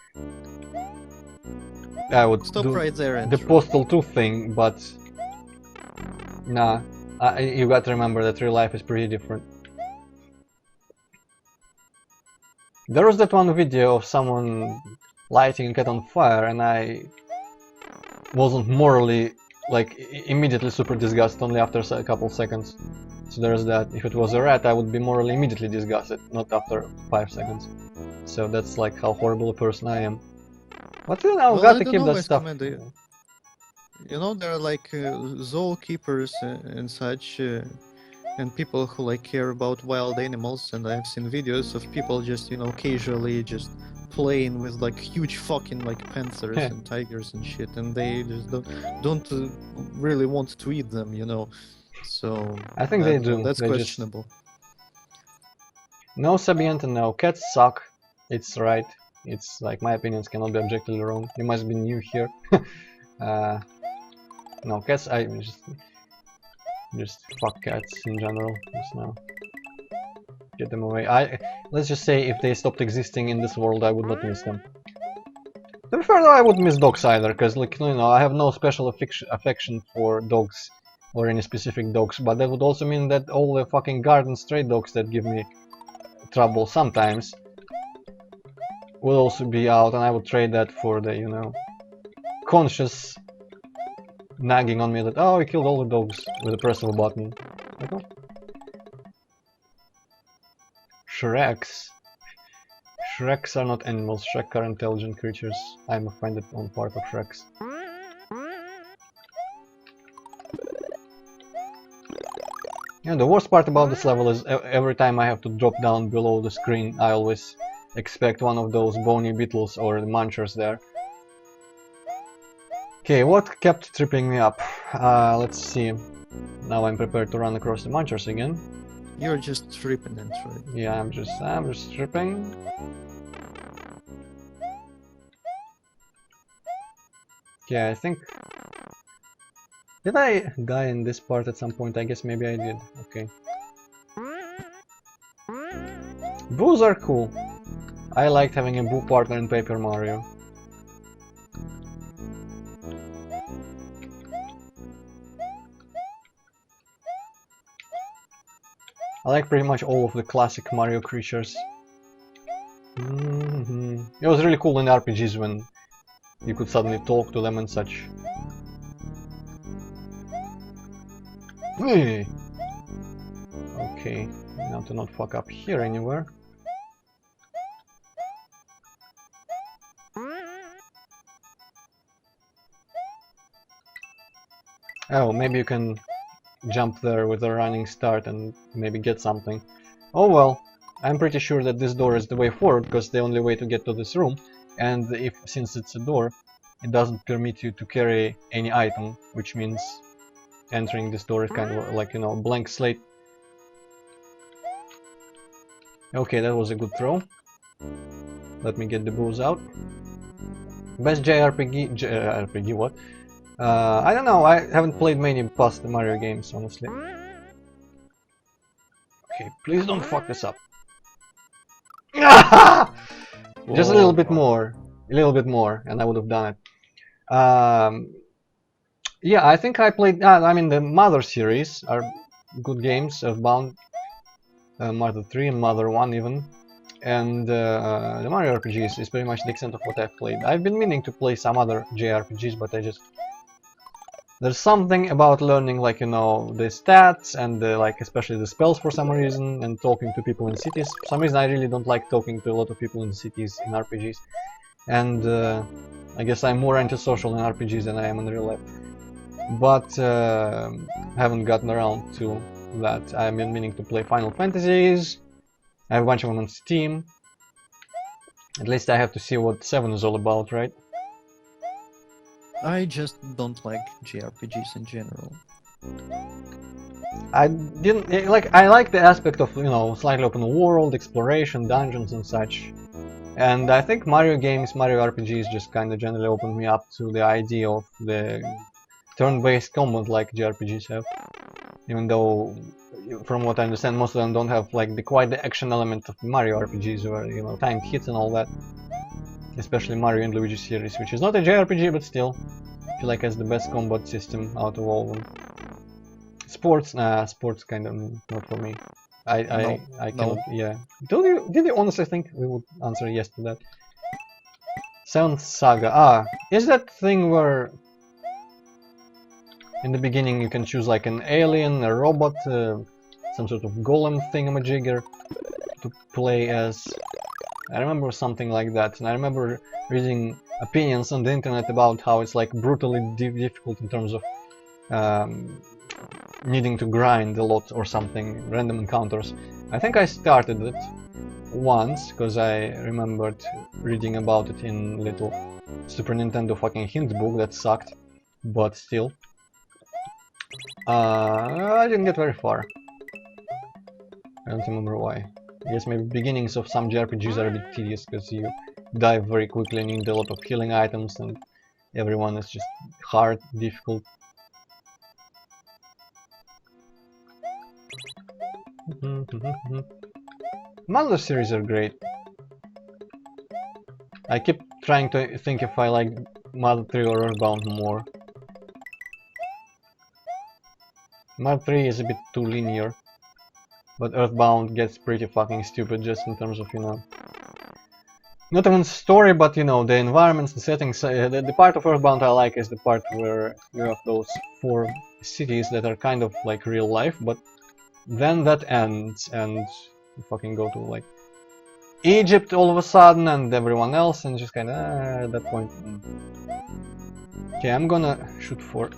I would Stop do right there, the Antroid. postal tooth thing, but nah, you got to remember that real life is pretty different. There was that one video of someone lighting a cat on fire, and I wasn't morally, like, immediately super disgusted only after a couple seconds. So there's that. If it was a rat, I would be morally immediately disgusted, not after 5 seconds. So that's like how horrible a person I am. But you know, Well, got I to don't keep know, that stuff. You know, there are like zookeepers and such, and people who like care about wild animals, and I've seen videos of people just, you know, casually just playing with like huge fucking like panthers and tigers and shit, and they just don't really want to eat them, you know. So I think they don't know, do. that's They questionable. No, Sabienta, no. Cats suck. It's right. It's like my opinions cannot be objectively wrong. You must be new here. No, cats. I just fuck cats in general. Just now, get them away. Let's just say if they stopped existing in this world, I would not miss them. To be fair, though, I wouldn't miss dogs either, because, like, you know, I have no special affection for dogs or any specific dogs. But that would also mean that all the fucking garden stray dogs that give me trouble sometimes will also be out, and I would trade that for the, you know, conscious nagging on me that, oh, I killed all the dogs with the press of a button. Like, oh. Shreks. Shreks are not animals. Shrek are intelligent creatures. I'm offended on part of Shreks. Yeah, the worst part about this level is every time I have to drop down below the screen, I always expect one of those bony beetles or the munchers there. Okay, what kept tripping me up? Let's see. Now I'm prepared to run across the munchers again. You're just tripping, Antroid. Yeah, I'm just tripping. Okay, I think... Did I die in this part at some point? I guess maybe I did. Okay. Boos are cool. I liked having a boo partner in Paper Mario. I like pretty much all of the classic Mario creatures. It was really cool in RPGs when you could suddenly talk to them and such. Hey! Okay, now to not fuck up here anywhere. Oh, maybe you can jump there with a running start and maybe get something. Oh well, I'm pretty sure that this door is the way forward, because the only way to get to this room, and since it's a door, it doesn't permit you to carry any item, which means entering this door is kind of like, you know, blank slate. Okay, that was a good throw. Let me get the booze out. Best JRPG... RPG what? I don't know, I haven't played many past the Mario games, honestly. Okay, please don't fuck this up. Just a little bit more. A little bit more, and I would have done it. Yeah, I think I played... I mean, the Mother series are good games, Earthbound, Mother 3 and Mother 1 even. And the Mario RPGs is pretty much the extent of what I've played. I've been meaning to play some other JRPGs, but I just... There's something about learning, like, you know, the stats and like, especially the spells for some reason, and talking to people in cities. For some reason I really don't like talking to a lot of people in cities in RPGs. And I guess I'm more antisocial in RPGs than I am in real life. But haven't gotten around to that. I've been meaning to play Final Fantasies. I have a bunch of them on Steam. At least I have to see what 7 is all about, right? I just don't like JRPGs in general. I didn't like. I like the aspect of, you know, slightly open world, exploration, dungeons and such. And I think Mario games, Mario RPGs just kind of generally opened me up to the idea of the turn-based combat like JRPGs have. Even though, from what I understand, most of them don't have like quite the action element of Mario RPGs, where, you know, timed hits and all that. Especially Mario and Luigi series, which is not a JRPG, but still, I feel like has the best combat system out of all of them. Sports, nah, sports kind of not for me. I cannot. No. Yeah. Did you honestly think we would answer yes to that? Seventh Saga. Ah, is that thing where in the beginning you can choose like an alien, a robot, some sort of golem thingamajigger to play as? I remember something like that, and I remember reading opinions on the internet about how it's like brutally difficult in terms of needing to grind a lot or something, random encounters. I think I started it once, because I remembered reading about it in little Super Nintendo fucking hint book that sucked, but still. I didn't get very far. I don't remember why. I guess maybe beginnings of some JRPGs are a bit tedious, because you die very quickly and need a lot of healing items, and everyone is just hard, difficult. Mother series are great. I keep trying to think if I like Mother 3 or Earthbound more. Mother 3 is a bit too linear. But Earthbound gets pretty fucking stupid just in terms of, you know, not even story, but, you know, the environments, the settings. The part of Earthbound I like is the part where you have those 4 cities that are kind of like real life, but then that ends and you fucking go to like Egypt all of a sudden and everyone else, and just kinda at that point. Okay, I'm gonna shoot for...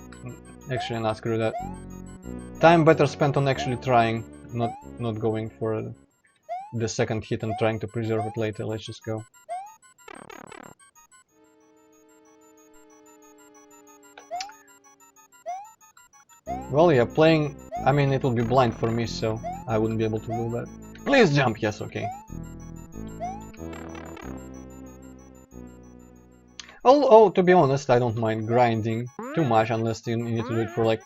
Actually, not screw that. Time better spent on actually trying. Not going for the second hit and trying to preserve it later. Let's just go. Well, yeah, playing... I mean, it will be blind for me, so I wouldn't be able to do that. Please jump! Yes, okay. Oh, to be honest, I don't mind grinding too much unless you need to do it for like...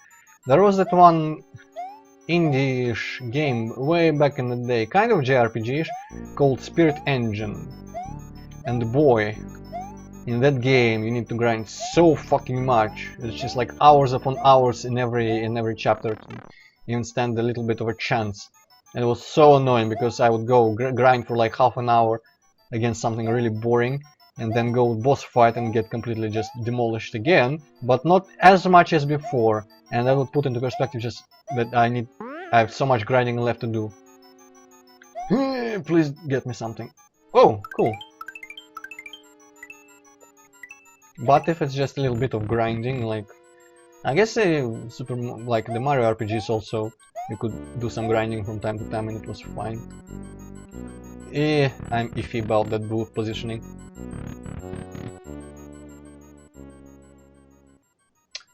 There was that one indie-ish game way back in the day, kind of JRPG-ish, called Spirit Engine. And boy, in that game you need to grind so fucking much. It's just like hours upon hours in every chapter to even stand a little bit of a chance And it was so annoying because I would go grind for like half an hour against something really boring, and then go boss fight and get completely just demolished again, but not as much as before. And that would put into perspective just that I have so much grinding left to do. Please get me something. Oh, cool. But if it's just a little bit of grinding, like I guess like the Mario RPGs also, you could do some grinding from time to time and it was fine. I'm iffy about that booth positioning.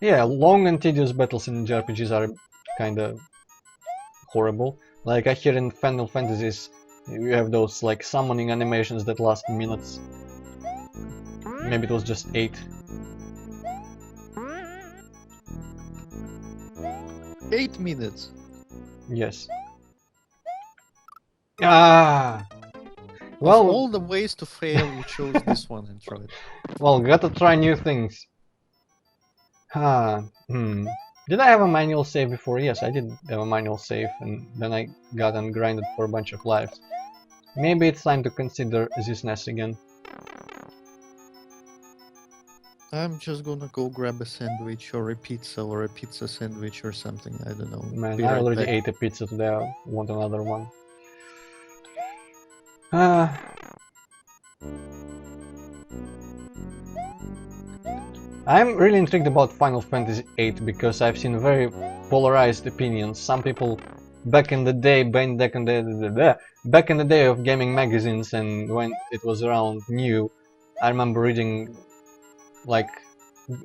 Yeah, long and tedious battles in JRPGs are kinda horrible. Like I hear in Final Fantasies, you have those like summoning animations that last minutes. Maybe it was just 8. 8 minutes. Yes. Ah. Well, of all the ways to fail, you chose this one, Antroid. Well, gotta try new things. Did I have a manual save before? Yes, I did have a manual save, and then I got ungrinded for a bunch of lives. Maybe it's time to consider this NES again. I'm just gonna go grab a sandwich or a pizza sandwich or something, I don't know. Man, Be I right already back. ate a pizza today, I want another one. I'm really intrigued about Final Fantasy VIII because I've seen very polarized opinions. Some people back in the day of gaming magazines and when it was around new, I remember reading like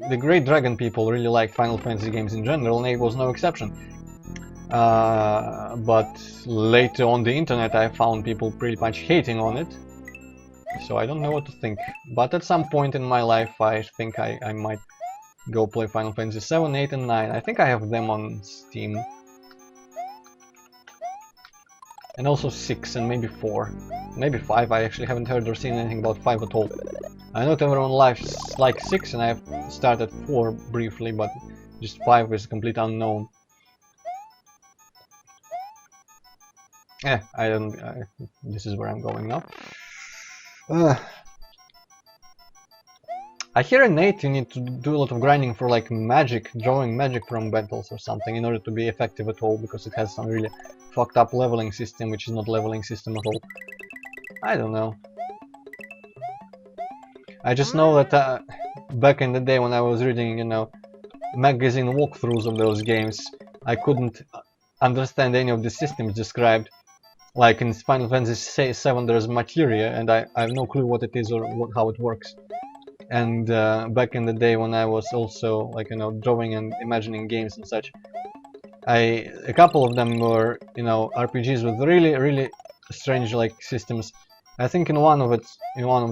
the Great Dragon people really like Final Fantasy games in general, and it was no exception. But later on the internet I found people pretty much hating on it. So I don't know what to think, but at some point in my life I think I might go play Final Fantasy 7, 8 and 9. I think I have them on Steam. And also 6 and maybe 4. Maybe 5, I actually haven't heard or seen anything about 5 at all. I know everyone likes like 6 and I've started 4 briefly, but just 5 is complete unknown. This is where I'm going now. I hear in 8 you need to do a lot of grinding for like magic, drawing magic from battles or something in order to be effective at all, because it has some really fucked up leveling system, which is not leveling system at all. I don't know. I just know that back in the day when I was reading, you know, magazine walkthroughs of those games, I couldn't understand any of the systems described. Like in Final Fantasy 7 there's materia and I have no clue what it is or how it works. And back in the day when I was also like, you know, drawing and imagining games and such, a couple of them were, you know, RPGs with really strange like systems. I think in one of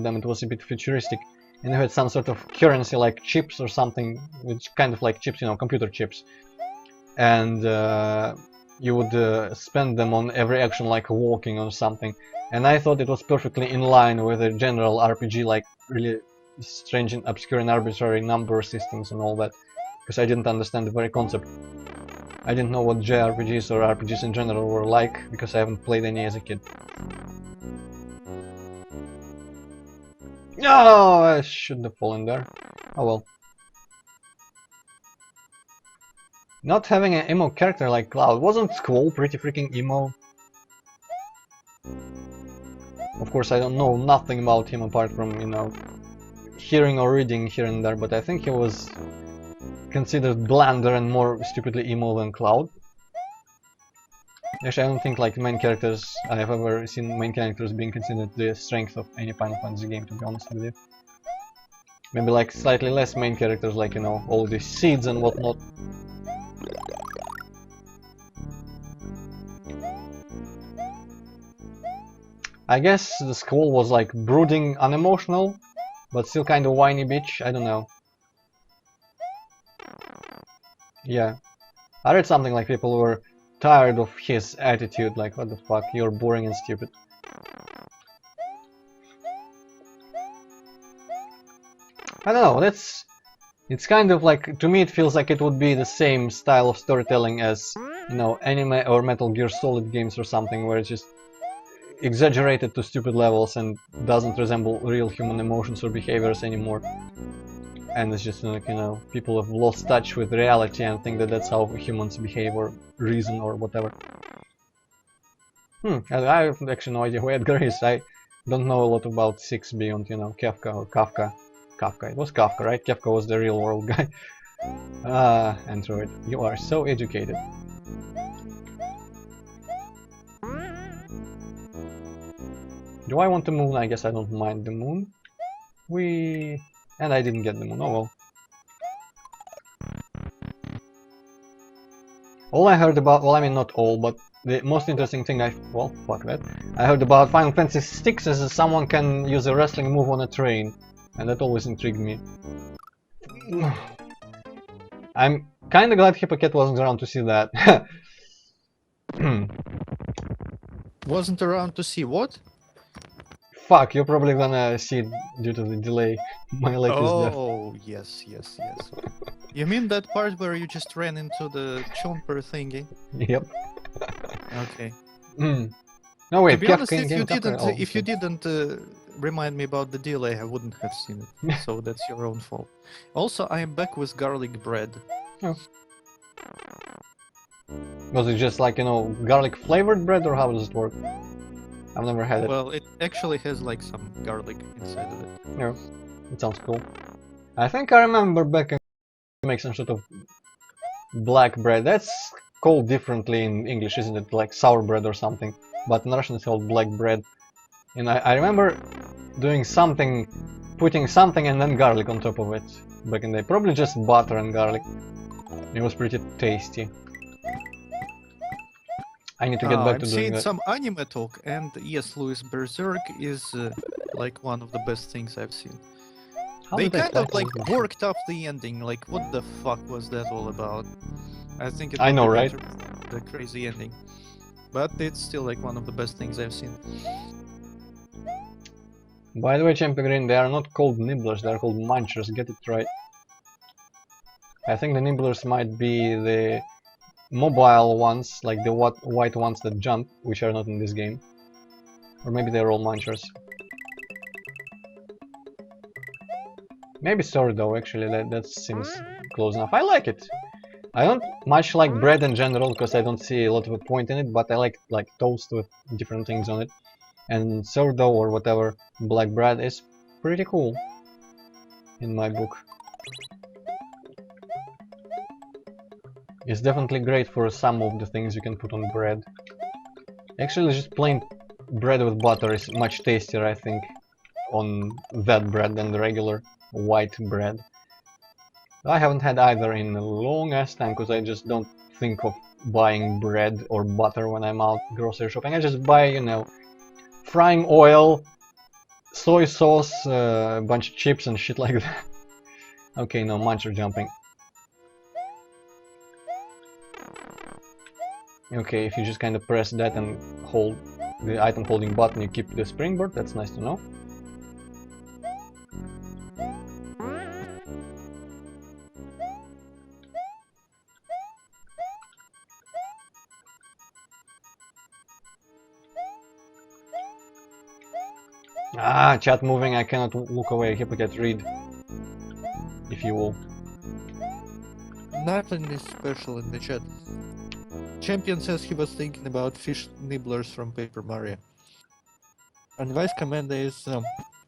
them it was a bit futuristic, and you had some sort of currency like chips or something, which kind of like chips, you know, computer chips, and you would spend them on every action like walking or something. And I thought it was perfectly in line with a general RPG, like really strange and obscure and arbitrary number systems and all that, because I didn't understand the very concept. I didn't know what JRPGs or RPGs in general were like, because I haven't played any as a kid. No, I shouldn't have fallen there. Oh well. Not having an emo character like Cloud, wasn't Squall pretty freaking emo? Of course I don't know nothing about him apart from, you know, hearing or reading here and there, but I think he was considered blander and more stupidly emo than Cloud. Actually, I don't think like main characters, I have ever seen main characters being considered the strength of any Final Fantasy game, to be honest with you. Maybe like slightly less main characters, like, you know, all these seeds and whatnot. I guess the Squall was like brooding, unemotional, but still kind of whiny bitch, I don't know. Yeah. I read something like people were tired of his attitude, like what the fuck, you're boring and stupid. I don't know, it's kind of like, to me it feels like it would be the same style of storytelling as you know, anime or Metal Gear Solid games or something where it's just exaggerated to stupid levels and doesn't resemble real human emotions or behaviors anymore. And it's just like, you know, people have lost touch with reality and think that that's how humans behave or reason or whatever. I have actually no idea who Edgar is. I don't know a lot about 6 beyond, you know, Kafka or Kafka. Kafka, it was Kafka, right? Kafka was the real world guy. Antroid, you are so educated. Do I want the moon? I guess I don't mind the moon. And I didn't get the moon, oh well. All I heard about, well, I mean not all, but the most interesting thing well, fuck that. I heard about Final Fantasy VI is that someone can use a wrestling move on a train, and that always intrigued me. I'm kinda glad Hippocat wasn't around to see that. Wasn't around to see what? Fuck, you're probably gonna see it due to the delay. My leg is deaf. Oh, yes. You mean that part where you just ran into the chomper thingy? Yep. Okay. No wait, To be honest, if you didn't remind me about the delay, I wouldn't have seen it. So that's your own fault. Also, I am back with garlic bread. Oh. Was it just like, you know, garlic flavored bread, or how does it work? I've never had it. Well, it actually has like some garlic inside of it. Yeah, it sounds cool. I think I remember back in make some sort of black bread. That's called differently in English, isn't it? Like sour bread or something. But in Russian it's called black bread. And I remember doing something, putting something and then garlic on top of it back in the day. Probably just butter and garlic. It was pretty tasty. I need to get back to doing that. I'm seeing some anime talk, and yes, Louis, Berserk is like one of the best things I've seen. They kind of like worked up the ending. Like, what the fuck was that all about? I think it. I know, right? The crazy ending, but it's still like one of the best things I've seen. By the way, Champion Green, they are not called nibblers, they are called munchers. Get it right. I think the nibblers might be the mobile ones, like the white ones that jump, which are not in this game. Or maybe they're all munchers. Maybe sourdough, actually, that seems close enough. I like it. I don't much like bread in general, because I don't see a lot of a point in it, but I like toast with different things on it. And sourdough or whatever black bread is pretty cool in my book. It's definitely great for some of the things you can put on bread. Actually, just plain bread with butter is much tastier, I think, on that bread than the regular white bread. I haven't had either in a long ass time, because I just don't think of buying bread or butter when I'm out grocery shopping. I just buy, you know, frying oil, soy sauce, a bunch of chips and shit like that. Okay, no, muncher jumping. Okay, if you just kind of press that and hold the item holding button, you keep the springboard. That's nice to know. Ah, chat moving, I cannot look away. Hippocat, read. If you will. Nothing is special in the chat. Champion says he was thinking about fish nibblers from Paper Mario. And Vice Commander is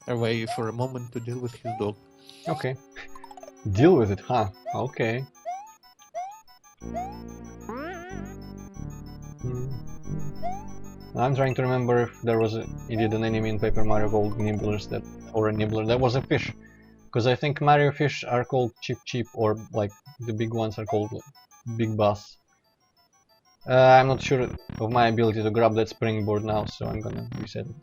away for a moment to deal with his dog. Okay. Deal with it, huh? Okay. I'm trying to remember if there was indeed an enemy in Paper Mario called Nibblers or a Nibbler. That was a fish. Because I think Mario fish are called Chip Chip, or like the big ones are called Big Boss. I'm not sure of my ability to grab that springboard now, so I'm gonna reset it.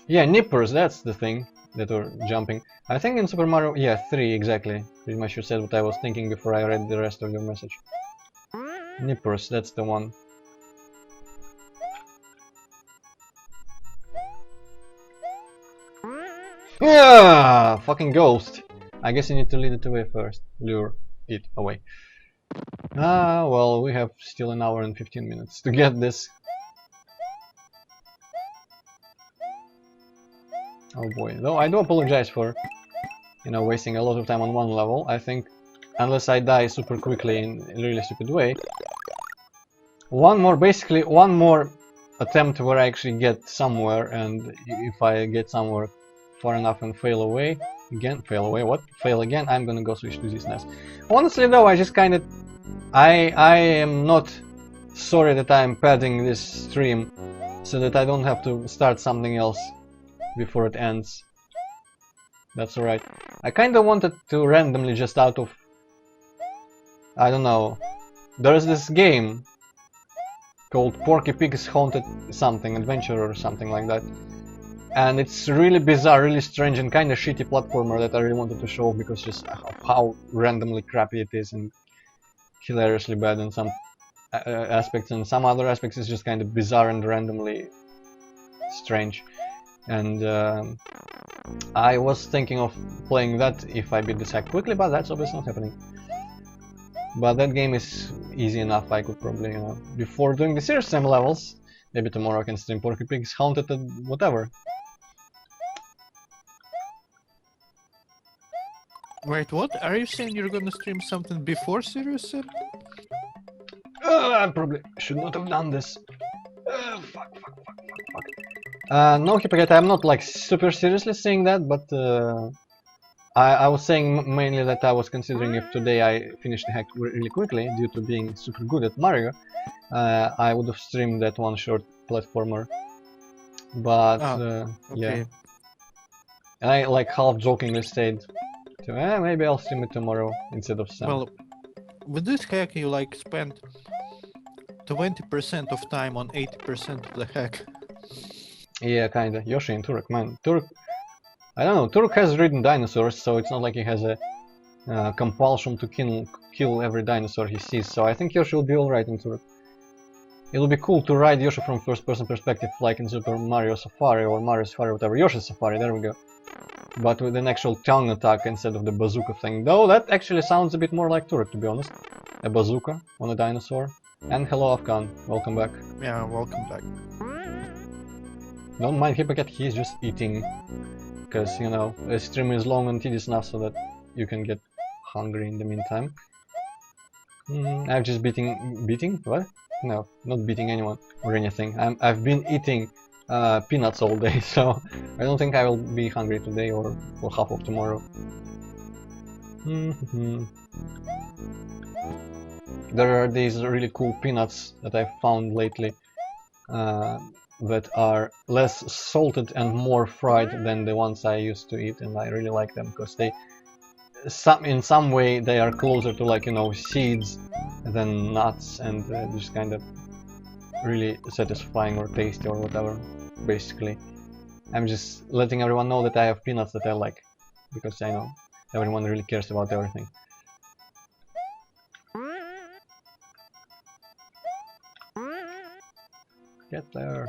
Yeah, nippers, that's the thing that were jumping. I think in Super Mario, yeah, 3 exactly. Pretty much you said what I was thinking before I read the rest of your message. Nippers, that's the one. Yeah, fucking ghost. I guess you need to lead it away first. Lure it away. Ah, well, we have still an hour and 15 minutes to get this. Oh boy, though I do apologize for, you know, wasting a lot of time on one level. I think, unless I die super quickly in a really stupid way, basically one more attempt where I actually get somewhere, and if I get somewhere far enough and fail again, I'm gonna go switch to this NES. Honestly though, I just kinda, I am not sorry that I'm padding this stream so that I don't have to start something else before it ends. That's alright. I kinda wanted to randomly, just out of, I don't know, there's this game called Porky Pig's Haunted something adventure or something like that, and it's really bizarre, really strange, and kind of shitty platformer that I really wanted to show because just how randomly crappy it is and hilariously bad in some aspects, and some other aspects is just kind of bizarre and randomly strange. And I was thinking of playing that if I beat this hack quickly, but that's obviously not happening. But that game is easy enough. I could probably, you know, before doing the serious Sam levels, maybe tomorrow I can stream Porky Pig's Haunted and whatever. Wait, what? Are you saying you're gonna stream something before Serious Sam? I probably should not have done this. Fuck. No, Hypocrite, I'm not like super seriously saying that, but I was saying mainly that I was considering if today I finished the hack really quickly due to being super good at Mario, I would have streamed that one short platformer. But okay. yeah, and I like half jokingly said to maybe I'll stream it tomorrow instead of Sam. Well, with this hack you like spend 20% of time on 80% of the hack. Yeah, kinda. Yoshi and Turok, man. Turok, I don't know, Turok has ridden dinosaurs, so it's not like he has a compulsion to kill every dinosaur he sees, so I think Yoshi will be alright in Turok. It'll be cool to ride Yoshi from first-person perspective, like in Super Mario Safari or Mario Safari, whatever. Yoshi Safari, there we go. But with an actual tongue attack instead of the bazooka thing. Though that actually sounds a bit more like Turok, to be honest. A bazooka on a dinosaur. And hello Afghan, welcome back. Yeah, welcome back. Don't mind Hippocat, he's just eating. Because, you know, the stream is long and tedious enough so that you can get hungry in the meantime. I'm just beating? What? No, not beating anyone or anything. I've been eating peanuts all day, so I don't think I will be hungry today or for half of tomorrow. There are these really cool peanuts that I've found lately that are less salted and more fried than the ones I used to eat, and I really like them because they, in some way, they are closer to, like, you know, seeds than nuts, and just kind of really satisfying or tasty or whatever. Basically, I'm just letting everyone know that I have peanuts that I like, because I know everyone really cares about everything. Get there.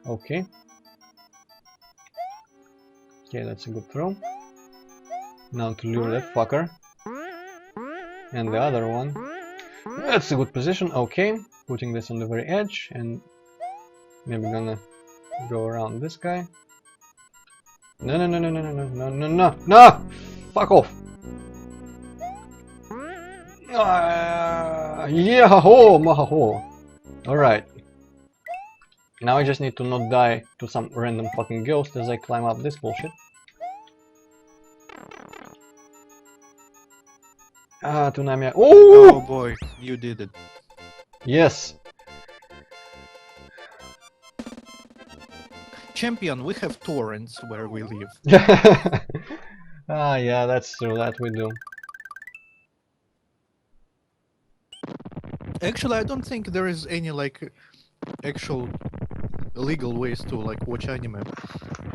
Okay. Okay, that's a good throw. Now to lure that fucker. And the other one. That's a good position. Okay, putting this on the very edge, and maybe gonna go around this guy. No! Fuck off! Yeah-ho! Maho! Alright. Now I just need to not die to some random fucking ghost as I climb up this bullshit. Tunamia. Oh boy, you did it. Yes. Champion, we have torrents where we live. Yeah, that's true, that we do. Actually, I don't think there is any like actual legal ways to like watch anime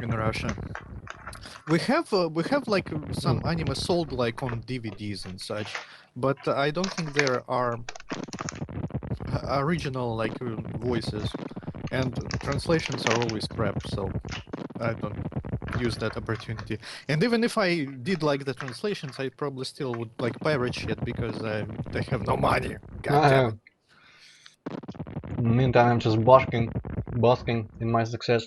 in Russia. We have like some anime sold like on DVDs and such, but I don't think there are original like voices, and translations are always crap. So I don't use that opportunity. And even if I did like the translations, I probably still would like pirate shit because they have no money. God damn it. Meantime, I'm just basking in my success.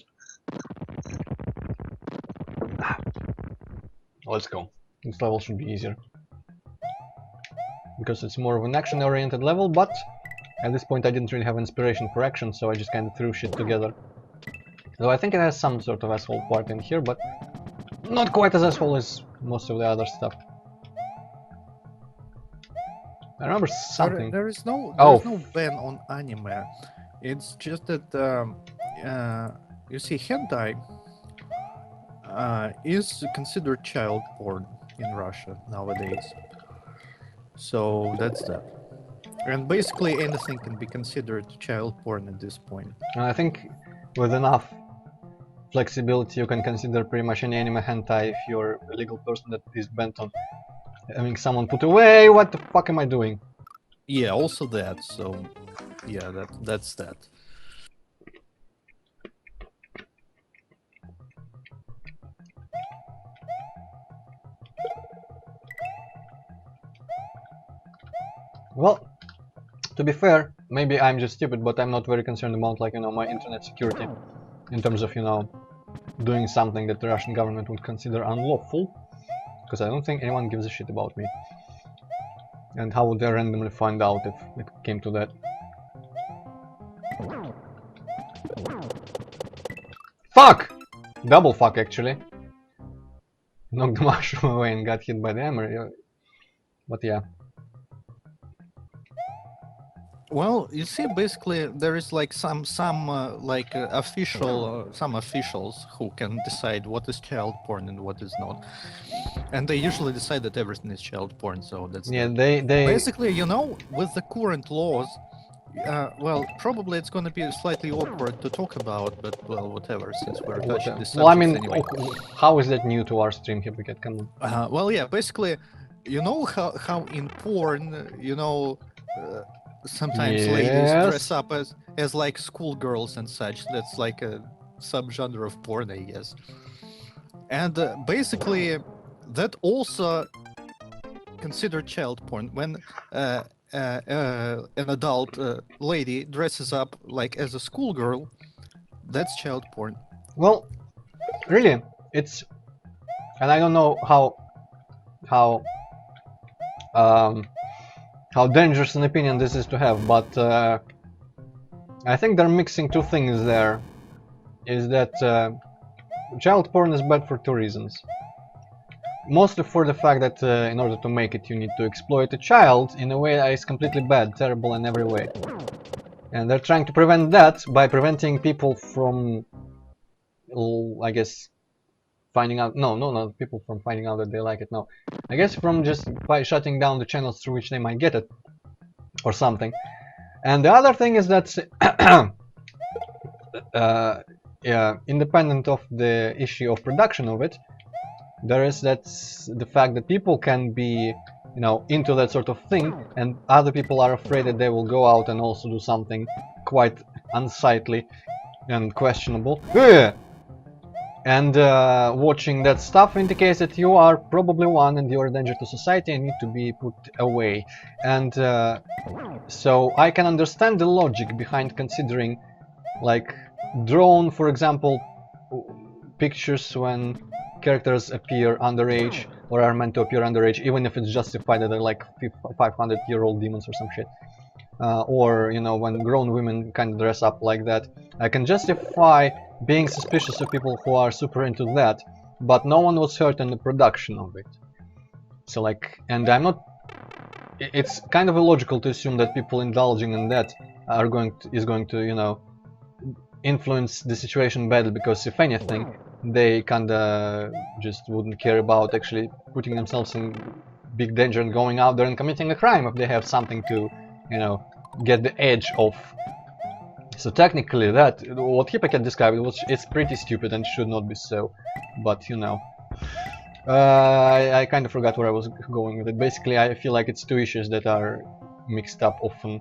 Let's go. This level should be easier. Because it's more of an action-oriented level, but at this point I didn't really have inspiration for action, so I just kind of threw shit together. Though I think it has some sort of asshole part in here, but not quite as asshole as most of the other stuff. I remember something. There is no ban on anime. It's just that you see, hentai is considered child porn in Russia nowadays. So that's that. And basically anything can be considered child porn at this point. I think with enough flexibility you can consider pretty much any anime hentai if you're a legal person that is bent on having someone put away. What the fuck am I doing? Yeah, also that. So yeah, that's that. Well, to be fair, maybe I'm just stupid, but I'm not very concerned about, like, you know, my internet security in terms of, you know, doing something that the Russian government would consider unlawful, because I don't think anyone gives a shit about me. And how would they randomly find out if it came to that? Fuck! Double fuck, actually. Knocked the mushroom away and got hit by the hammer. But yeah. Well, you see, basically there is like some officials who can decide what is child porn and what is not, and they usually decide that everything is child porn. So that's yeah. that. They basically, you know, with the current laws, well, probably it's going to be slightly awkward to talk about, but well, whatever, since we're touching this subject well, I mean, anyway. how is that new to our stream, Hypocat? Come on. Well, yeah, basically, you know how in porn, you know, sometimes ladies dress up as like schoolgirls and such. That's like a subgenre of porn, I guess. And basically, that also considered child porn when an adult lady dresses up like as a schoolgirl. That's child porn. Well, really, it's, and I don't know how dangerous an opinion this is to have, but I think they're mixing two things there. Is that child porn is bad for two reasons. Mostly for the fact that in order to make it you need to exploit a child in a way that is completely bad, terrible in every way. And they're trying to prevent that by preventing people from, I guess, finding out, no, not people from finding out that they like it, no. I guess from just by shutting down the channels through which they might get it, or something. And the other thing is that, yeah, independent of the issue of production of it, there is the fact that people can be, you know, into that sort of thing, and other people are afraid that they will go out and also do something quite unsightly and questionable. And watching that stuff indicates that you are probably one and you're a danger to society and need to be put away. And so I can understand the logic behind considering, like, drawn, for example, pictures when characters appear underage or are meant to appear underage, even if it's justified that they're like 500-year-old demons or some shit. Or, you know, when grown women kind of dress up like that. I can justify being suspicious of people who are super into that, but no one was hurt in the production of it. So, like, and I'm not... It's kind of illogical to assume that people indulging in that is going to, you know, influence the situation badly, because if anything, they kinda just wouldn't care about actually putting themselves in big danger and going out there and committing a crime if they have something to, you know, get the edge off. So technically that, what Hypocat described, it's pretty stupid and should not be so, but you know. I kind of forgot where I was going with it. Basically, I feel like it's two issues that are mixed up often,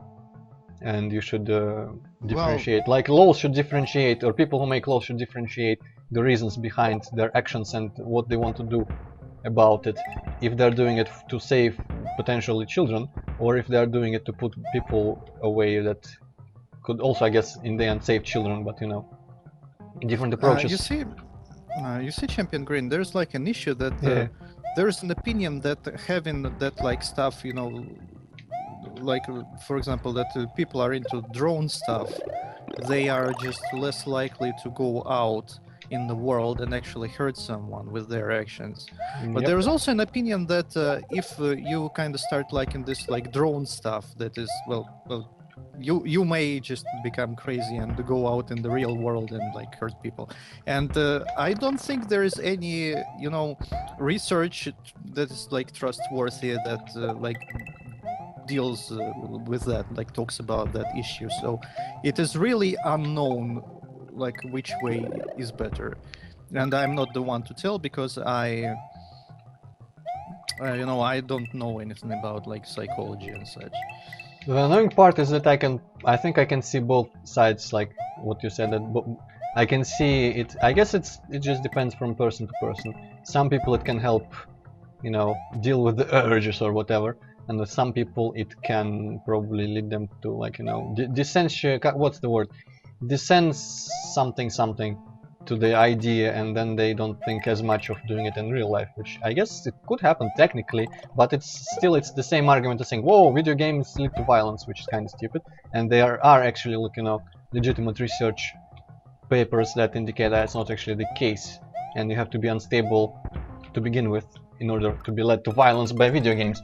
and you should differentiate. Like, laws should differentiate, or people who make laws should differentiate the reasons behind their actions and what they want to do about it. If they're doing it to save potentially children, or if they're doing it to put people away that could also, I guess, in the end save children, but you know, different approaches. You see, Champion Green, there's like an issue that Yeah. there's an opinion that having that like stuff, you know, like for example, that people are into drone stuff, they are just less likely to go out in the world and actually hurt someone with their actions. But Yep. there is also an opinion that if you kind of start liking this like drone stuff, that is well, you may just become crazy and go out in the real world and like hurt people. And I don't think there is any, you know, research that is like trustworthy that like deals with that, like talks about that issue. So it is really unknown like which way is better, and I'm not the one to tell because I you know, I don't know anything about like psychology and such. The annoying part is that I think I can see both sides, like what you said, that I can see it. I guess it just depends from person to person. Some people it can help, you know, deal with the urges or whatever, and with some people it can probably lead them to, like, you know, what's the word? Descends something to the idea, and then they don't think as much of doing it in real life, which I guess it could happen technically, but it's the same argument as saying, whoa, video games lead to violence, which is kind of stupid. And there are actually, like, you know, legitimate research papers that indicate that it's not actually the case, and you have to be unstable to begin with in order to be led to violence by video games.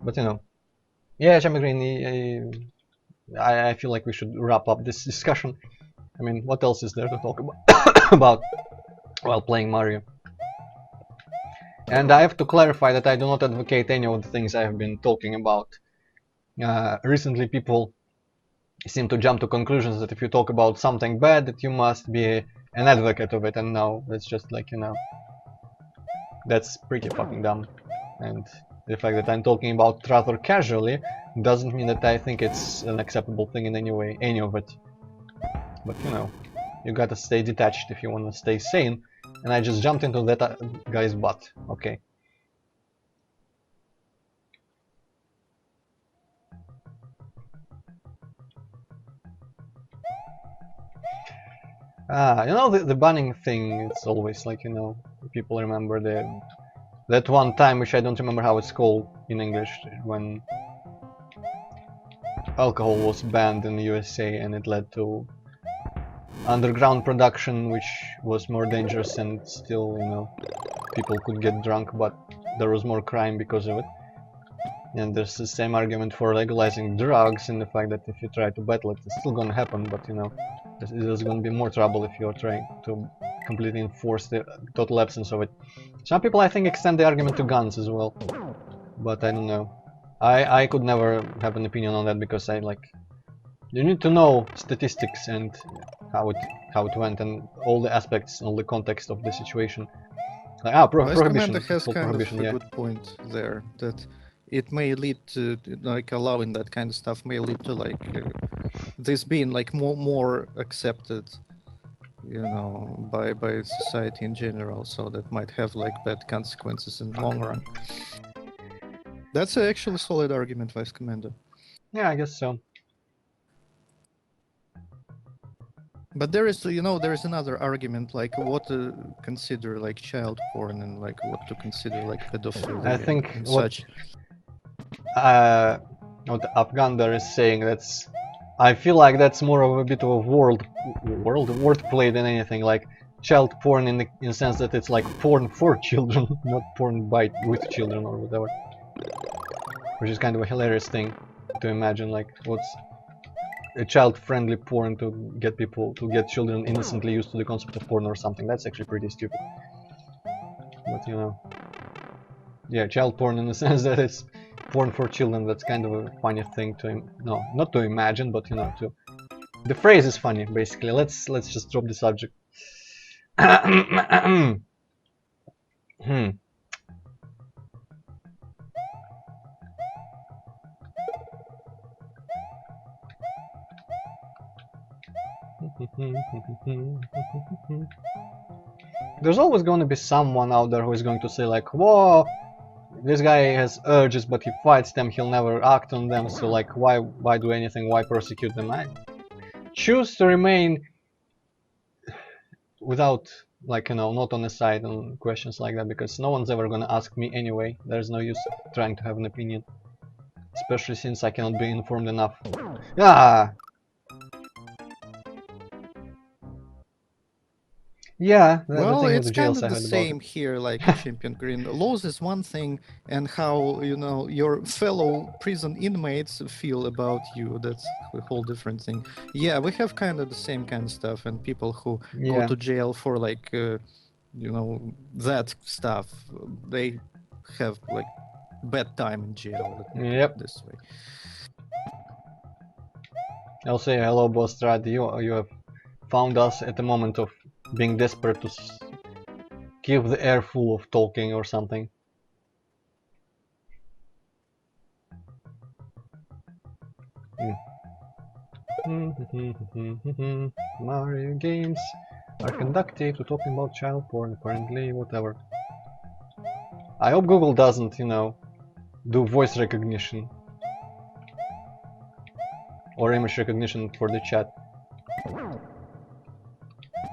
But you know, yeah, Green, I feel like we should wrap up this discussion. I mean, what else is there to talk about about while playing Mario? And I have to clarify that I do not advocate any of the things I have been talking about. Recently, people seem to jump to conclusions that if you talk about something bad, that you must be an advocate of it, and no, that's just like, you know, that's pretty fucking dumb. And the fact that I'm talking about rather casually doesn't mean that I think it's an acceptable thing in any way, any of it. But you know, you gotta stay detached if you wanna stay sane, and I just jumped into that guy's butt. Okay. You know, the banning thing, it's always like, you know, people remember that one time, which I don't remember how it's called in English, when alcohol was banned in the USA and it led to underground production, which was more dangerous, and still, you know, people could get drunk, but there was more crime because of it. And there's the same argument for legalizing drugs, and the fact that if you try to battle it, it's still gonna happen, but you know, there's gonna be more trouble if you're trying to completely enforce the total absence of it. Some people, I think, extend the argument to guns as well, but I don't know. I could never have an opinion on that, because you need to know statistics and how it went, and all the aspects, all the context of the situation. Like, prohibition, Commander has full kind of prohibition, a yeah. good point there, that it may lead to like allowing that kind of stuff may lead to like this being like more accepted, you know, by society in general, so that might have like bad consequences in the long run. That's actually a solid argument, Vice Commander. Yeah, I guess so. But there is, you know, there is another argument, like what to consider like child porn and like what to consider like pedophilia I think and what such. what Afghan there is saying, I feel like that's more of a bit of a wordplay than anything. Like child porn in the sense that it's like porn for children, not porn with children or whatever. Which is kind of a hilarious thing to imagine. Like, what's a child-friendly porn to get children innocently used to the concept of porn or something? That's actually pretty stupid. But you know, yeah, child porn in the sense that it's porn for children. That's kind of a funny thing to not to imagine, but you know, to the phrase is funny. Basically, let's just drop the subject. Hmm. There's always going to be someone out there who is going to say like, whoa, this guy has urges but he fights them, he'll never act on them, so like why do anything, why prosecute them? I choose to remain without, like, you know, not on the side on questions like that, because no one's ever gonna ask me anyway. There's no use trying to have an opinion, especially since I cannot be informed enough. Ah! Yeah, the Well, thing with it's the kind jails, of I the heard about same it. here, like in Champion Green. Laws is one thing, and how, you know, your fellow prison inmates feel about you, that's a whole different thing. Yeah, we have kind of the same kind of stuff, and people who go Yeah. to jail for like, you know, that stuff, they have like bad time in jail, let me put Yep. it this way. I'll say hello, boss Strad. You have found us at the moment of being desperate to keep the air full of talking or something. Mario games are conductive to talking about child porn, apparently, whatever. I hope Google doesn't, you know, do voice recognition or image recognition for the chat.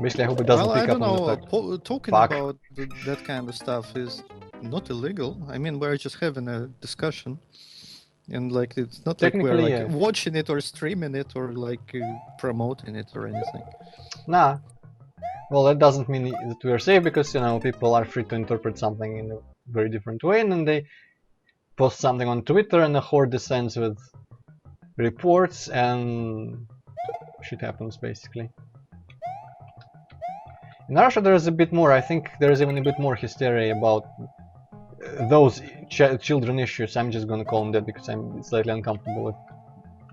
Basically, I hope it doesn't Well, I pick up don't on the know, fact. talking Fuck. about that kind of stuff is not illegal. I mean, we're just having a discussion. And like it's not like we're Technically, like yeah. watching it or streaming it or like promoting it or anything. Nah. Well, that doesn't mean that we are safe, because, you know, people are free to interpret something in a very different way, and then they post something on Twitter and a horde descends with reports and shit happens, basically. In Russia there is a bit more, I think there is even a bit more hysteria about those children issues. I'm just gonna call them that because I'm slightly uncomfortable with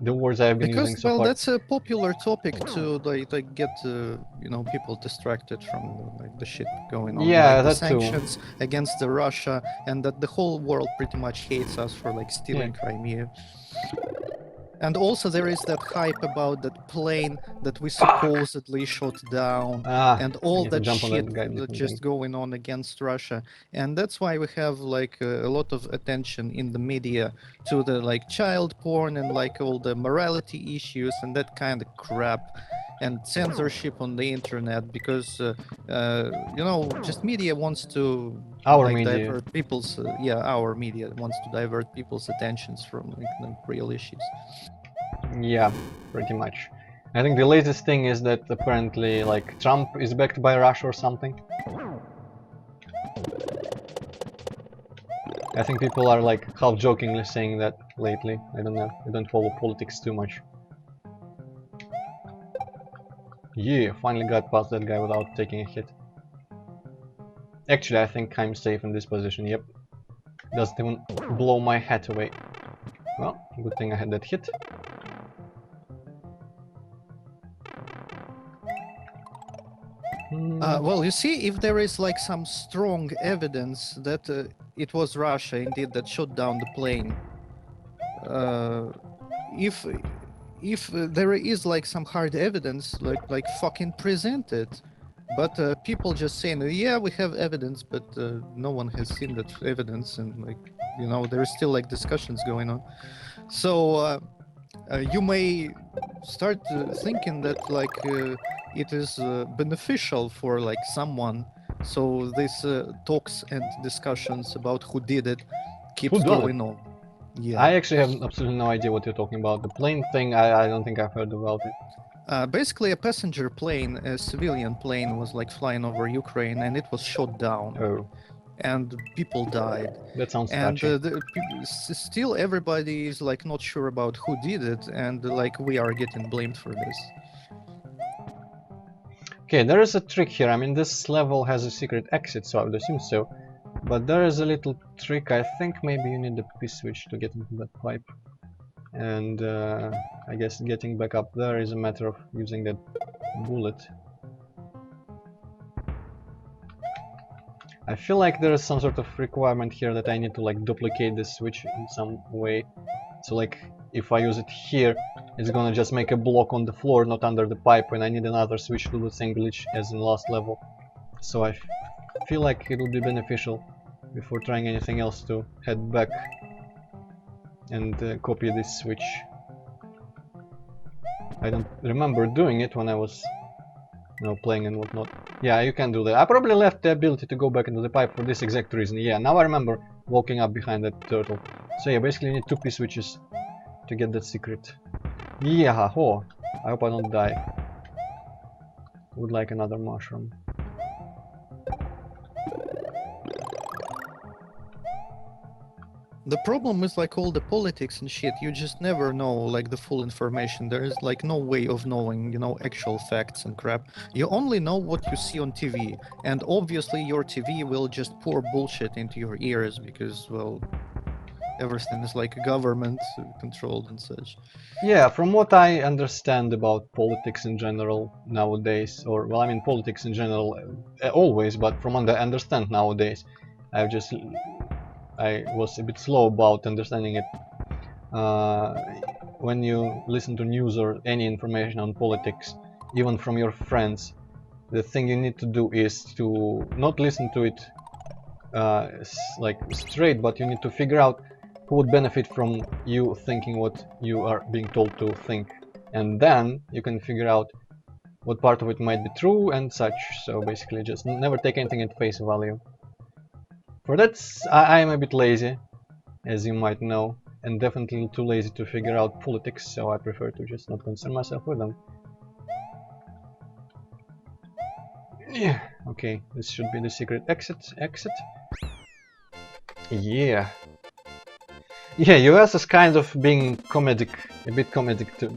the words I've been using Because so well, far. that's a popular topic to like get you know, people distracted from like the shit going on, Yeah, like the that too. sanctions against the Russia, and that the whole world pretty much hates us for like stealing Crimea. And also there is that hype about that plane that we supposedly shot down, and I all need to that jump on shit that guy that different just thing. going on against Russia. And that's why we have like a lot of attention in the media to the like child porn and like all the morality issues and that kind of crap, and censorship on the internet, because you know, just media wants to Our like media. divert people's yeah, our media wants to divert people's attentions from like real issues. Yeah, pretty much. I think the latest thing is that apparently, like, Trump is backed by Russia or something. I think people are like half jokingly saying that lately. I don't know. I don't follow politics too much. Yeah, finally got past that guy without taking a hit. Actually, I think I'm safe in this position, yep. Doesn't even blow my hat away. Well, good thing I had that hit. Well, you see, if there is like some strong evidence that it was Russia indeed that shot down the plane, if there is like some hard evidence, like fucking present it. But people just saying, yeah, we have evidence, but no one has seen that evidence, and like, you know, there is still like discussions going on. So you may start thinking that like it is beneficial for like someone, so these talks and discussions about who did it keeps Who done it? going on. Yeah. I actually have absolutely no idea what you're talking about. The plane thing, I don't think I've heard about it. Basically, a passenger plane, a civilian plane, was like flying over Ukraine, and it was shot down, Oh, and people died. that sounds And sketchy. still, everybody is like not sure about who did it, and like we are getting blamed for this. Okay, there is a trick here. I mean, this level has a secret exit, so I would assume so. But there is a little trick. I think maybe you need the P-switch to get into that pipe. And I guess getting back up there is a matter of using that bullet. I feel like there is some sort of requirement here that I need to like duplicate this switch in some way. So like if I use it here, it's gonna just make a block on the floor, not under the pipe, and I need another switch to do the same glitch as in last level. So I feel like it would be beneficial before trying anything else to head back and copy this switch. I don't remember doing it when I was, you know, playing and whatnot. Yeah, you can do that. I probably left the ability to go back into the pipe for this exact reason. Yeah, now I remember walking up behind that turtle. So yeah, basically you need 2 P-switches to get that secret. Yeah, oh, I hope I don't die. Would like another mushroom. The problem is like all the politics and shit, you just never know like the full information. There is like no way of knowing, you know, actual facts and crap. You only know what you see on TV, and obviously your TV will just pour bullshit into your ears because, well, everything is like government controlled and such. Yeah, from what I understand about politics in general nowadays, or well, I mean politics in general always, but from what I understand nowadays, I was a bit slow about understanding it. When you listen to news or any information on politics, even from your friends, the thing you need to do is to not listen to it like straight, but you need to figure out who would benefit from you thinking what you are being told to think, and then you can figure out what part of it might be true and such. So basically just never take anything at face value. For that, I am a bit lazy, as you might know, and definitely too lazy to figure out politics, so I prefer to just not concern myself with them. Yeah, okay, this should be the secret exit. Yeah. Yeah, US is kind of being comedic, a bit comedic too.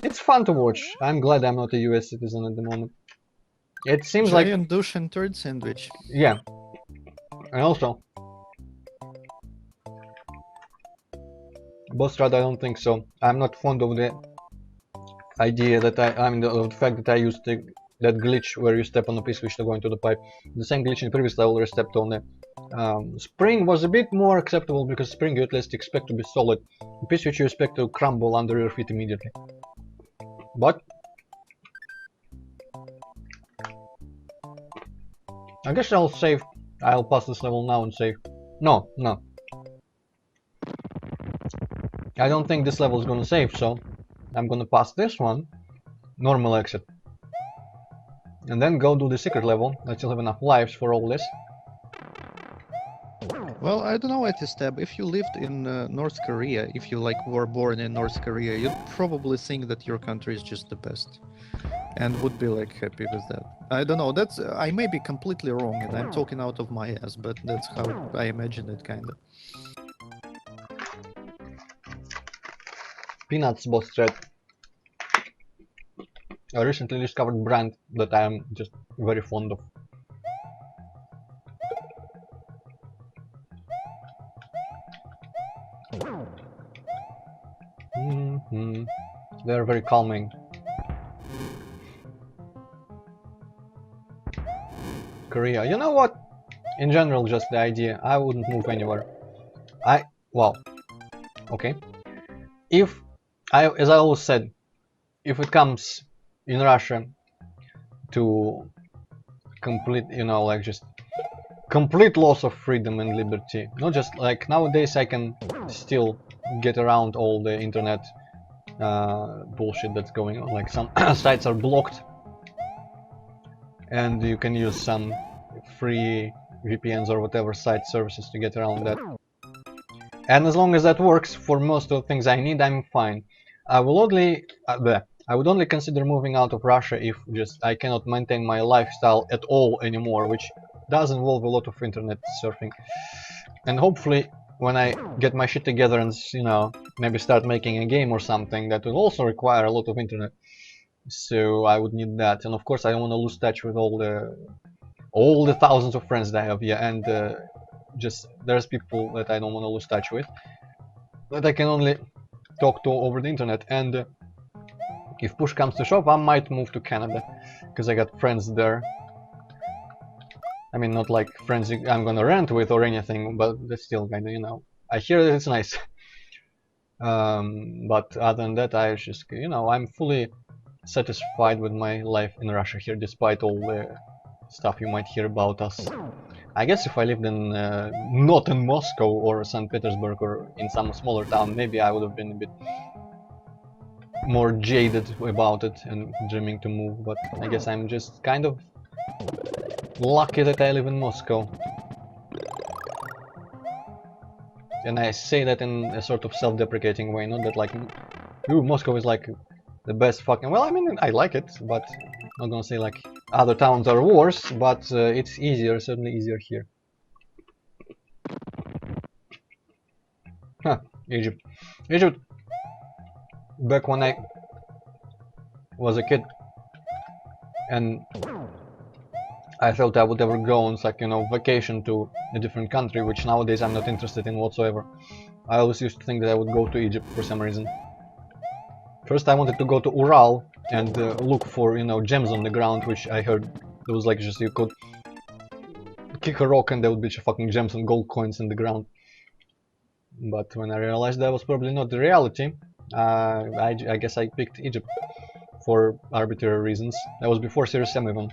It's fun to watch. I'm glad I'm not a US citizen at the moment. It seems like... Giant douche and turd sandwich. Yeah. And also, boss strat, I don't think so. I'm not fond of the idea that of the fact that I used that glitch where you step on the P-switch to go into the pipe. The same glitch in the previous level where I stepped on the spring was a bit more acceptable because spring you at least expect to be solid. The P-switch you expect to crumble under your feet immediately. But I guess I'll save. I'll pass this level now and save. No. I don't think this level is gonna save, so I'm gonna pass this one, normal exit, and then go do the secret level. I still have enough lives for all this. Well, I don't know, Etistab, if you lived in North Korea, if you like were born in North Korea, you'd probably think that your country is just the best. And would be like happy with that. I don't know, that's I may be completely wrong and I'm talking out of my ass, but that's how I imagine it kinda. Peanuts boss thread. A recently discovered brand that I am just very fond of. They're very calming. Korea, you know what? In general, just the idea, I wouldn't move anywhere. Well, okay. As I always said, if it comes in Russia to complete, you know, like just complete loss of freedom and liberty, not just like nowadays I can still get around all the internet bullshit that's going on, like some sites are blocked and you can use some free VPNs or whatever site services to get around that. And as long as that works for most of the things I need, I'm fine. I would only consider moving out of Russia if just I cannot maintain my lifestyle at all anymore, which does involve a lot of internet surfing. And hopefully when I get my shit together and, you know, maybe start making a game or something, that will also require a lot of internet. So I would need that, and of course I don't want to lose touch with all the thousands of friends that I have here, and just there's people that I don't want to lose touch with, that I can only talk to over the internet. And if push comes to shove, I might move to Canada, because I got friends there. I mean, not like friends I'm gonna rent with or anything, but that's still kinda, you know, I hear that it's nice. But other than that, I just, you know, I'm fully satisfied with my life in Russia here, despite all the stuff you might hear about us. I guess if I lived in not in Moscow or St. Petersburg or in some smaller town, maybe I would have been a bit more jaded about it and dreaming to move, but I guess I'm just kind of lucky that I live in Moscow. And I say that in a sort of self-deprecating way, not that like, ooh, Moscow is like the best fucking... Well, I mean, I like it, but I'm not gonna say like other towns are worse, but it's easier, certainly easier here. Huh, Egypt. Egypt, back when I was a kid, and I thought I would ever go on like, you know, vacation to a different country, which nowadays I'm not interested in whatsoever. I always used to think that I would go to Egypt for some reason. First I wanted to go to Ural and look for, you know, gems on the ground, which I heard there was like just you could kick a rock and there would be fucking gems and gold coins in the ground. But when I realized that was probably not the reality, I guess I picked Egypt for arbitrary reasons. That was before Series M even.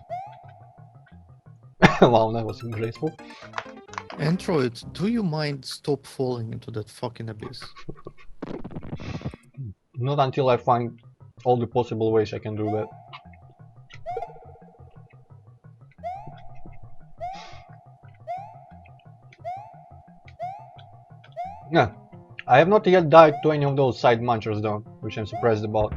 Wow, that was graceful. Antroid, do you mind stop falling into that fucking abyss? Not until I find all the possible ways I can do that. Yeah, I have not yet died to any of those side munchers though, which I'm surprised about.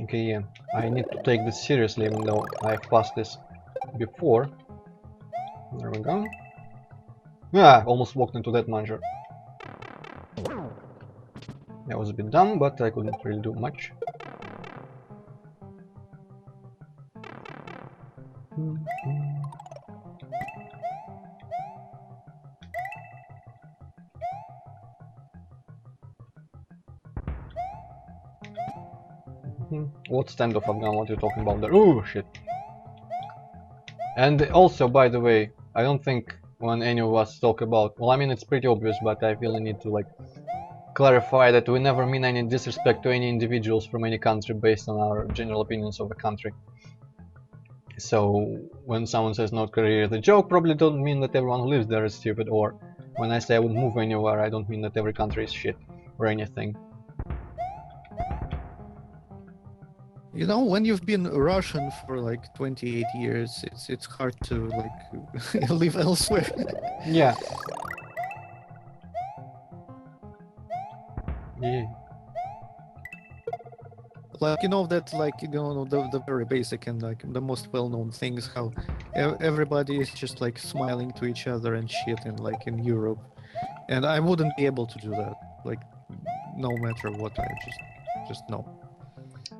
Okay, yeah, I need to take this seriously even though I've passed this before. There we go. Yeah, almost walked into that muncher. That was a bit dumb, but I couldn't really do much. What stand of Afghan? What are you talking about there? Oh shit! And also, by the way, I don't think when any of us talk about, well, I mean, it's pretty obvious, but I really need to like clarify that we never mean any disrespect to any individuals from any country based on our general opinions of the country. So when someone says North Korea is a joke, probably don't mean that everyone who lives there is stupid, or when I say I would move anywhere, I don't mean that every country is shit or anything. You know, when you've been Russian for like 28 years, it's hard to like live elsewhere. Yeah. Yeah. Like, you know, that like, you know, the very basic and like the most well-known things, how everybody is just like smiling to each other and shit in like in Europe, and I wouldn't be able to do that, like no matter what. I just no.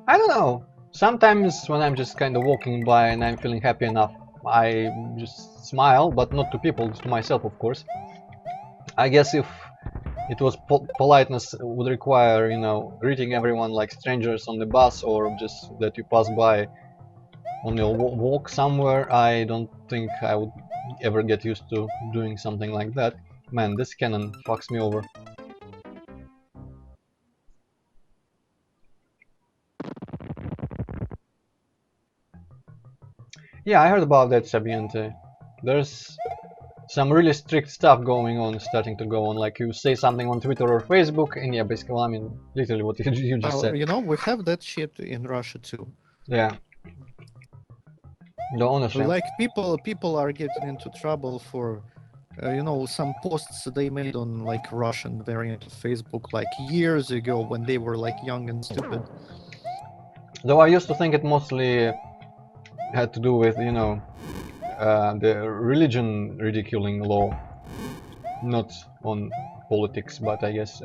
I don't know. Sometimes when I'm just kind of walking by and I'm feeling happy enough, I just smile, but not to people, to myself, of course. I guess if it was politeness would require, you know, greeting everyone like strangers on the bus or just that you pass by on your walk somewhere, I don't think I would ever get used to doing something like that. Man, this cannon fucks me over. Yeah, I heard about that, Sabiente. There's some really strict stuff going on, starting to go on, like you say something on Twitter or Facebook, and yeah, basically, well, I mean, literally what you just said. You know, we have that shit in Russia too. Yeah. The ownership. Like people are getting into trouble for, you know, some posts they made on like Russian variant of Facebook like years ago when they were like young and stupid. Though I used to think it mostly had to do with, you know, the religion ridiculing law, not on politics, but I guess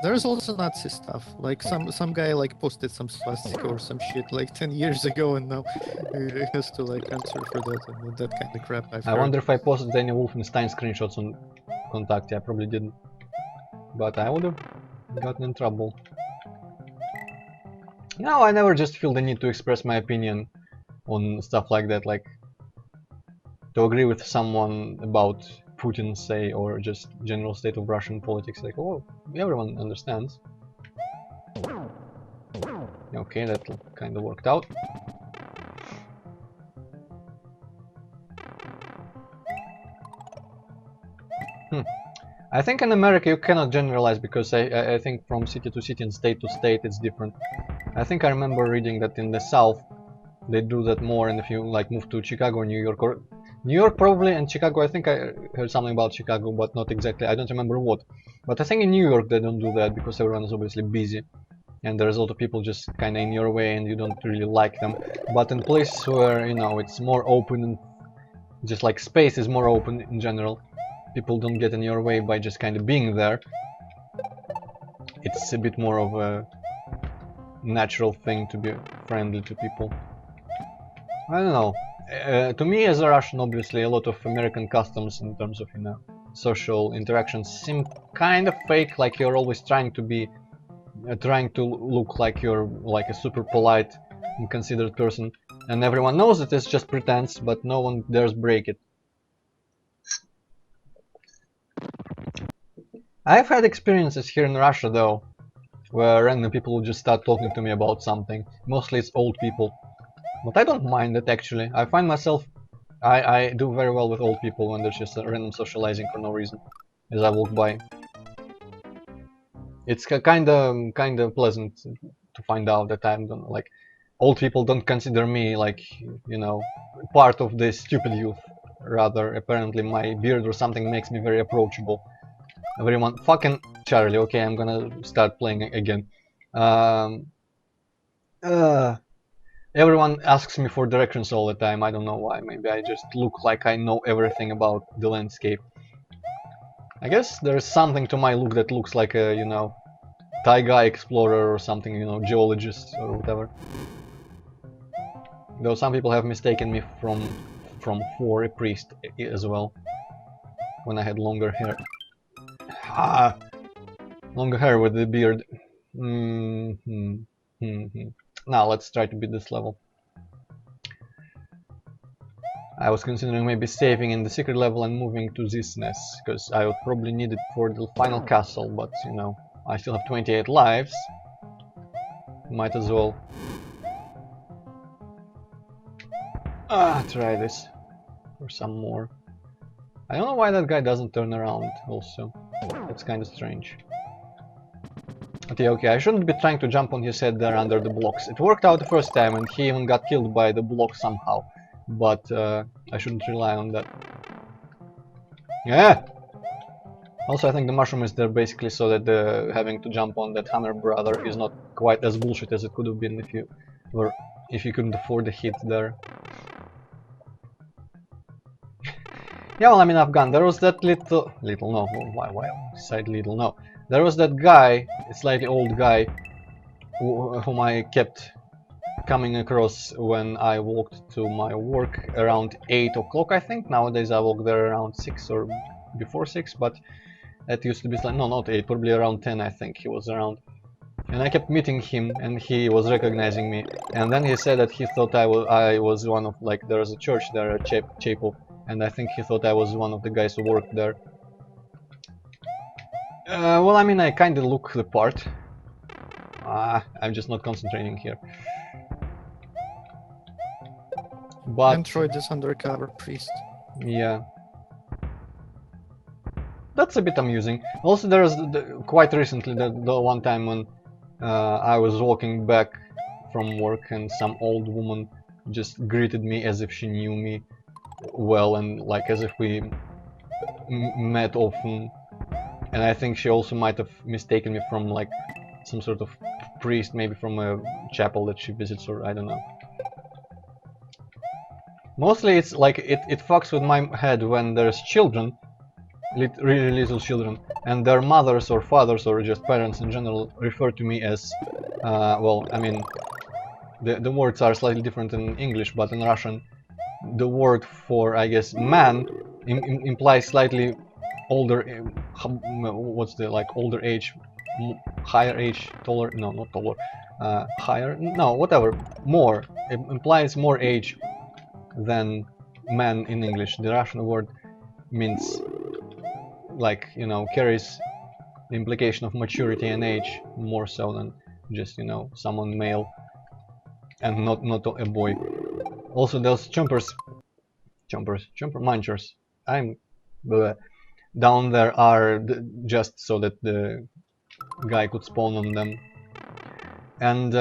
There's also Nazi stuff. Like some guy like posted some swastika or some shit like 10 years ago, and now he has to like answer for that and that kind of crap. I wonder if I posted any Wolfenstein screenshots on Contact. I probably didn't, but I would have gotten in trouble. No, I never just feel the need to express my opinion on stuff like that, like to agree with someone about Putin say, or just general state of Russian politics. Like, oh, everyone understands. Okay, that kind of worked out. I think in America you cannot generalize, because I think from city to city and state to state it's different. I think I remember reading that in the South they do that more, and if you like move to Chicago or New York, or New York probably, and Chicago, I think I heard something about Chicago, but not exactly, I don't remember what. But I think in New York they don't do that, because everyone is obviously busy, and there's a lot of people just kinda in your way and you don't really like them. But in places where, you know, it's more open, and just like space is more open in general, people don't get in your way by just kind of being there. It's a bit more of a natural thing to be friendly to people. I don't know. To me as a Russian, obviously, a lot of American customs in terms of, you know, social interactions seem kind of fake, like you're always trying to be, trying to look like you're like a super polite and considerate person, and everyone knows that it's just pretense, but no one dares break it. I've had experiences here in Russia though, where random people will just start talking to me about something. Mostly it's old people. But I don't mind it actually. I find myself, I do very well with old people when there's just a random socializing for no reason as I walk by. It's kind of pleasant to find out that I'm like, old people don't consider me like, you know, part of this stupid youth. Rather, apparently my beard or something makes me very approachable. Everyone, fucking Charlie. Okay, I'm gonna start playing again. Everyone asks me for directions all the time. I don't know why. Maybe I just look like I know everything about the landscape. I guess there's something to my look that looks like a, you know, taiga explorer or something, you know, geologist or whatever. Though some people have mistaken me for a priest as well, when I had longer hair. Ah, longer hair with the beard. Now let's try to beat this level. I was considering maybe saving in the secret level and moving to this nest, because I would probably need it for the final castle, but you know, I still have 28 lives. Might as well try this for some more. I don't know why that guy doesn't turn around also. That's kind of strange. Okay, I shouldn't be trying to jump on his head there under the blocks. It worked out the first time and he even got killed by the block somehow. But I shouldn't rely on that. Yeah! Also, I think the mushroom is there basically so that having to jump on that hammer brother is not quite as bullshit as it could have been if you couldn't afford the hit there. Yeah, well, I mean, Afghan, there was that little no, why side little, no. There was that guy, a slightly old guy, whom I kept coming across when I walked to my work around 8 o'clock, I think. Nowadays I walk there around 6 or before 6, but that used to be like, no, not 8, probably around 10, I think he was around. And I kept meeting him, and he was recognizing me. And then he said that he thought I was one of, like, there's a church there, a chapel, and I think he thought I was one of the guys who worked there. Well, I mean, I kinda look the part. I'm just not concentrating here. But Antroid is undercover priest. yeah, that's a bit amusing. Also, there was quite recently the one time when I was walking back from work and some old woman just greeted me as if she knew me well and like as if we met often. And I think she also might have mistaken me from like some sort of priest, maybe from a chapel that she visits, or I don't know. Mostly it's like it fucks with my head when there's children, really little children, and their mothers or fathers or just parents in general refer to me as, well, I mean, the words are slightly different in English, but in Russian, the word for, I guess, man implies slightly older, what's the, like, older age, higher age, taller, no, not taller, higher, no, whatever, more, it implies more age than man in English. The Russian word means like, you know, carries the implication of maturity and age more so than just, you know, someone male and not a boy. Also, those chomper munchers, I'm down there are just so that the guy could spawn on them. And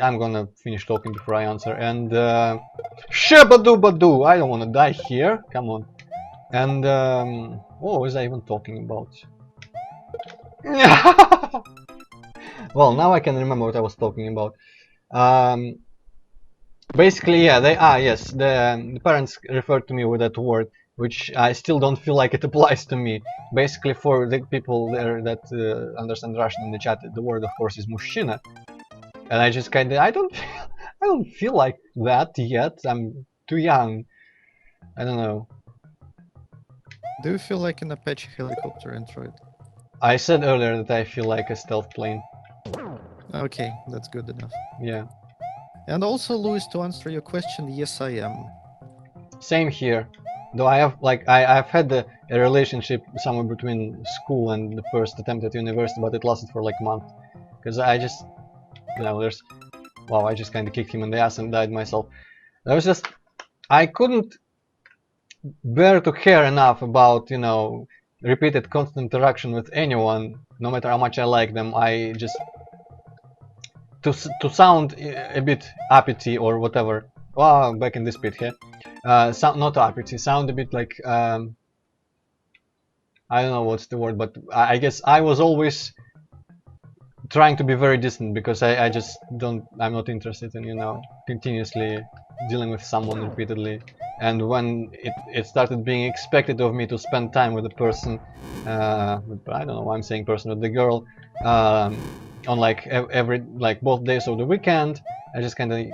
I'm gonna finish talking before I answer. And Shabadoo, I don't wanna die here. Come on. And what was I even talking about? Well, now I can remember what I was talking about. Basically, yeah, yes, the parents referred to me with that word, which I still don't feel like it applies to me. Basically, for the people there that understand Russian in the chat, the word, of course, is mushina, and I just kind of, I don't feel like that yet. I'm too young. I don't know. Do you feel like an Apache helicopter, Antroid? I said earlier that I feel like a stealth plane. Okay, that's good enough. Yeah. And also, Louis, to answer your question, yes, I am. Same here. Though I have, like, I've had a relationship somewhere between school and the first attempt at university, but it lasted for like a month. Because I just, you know, wow, I just kind of kicked him in the ass and died myself. I was just, I couldn't bear to care enough about, you know, repeated constant interaction with anyone, no matter how much I like them. I just, to sound a bit uppity or whatever, well, back in this pit here, sound not uppity, sound a bit like, I don't know what's the word, but I guess I was always trying to be very distant because I just don't, I'm not interested in, you know, continuously dealing with someone repeatedly. And when it started being expected of me to spend time with the person, I don't know why I'm saying person, with the girl, on like every, like both days of the weekend, I just kind of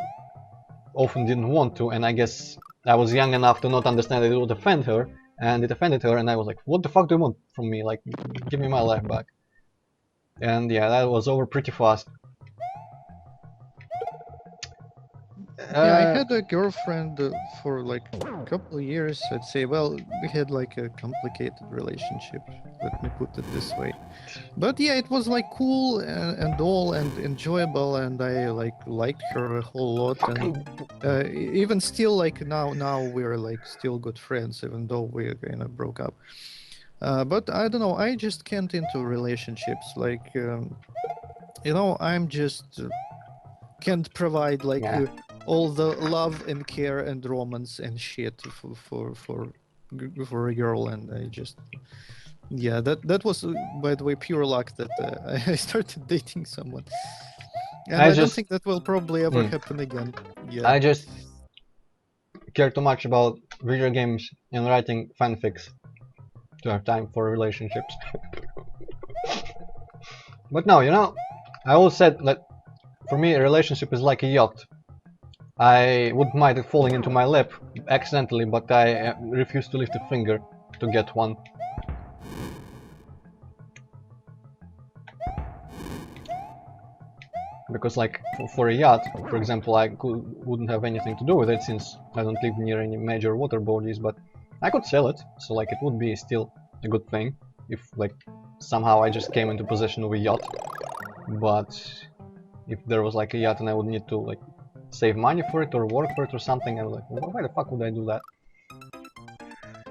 often didn't want to, and I guess I was young enough to not understand that it would offend her, and it offended her, and I was like, what the fuck do you want from me? Like, give me my life back. And yeah, that was over pretty fast. Yeah, I had a girlfriend for like a couple of years, I'd say. Well, we had like a complicated relationship, let me put it this way. But yeah, it was like cool and all and enjoyable, and I like liked her a whole lot. And even still, like now we're like still good friends, even though we kind of broke up. But I don't know, I just can't into relationships. Like, you know, I'm just can't provide like all the love and care and romance and shit for a girl, and I just, yeah, that was by the way pure luck that I started dating someone, and I don't think that will probably ever happen again. Yeah, I just care too much about video games and writing fanfics to have time for relationships. But no, you know, I always said that for me a relationship is like a yacht. I wouldn't mind it falling into my lap accidentally, but I refuse to lift a finger to get one. Because like for a yacht, for example, I wouldn't have anything to do with it since I don't live near any major water bodies, but I could sell it, so like it would be still a good thing if like somehow I just came into possession of a yacht. But if there was like a yacht and I would need to like save money for it or work for it or something, I was like, well, why the fuck would I do that?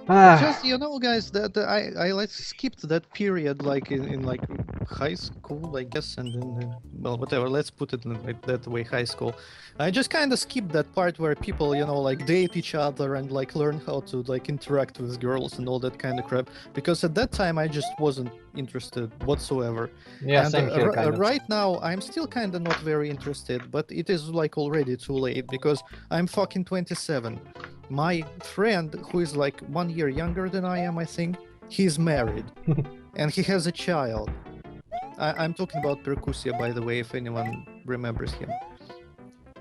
Just, you know, guys, that I like skipped that period, like in like high school, I guess, and then well, whatever. Let's put it in like that way, high school. I just kind of skipped that part where people, you know, like date each other and like learn how to like interact with girls and all that kind of crap. Because at that time I just wasn't interested whatsoever. Yeah, and same here, kind of. Right now I'm still kind of not very interested, but it is like already too late because I'm fucking 27. My friend, who is like 1 year younger than I am, I think, he's married and he has a child. I'm talking about Percusia, by the way, if anyone remembers him.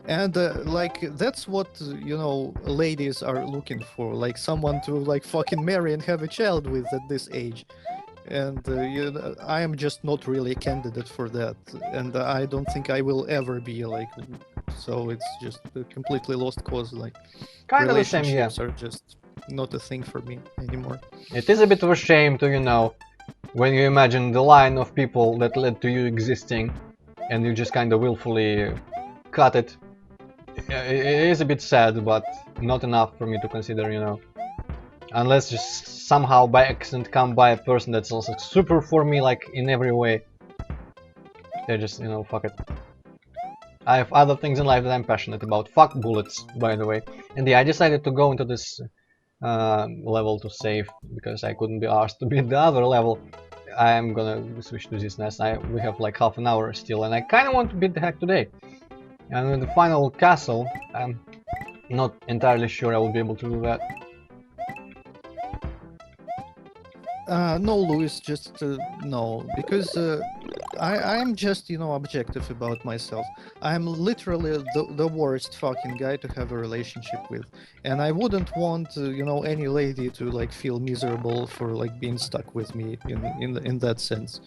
And like that's what, you know, ladies are looking for, like someone to like fucking marry and have a child with at this age. And you know, I am just not really a candidate for that, and I don't think I will ever be, like, so it's just a completely lost cause. Like, kind of the same, yeah. Relationships are just not a thing for me anymore. It is a bit of a shame to, you know, when you imagine the line of people that led to you existing, and you just kind of willfully cut it. It is a bit sad, but not enough for me to consider, you know. Unless just somehow by accident come by a person that's also super for me, like in every way. They're just, you know, fuck it. I have other things in life that I'm passionate about. Fuck bullets, by the way. And yeah, I decided to go into this level to save, because I couldn't be asked to beat the other level. I'm gonna switch to this nest. We have like half an hour still, and I kinda want to beat the hack today. And with the final castle, I'm not entirely sure I will be able to do that. No, Louis, just no, because I'm just, you know, objective about myself. I'm literally the worst fucking guy to have a relationship with, and I wouldn't want, you know, any lady to like feel miserable for like being stuck with me in that sense.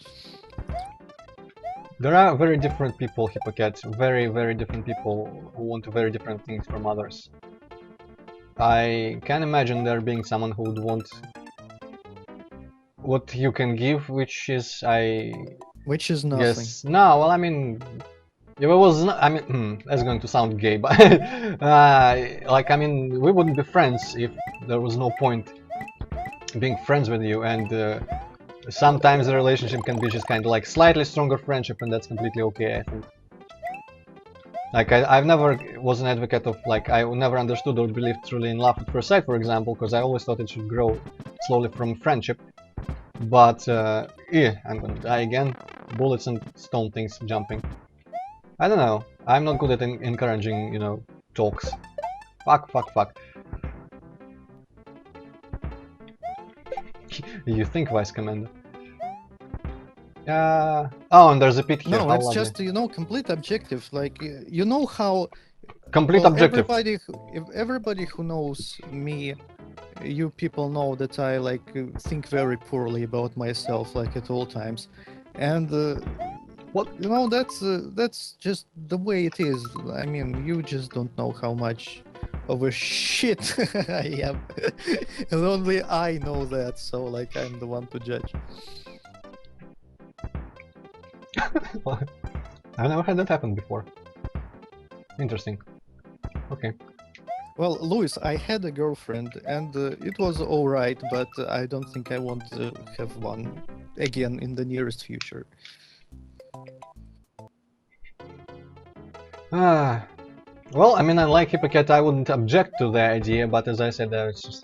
There are very different people, Hippocat, very different people who want very different things from others. I can imagine there being someone who would want what you can give, which is nothing. Yes. No, well, I mean, if it was not, I mean, that's going to sound gay, but like, I mean, we wouldn't be friends if there was no point being friends with you, and sometimes the relationship can be just kind of like slightly stronger friendship, and that's completely okay, I think. Like, I've never was an advocate of, like, I never understood or believed truly in love at first sight, for example, because I always thought it should grow slowly from friendship. But, yeah, I'm gonna die again. Bullets and stone things jumping. I don't know. I'm not good at encouraging, you know, talks. Fuck. You think, Vice Commander? Oh, and there's a pit here. No, how it's lovely. just, you know, complete objective. Like, you know how... Complete well, objective. Everybody who knows me, you people know that I like think very poorly about myself, like at all times, and What? you know, that's just the way it is. I mean, you just don't know how much of a shit I am, and only I know that. So like, I'm the one to judge. I've never had that happen before. Interesting. Okay. Well, Louis, I had a girlfriend, and it was alright, but I don't think I want to have one again in the nearest future. Well, I mean, I like Hippocat, I wouldn't object to the idea, but as I said, it's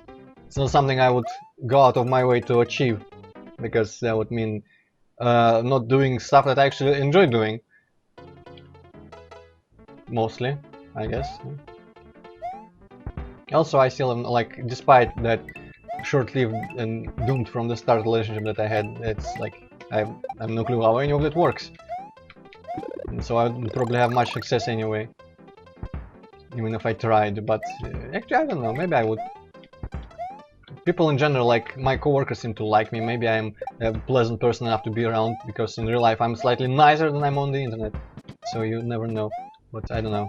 not something I would go out of my way to achieve, because that would mean not doing stuff that I actually enjoy doing. Mostly, I guess. Also, I still am, like, despite that short-lived and doomed from the start relationship that I had, it's like, I have no clue how any of that works. And so I would probably have much success anyway. Even if I tried, but actually, I don't know, maybe I would. People in general, like, my coworkers seem to like me, maybe I'm a pleasant person enough to be around, because in real life I'm slightly nicer than I'm on the internet. So you never know, but I don't know.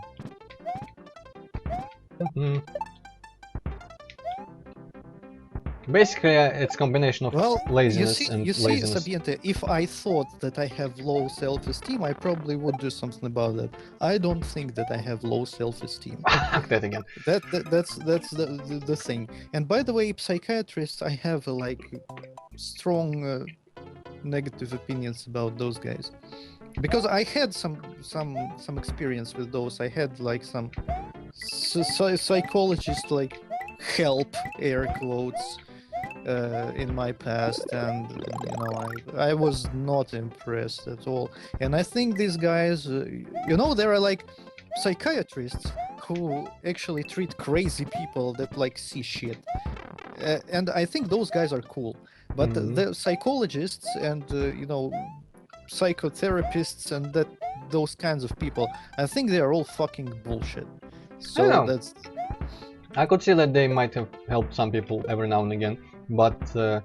Basically, it's a combination of laziness and laziness. You see, Sabiente, if I thought that I have low self-esteem, I probably would do something about that. I don't think that I have low self-esteem. That again. That's the thing. And by the way, psychiatrists, I have like strong negative opinions about those guys, because I had some experience with those. I had like some psychologist like help, air quotes, in my past, and you know, I was not impressed at all. And I think these guys, you know, there are like psychiatrists who actually treat crazy people that like see shit, and I think those guys are cool. But the psychologists and you know, psychotherapists and those kinds of people, I think they are all fucking bullshit. So that's... I could see that they might have helped some people every now and again, but you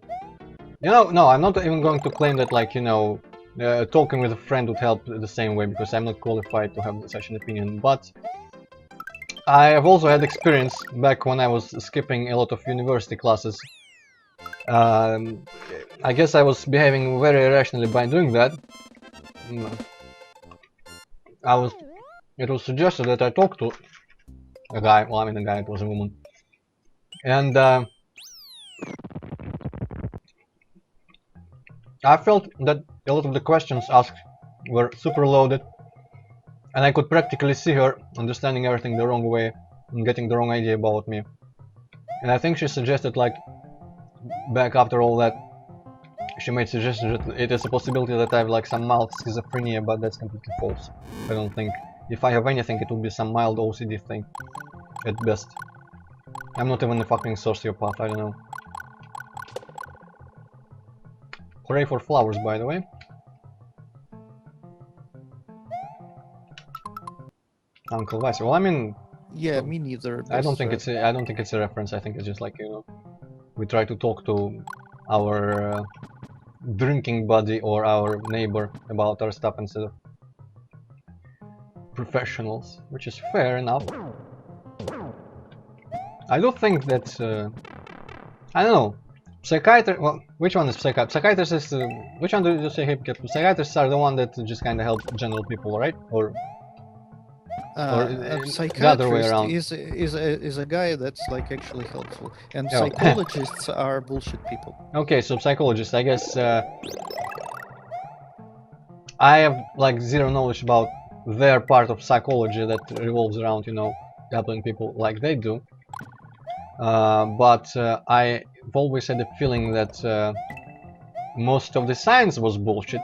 know, no, I'm not even going to claim that, like, you know, talking with a friend would help the same way, because I'm not qualified to have such an opinion. But I have also had experience back when I was skipping a lot of university classes. I guess I was behaving very irrationally by doing that. It was suggested that I talk to a guy. Well, I mean, a guy, it was a woman, and I felt that a lot of the questions asked were super loaded, and I could practically see her understanding everything the wrong way and getting the wrong idea about me. And I think she suggested, like, back after all that, she made suggestions that it is a possibility that I have like some mild schizophrenia, but that's completely false. I don't think. If I have anything, it would be some mild OCD thing, at best. I'm not even a fucking sociopath, I don't know. Hooray for flowers, by the way. Uncle Vice. Well, I mean, Yeah, me neither. I don't think it's a reference. I think it's just like, you know, we try to talk to our drinking buddy or our neighbor about our stuff instead of professionals, which is fair enough. I do think that I don't know. Psychiatrist. Well, which one is psychiatrist? Psychiatrist is which one do you say? Psychiatrists are the one that just kind of help general people, right? Or A the other way psychiatrist around. is a guy that's like actually helpful, and Oh. psychologists are bullshit people. Okay, so psychologists. I guess I have like zero knowledge about their part of psychology that revolves around, you know, helping people like they do. But I've always had a feeling that most of the science was bullshit,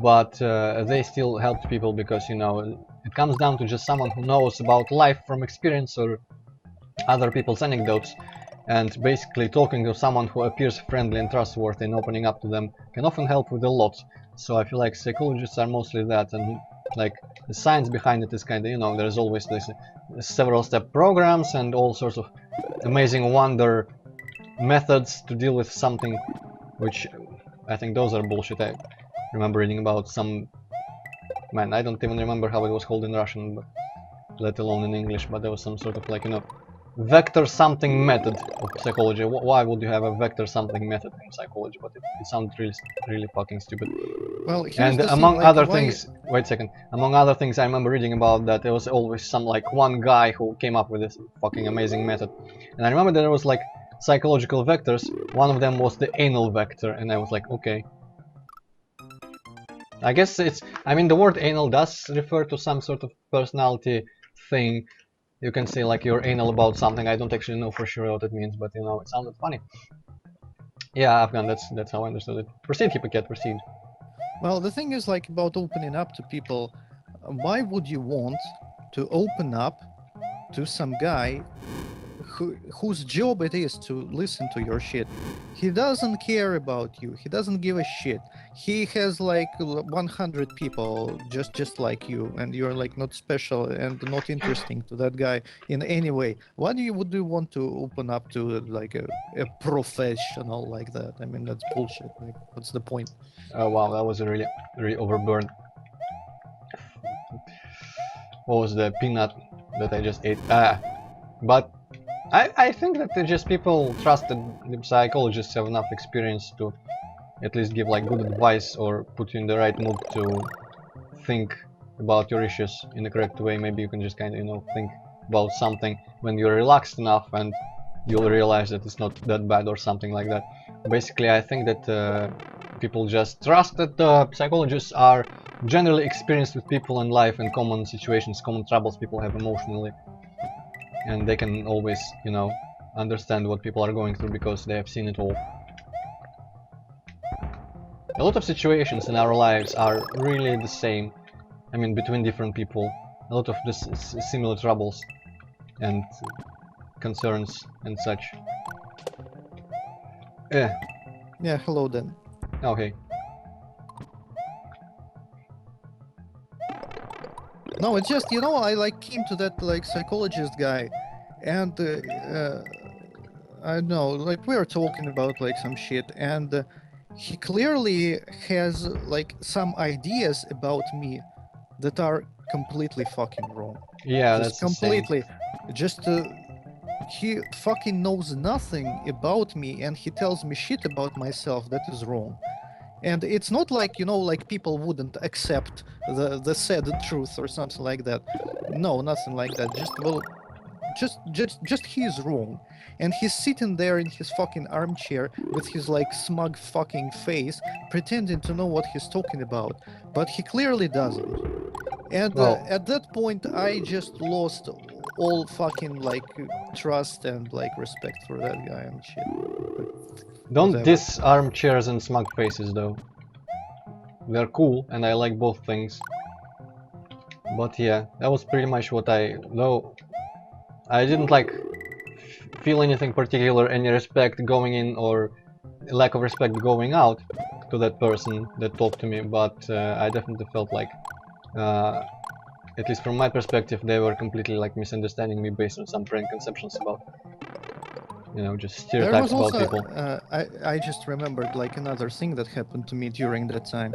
but they still helped people because, you know, it comes down to just someone who knows about life from experience or other people's anecdotes, and basically talking to someone who appears friendly and trustworthy and opening up to them can often help with a lot. So I feel like psychologists are mostly that, and like the science behind it is kind of, you know, there's always this several step programs and all sorts of amazing wonder methods to deal with something, which I think those are bullshit. I remember reading about some, man, I don't even remember how it was called in Russian, but let alone in English, but there was some sort of like, you know, vector something method of psychology. Why would you have a vector something method in psychology? But it sounds really fucking stupid. Well, here's And the thing, among like, other why... things, wait a second, among other things I remember reading about that there was always some like one guy who came up with this fucking amazing method. And I remember there was like psychological vectors. One of them was the anal vector, and I was like, okay. I guess it's, I mean, the word anal does refer to some sort of personality thing. You can say like you're anal about something. I don't actually know for sure what it means, but you know, it sounded funny. Yeah, Afghan, that's how I understood it. Proceed, Hippocat, proceed. Well, the thing is, like, about opening up to people, why would you want to open up to some guy whose job it is to listen to your shit? He doesn't care about you. He doesn't give a shit. He has like 100 people just like you, and you're like not special and not interesting to that guy in any way. Why would you want to open up to like a professional like that? I mean, that's bullshit. Like, what's the point? Oh wow, that was a really overburned. What was the peanut that I just ate? But I think that just people trust that the psychologists have enough experience to at least give like good advice or put you in the right mood to think about your issues in the correct way. Maybe you can just kind of, you know, think about something when you're relaxed enough, and you'll realize that it's not that bad or something like that. Basically, I think that people just trust that psychologists are generally experienced with people in life and common situations, common troubles people have emotionally, and they can always, you know, understand what people are going through because they have seen it all. A lot of situations in our lives are really the same. I mean, between different people, a lot of this similar troubles and concerns and such. Yeah, hello then. Okay. No, it's just, you know, I like came to that like psychologist guy, and I don't know, like we were talking about like some shit, and he clearly has like some ideas about me that are completely fucking wrong. Yeah, Just that's completely Just he fucking knows nothing about me, and he tells me shit about myself that is wrong. And it's not like, you know, like people wouldn't accept the said truth or something like that. No, nothing like that. Just, well, just he is wrong, and he's sitting there in his fucking armchair with his like smug fucking face, pretending to know what he's talking about, but he clearly doesn't. And Well, at that point, I just lost all fucking like trust and like respect for that guy and shit. But don't whatever. diss armchairs and smug faces though. They're cool, and I like both things. But yeah, that was pretty much what though I didn't like feel anything particular, any respect going in or lack of respect going out to that person that talked to me, but I definitely felt like, uh, at least from my perspective, they were completely like misunderstanding me based on some preconceptions about, you know, just There stereotypes was about also people. I just remembered like another thing that happened to me during that time.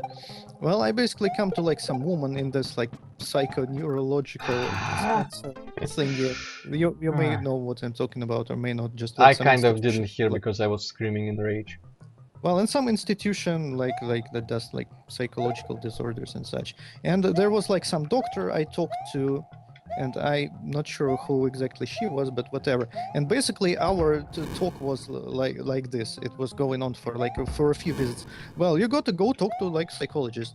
Well, I basically come to like some woman in this like psychoneurological thingy. You may know what I'm talking about, or may not. Just like I some kind of institution. didn't hear Like, because I was screaming in rage. well, in some institution like that does like psychological disorders and such. And there was like some doctor I talked to, and I'm not sure who exactly she was, but whatever. And basically our talk was like this. It was going on for like for a few visits. Well, you got to go talk to like psychologist.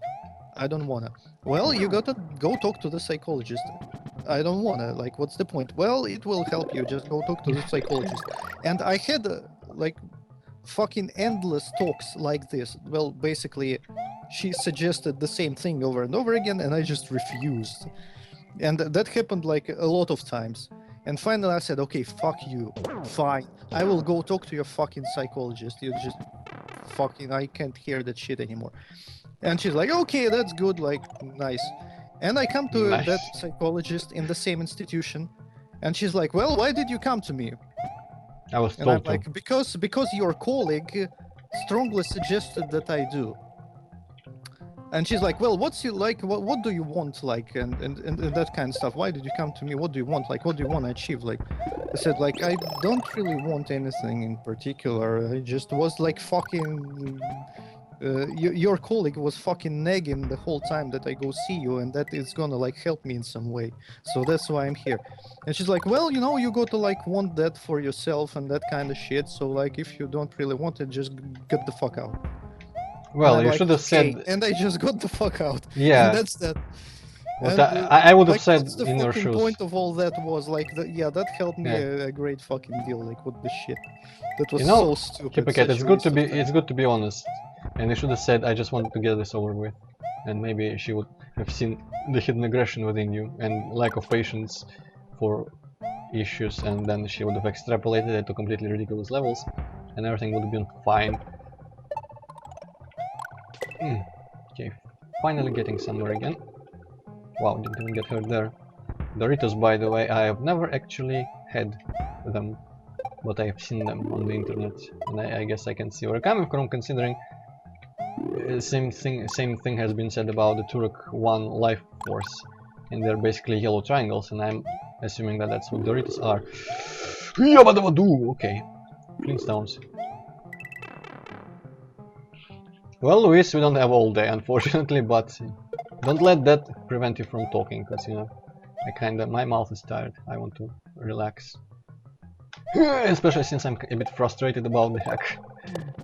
I don't wanna. Well, you gotta go talk to the psychologist. I don't wanna. Like, what's the point? Well, it will help you. Just go talk to the psychologist. And I had like fucking endless talks like this. Well, basically, she suggested the same thing over and over again, and I just refused. And that happened like a lot of times. And finally, I said, okay, fuck you. Fine. I will go talk to your fucking psychologist. You just fucking, I can't hear that shit anymore. And she's like, okay, that's good, like, nice. And I come to that Nice. psychologist in the same institution, and she's like, well, why did you come to me? I was And I'm told to. like, because your colleague strongly suggested that I do. And she's like, well, what's you like? What do you want? Like, and that kind of stuff. Why did you come to me? What do you want? Like, what do you want to achieve? Like, I said, like, I don't really want anything in particular. I just was like fucking. Your colleague was fucking nagging the whole time that I go see you, and that is gonna like help me in some way. So that's why I'm here. And she's like, well, you know, you got to like want that for yourself and that kind of shit. So like, if you don't really want it, just get the fuck out. And Well, I'm you like, should have okay. said, And I just got the fuck out. And yeah, that's that. what And I would have like, said what's the in your fucking shoes. point of all that was like, yeah, that helped me Yeah. a great fucking deal. Like, what the shit? That was You know, so stupid. Hypocrite, Such a waste of time. it's good to be honest. And you should have said, I just wanted to get this over with. And maybe she would have seen the hidden aggression within you and lack of patience for issues, and then she would have extrapolated it to completely ridiculous levels, and everything would have been fine. Okay, finally getting somewhere again. Wow, didn't get hurt there. Doritos, by the way, I have never actually had them, but I've seen them on the internet, and I guess I can see where I'm coming from, considering same thing has been said about the Turok 1 life force, and they're basically yellow triangles, and I'm assuming that that's what Doritos are. Okay, Flintstones. Well, Luis, we don't have all day, unfortunately, but don't let that prevent you from talking, because, you know, my mouth is tired. I want to relax. Especially since I'm a bit frustrated about the hack.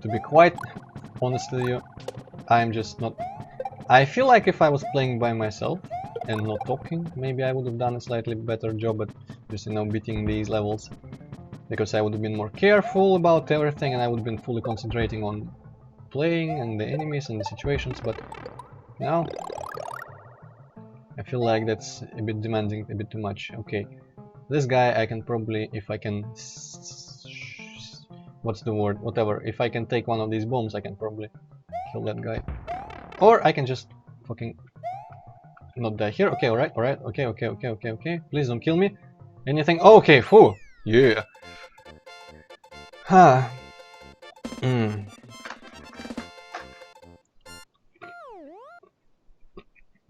To be quite honest with you, I'm just not... I feel like if I was playing by myself and not talking, maybe I would have done a slightly better job at just, you know, beating these levels. Because I would have been more careful about everything, and I would have been fully concentrating on playing and the enemies and the situations, but you know, I feel like that's a bit demanding, a bit too much. Okay, this guy I can probably, if I can, what's the word, whatever, if I can take one of these bombs, I can probably kill that guy, or I can just fucking not die here. Okay, alright, okay, please don't kill me. Anything? Okay, phew, yeah. Huh.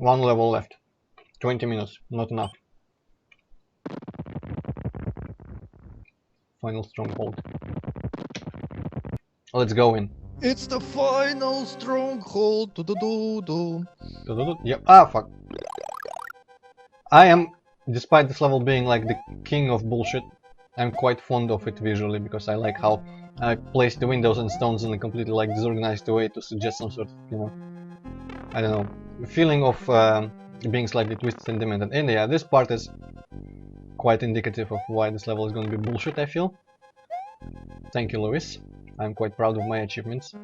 One level left. 20 minutes, not enough. final stronghold. Let's go in. It's the final stronghold. Do do do do. Yep. Ah, fuck. I am, despite this level being like the king of bullshit, I'm quite fond of it visually because I like how I place the windows and stones in a completely like disorganized way to suggest some sort of, you know, I don't know, feeling of being slightly twisted and demented. And yeah, this part is quite indicative of why this level is going to be bullshit, I feel. Thank you, Lewis. I'm quite proud of my achievements.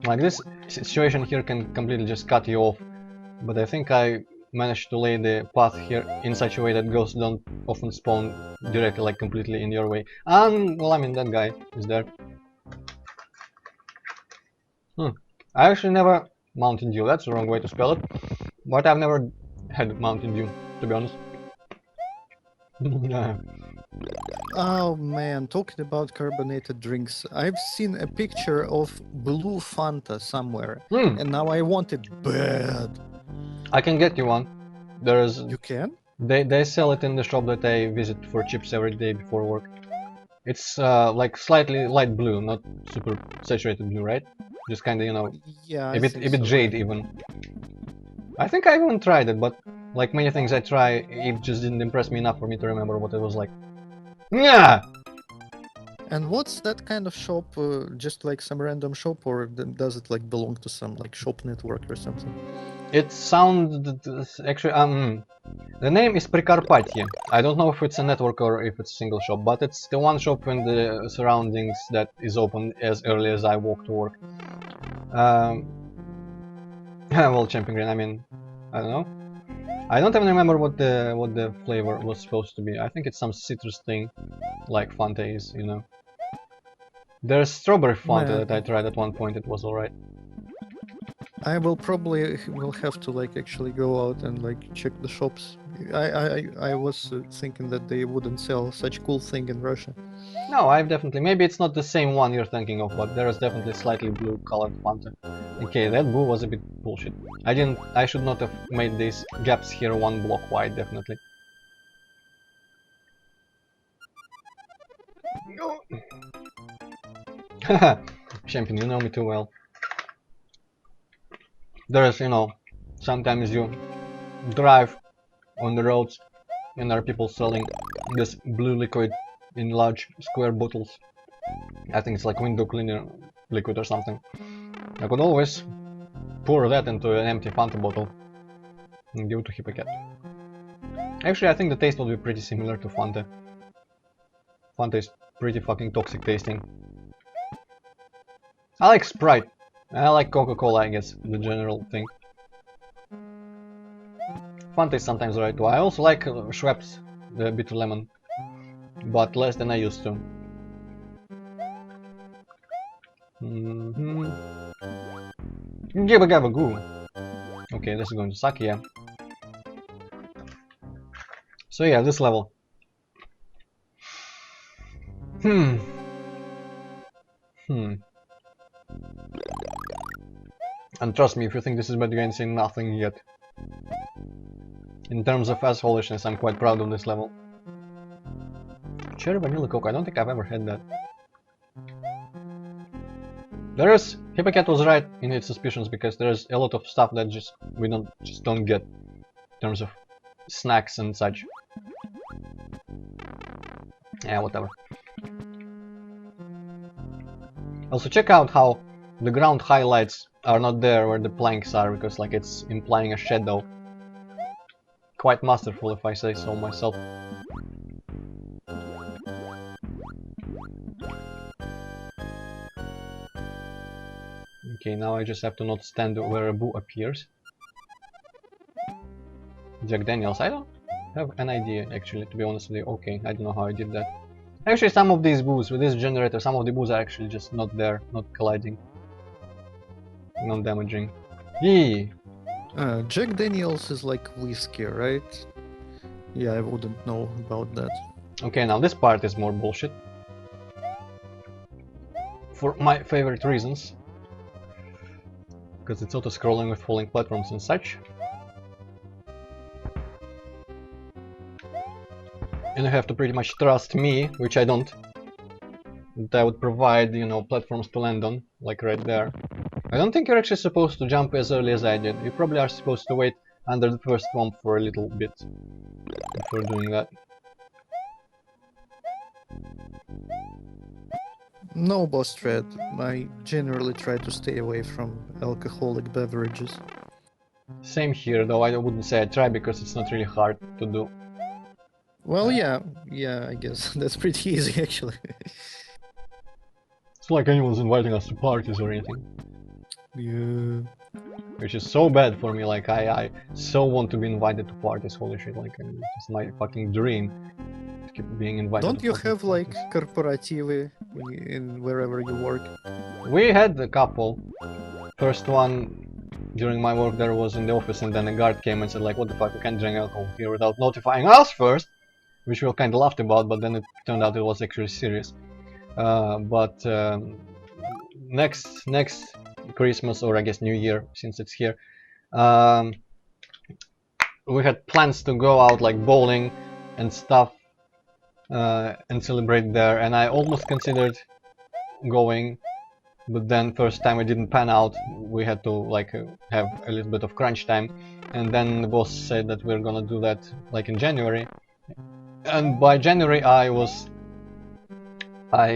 Like, this situation here can completely just cut you off, but I think I managed to lay the path here in such a way that ghosts don't often spawn directly, like completely in your way. Well, I mean, that guy is there. I actually never Mountain Dew, that's the wrong way to spell it, but I've never had Mountain Dew, to be honest. Oh man, talking about carbonated drinks, I've seen a picture of blue Fanta somewhere, and now I want it bad. I can get you one. There's You can? They sell it in the shop that I visit for chips every day before work. It's like slightly light blue, not super saturated blue, right? Just kind of, you know, Yeah, a bit jade even. I think I even tried it, but like many things I try, it just didn't impress me enough for me to remember what it was like. Yeah. And what's that kind of shop? Just like some random shop, or does it like belong to some like shop network or something? It sounds actually the name is Prikarpatye. I don't know if it's a network or if it's a single shop, but it's the one shop in the surroundings that is open as early as I walk to work. Well, Champion Green. I mean, I don't know. I don't even remember what the flavor was supposed to be. I think it's some citrus thing, like Fanta is, you know. There's strawberry Fanta that I tried at one point. It was alright. I will probably have to like actually go out and like check the shops. I was thinking that they wouldn't sell such cool thing in Russia. No, I've definitely. Maybe it's not the same one you're thinking of, but there is definitely slightly blue colored Fanta. Okay, that blue was a bit bullshit. I should not have made these gaps here one block wide, definitely. Haha, Champion, you know me too well. There's, you know, sometimes you drive on the roads and there are people selling this blue liquid in large square bottles. I think it's like window cleaner liquid or something. I could always pour that into an empty Fanta bottle and give it to Hippocat. Actually, I think the taste will be pretty similar to Fanta. Fanta is pretty fucking toxic tasting. I like Sprite. I like Coca-Cola, I guess, the general thing. Fanta is sometimes right too. I also like Schweppes, the bitter lemon, but less than I used to. Gibba gabba goo. Okay, this is going to suck, yeah. So yeah, this level. And trust me, if you think this is bad, you ain't seen nothing yet. In terms of assholishness, I'm quite proud of this level. Cherry Vanilla Coke, I don't think I've ever had that. Hippocat was right in his suspicions, because there's a lot of stuff that we just don't get in terms of snacks and such. Yeah, whatever. Also, check out how the ground highlights are not there where the planks are, because like it's implying a shadow. Quite masterful, if I say so myself. Okay, now I just have to not stand where a boo appears. Jack Daniels, I don't have an idea actually, to be honest with you. Okay, I don't know how I did that. Actually, some of these boos, with this generator, some of the boos are actually just not there, not colliding. Non-damaging. Yee! Jack Daniels is like whiskey, right? Yeah, I wouldn't know about that. Okay, now this part is more bullshit. For my favorite reasons. Because it's auto-scrolling with falling platforms and such. And you have to pretty much trust me, which I don't. That I would provide, you know, platforms to land on, like right there. I don't think you're actually supposed to jump as early as I did. You probably are supposed to wait under the first swamp for a little bit before doing that. No, boss threat. I generally try to stay away from alcoholic beverages. Same here, though I wouldn't say I try because it's not really hard to do. Well, yeah, I guess that's pretty easy actually. It's like anyone's inviting us to parties or anything. Yeah. Which is so bad for me, like I so want to be invited to parties, holy shit, like it's my fucking dream to keep being invited. Don't to you fucking have like parties. corporative in wherever you work? We had a couple. First one during my work there was in the office, and then a guard came and said like, what the fuck, we can't drink alcohol here without notifying us first, which we all kind of laughed about, but then it turned out it was actually serious. Next Christmas, or I guess New Year, since it's here, we had plans to go out like bowling and stuff and celebrate there, and I almost considered going, but then first time it didn't pan out. We had to like have a little bit of crunch time, and then the boss said that we're gonna do that like in January, and by January I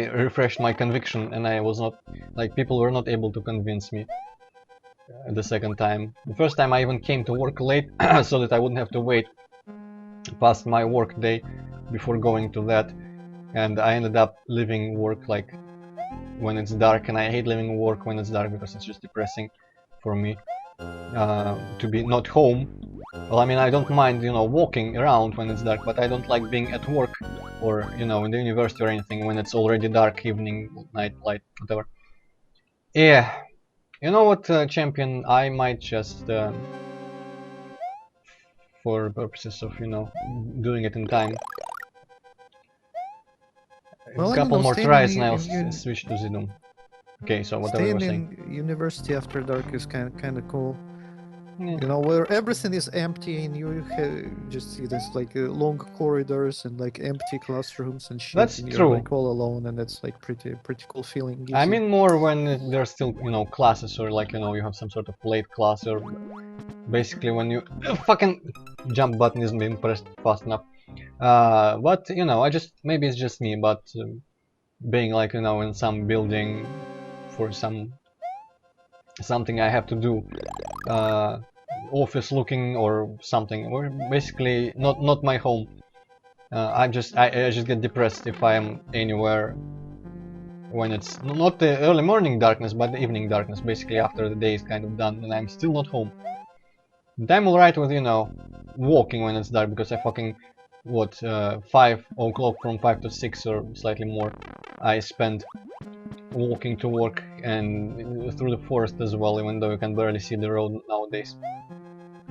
refreshed my conviction, and I was not, like, people were not able to convince me the second time. The first time I even came to work late so that I wouldn't have to wait past my work day before going to that, and I ended up leaving work like when it's dark, and I hate leaving work when it's dark because it's just depressing for me to be not home. Well, I mean, I don't mind, you know, walking around when it's dark, but I don't like being at work or, you know, in the university or anything when it's already dark, evening, night, light, whatever. Yeah, you know what, champion, I might just, for purposes of, you know, doing it in time, Well, a I couple don't know, more staying tries and I'll in switch to Zidum. Okay, so whatever you were saying. in university after dark is kind of cool. Yeah. You know, where everything is empty and you just see this like long corridors and like empty classrooms and shit. That's and true. You're like all alone, and that's like pretty cool feeling. I mean more when there's still, you know, classes, or like, you know, you have some sort of late class, or basically when you fucking jump button isn't being pressed fast enough. But you know, maybe it's just me, but being like, you know, in some building for something I have to do, office looking or something, or basically not my home. I just get depressed if I am anywhere when it's not the early morning darkness, but the evening darkness, basically after the day is kind of done and I'm still not home. And I'm alright with, you know, walking when it's dark, because I fucking, what, 5 o'clock, from 5 to 6 or slightly more, I spend walking to work and through the forest as well, even though you can barely see the road nowadays.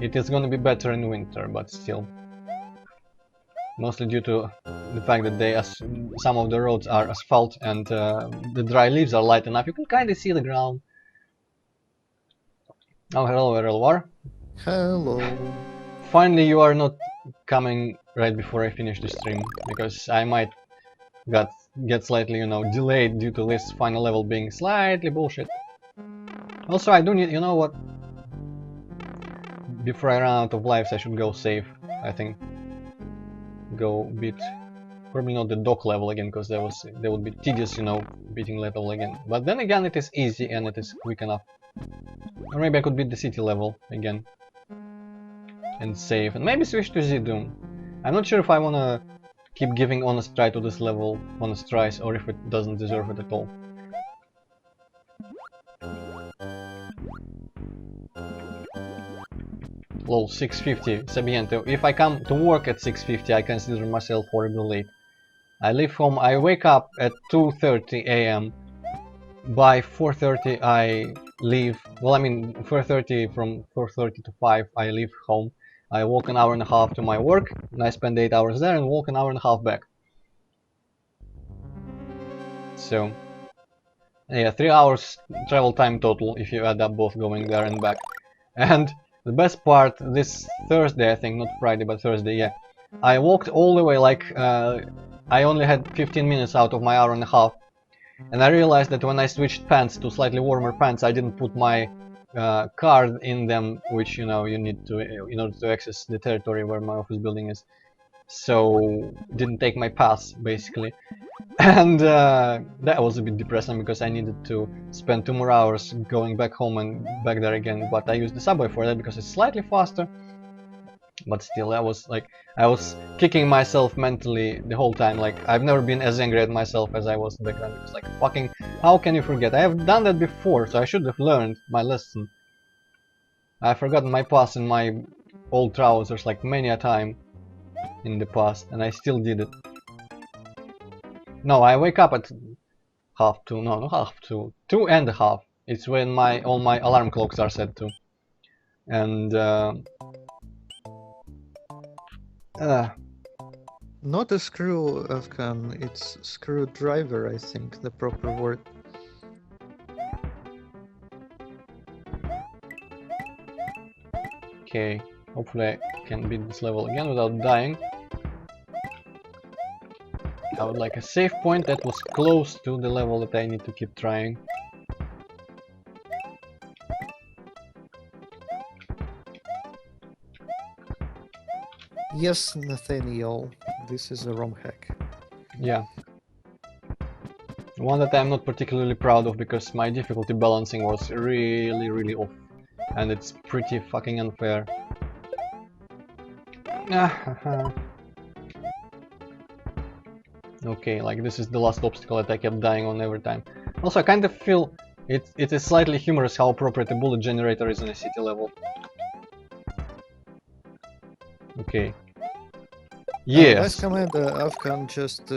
It is gonna be better in winter, but still. Mostly due to the fact that some of the roads are asphalt, and the dry leaves are light enough. You can kind of see the ground. Oh, hello, Erelwar. Hello. Finally, you are not coming right before I finish the stream, because I might get slightly, you know, delayed due to this final level being slightly bullshit. Also, I do need, you know what? Before I run out of lives, I should go save, I think. Go beat, probably not the dock level again, because that would be tedious, you know, beating level again. But then again, it is easy and it is quick enough. Or maybe I could beat the city level again and save, and maybe switch to Zidum. I'm not sure if I wanna keep giving honest try to this level, honest tries, or if it doesn't deserve it at all. Lol, 6:50, Sabiente. If I come to work at 6:50, I consider myself horribly late. I leave home, I wake up at 2:30 AM. By 4:30 I leave, well, I mean 4:30, from 4:30 to 5 I leave home. I walk an hour and a half to my work, and I spend 8 hours there and walk an hour and a half back. So, yeah, 3 hours travel time total if you add up both going there and back. And the best part, this Thursday, I think, not Friday, but Thursday, yeah, I walked all the way, like I only had 15 minutes out of my hour and a half, and I realized that when I switched pants to slightly warmer pants, I didn't put my card in them, which you know you need to in order to access the territory where my office building is. So didn't take my pass basically, and that was a bit depressing because I needed to spend 2 more hours going back home and back there again. But I used the subway for that because it's slightly faster. But still, I was kicking myself mentally the whole time. Like I've never been as angry at myself as I was back then. It's like fucking, how can you forget? I have done that before, so I should have learned my lesson. I've forgotten my pass in my old trousers like many a time in the past, and I still did it. No, I wake up at 1:30. No, not 1:30. 2:30. It's when all my alarm clocks are set to. And Not a screw, Afghan, it's screwdriver, I think, the proper word. okay, hopefully I can beat this level again without dying. I would like a save point that was close to the level that I need to keep trying. Yes, Nathaniel, this is a ROM hack. Yeah. One that I'm not particularly proud of because my difficulty balancing was really off. And it's pretty fucking unfair. Okay, like this is the last obstacle that I kept dying on every time. Also, I kind of feel it is slightly humorous how appropriate a bullet generator is in a city level. Okay. Yes. Nice command, Afghan just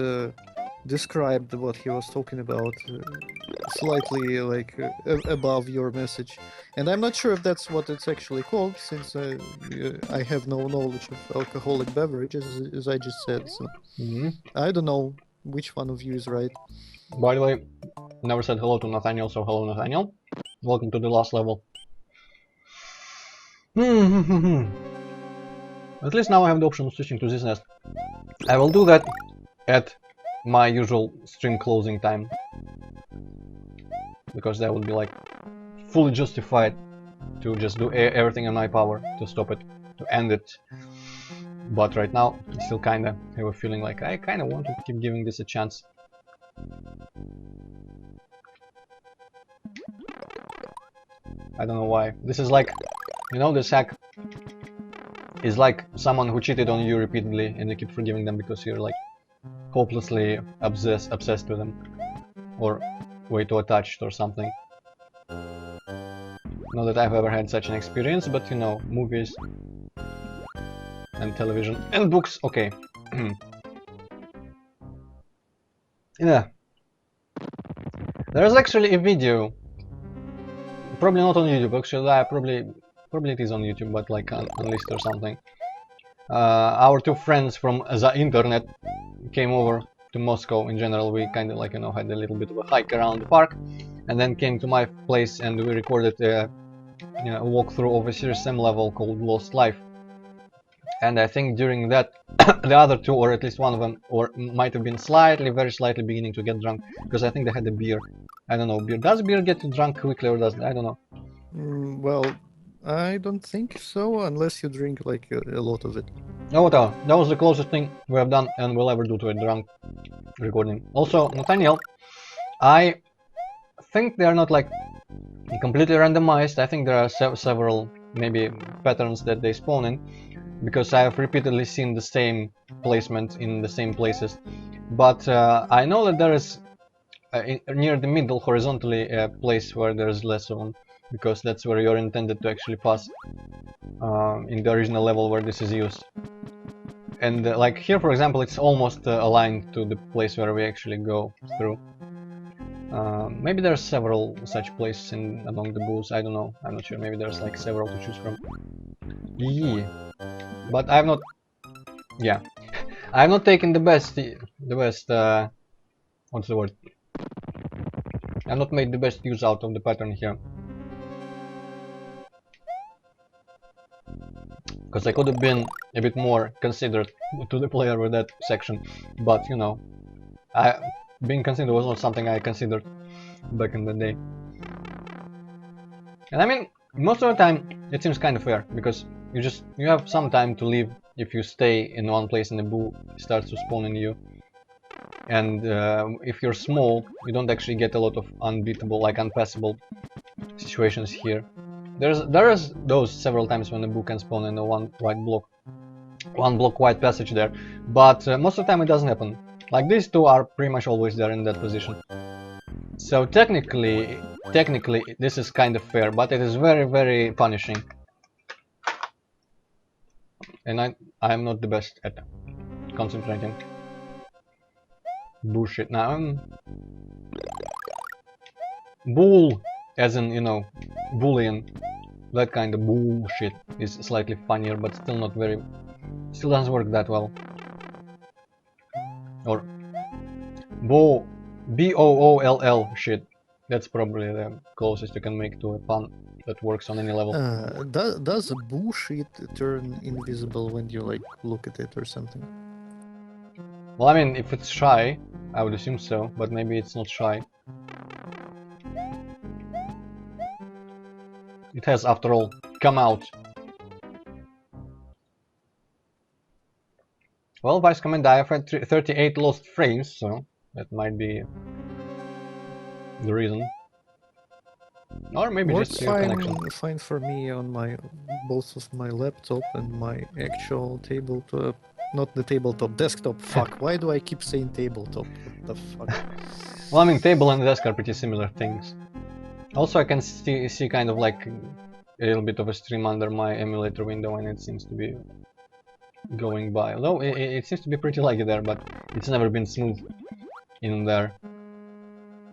described what he was talking about, slightly like above your message. And I'm not sure if that's what it's actually called, since I have no knowledge of alcoholic beverages, as I just said. So I don't know which one of you is right. By the way, never said hello to Nathaniel, so hello Nathaniel. Welcome to the last level. At least now I have the option of switching to this nest. I will do that at my usual stream closing time, because that would be like fully justified to just do everything in my power to stop it, to end it. But right now I still kinda have a feeling like I kinda want to keep giving this a chance. I don't know why. This is like, you know, this hack is like someone who cheated on you repeatedly and you keep forgiving them because you're like hopelessly obsessed with them, or way too attached or something. Not that I've ever had such an experience, but you know, movies and television and books. Okay. Yeah. There's actually a video, probably not on YouTube. Actually, probably it is on YouTube, but like unlisted or something. Our two friends from the internet came over to Moscow. In general, we kind of like, you know, had a little bit of a hike around the park, and then came to my place and we recorded a walkthrough of a Serious Sam level called Lost Life. And I think during that, the other two, or at least one of them, or might have been very slightly beginning to get drunk, because I think they had a beer. I don't know, does beer get you drunk quickly or doesn't? I don't know. Well, I don't think so, unless you drink like a lot of it. Oh, whatever. That was the closest thing we have done and will ever do to a drunk recording. Also, Nathaniel, I think they are not like completely randomized. I think there are several maybe patterns that they spawn in, because I have repeatedly seen the same placement in the same places. But I know that there is near the middle horizontally a place where there is less of them, because that's where you're intended to actually pass in the original level where this is used. And like here, for example, it's almost aligned to the place where we actually go through. Maybe there's several such places among the booths. I don't know. I'm not sure. Maybe there's like several to choose from. Yeah. But I've not. Yeah, I've not taken the best. What's the word? I've not made the best use out of the pattern here. Because I could have been a bit more considerate to the player with that section. But you know, being considered was not something I considered back in the day. And I mean, most of the time it seems kind of fair, because you have some time to leave if you stay in one place and the boo starts to spawn in you. And if you're small, you don't actually get a lot of unbeatable, like unpassable situations here. There is those several times when the boo can spawn in a one block wide passage there, but most of the time it doesn't happen. Like these two are pretty much always there in that position. So technically this is kind of fair, but it is very, very punishing. And I am not the best at concentrating. Bullshit. Now bull, as in, you know, bullion, that kind of bullshit is slightly funnier, but still not very, still doesn't work that well. Or B-O-O-L-L shit. That's probably the closest you can make to a pun that works on any level. Does a bullshit turn invisible when you like look at it or something? Well, I mean, if it's shy, I would assume so, but maybe it's not shy. It has, after all, come out. Well, Vice Commander, I have had 38 lost frames, so that might be the reason. Or maybe Works just your connection. fine for me on my both of my laptop and my actual tabletop. Not the tabletop, desktop. Fuck, why do I keep saying tabletop? What the fuck? Well, I mean, table and desk are pretty similar things. Also, I can see kind of like a little bit of a stream under my emulator window, and it seems to be going by. Although it seems to be pretty laggy there, but it's never been smooth in there.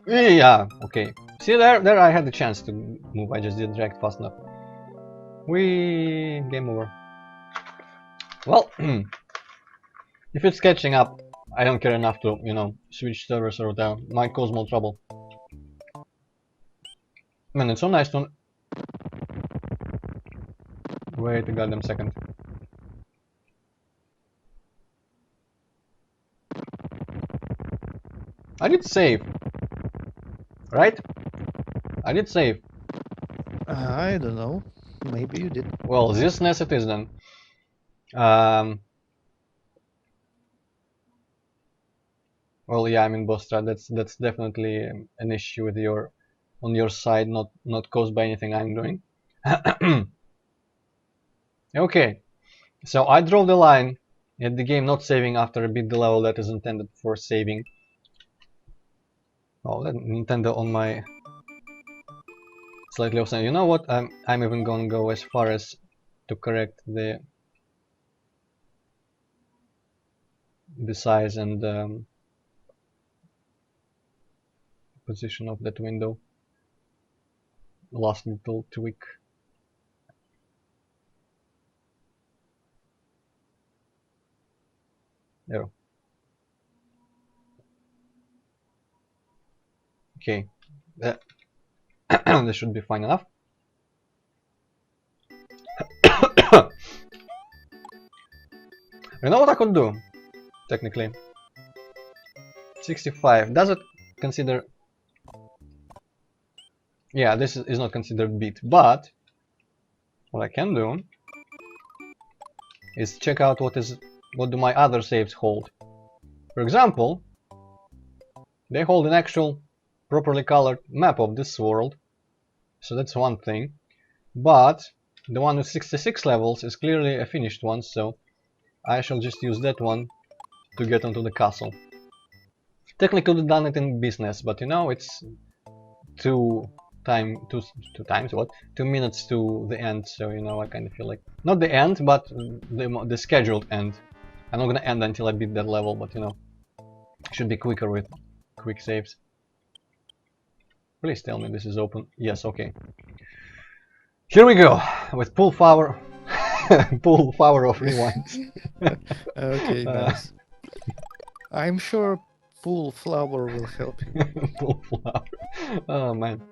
Yeah, okay. See, there I had the chance to move, I just didn't react fast enough. Game over. Well, if it's catching up, I don't care enough to, you know, switch servers or whatever. Might cause more trouble. Man, it's so nice to... Wait a goddamn second. I did save. Right? I did save. I don't know. Maybe you did. Well, this NES it is then. Well, yeah, I mean, Bostra, that's definitely an issue with on your side, not caused by anything I'm doing. Okay, so I draw the line at the game not saving after I beat the level that is intended for saving. Oh, that Nintendo on my slightly offside. You know what? I'm even gonna go as far as to correct the size and position of that window. Last little tweak. There. Okay, that this should be fine enough. You know what I could do? Technically, 65. Does it consider? Yeah, this is not considered beat, but what I can do is check out what do my other saves hold. For example, they hold an actual properly colored map of this world, so that's one thing. But the one with 66 levels is clearly a finished one, so I shall just use that one to get onto the castle. Technically could have done it in business, but you know, it's 2 minutes to the end, so you know, I kind of feel like not the end, but the scheduled end. I'm not gonna end until I beat that level, but you know, should be quicker with quick saves. Please tell me this is open. Yes, okay. Here we go with full power of rewind. Okay, nice. I'm sure full flower will help you. Full flower. Oh man.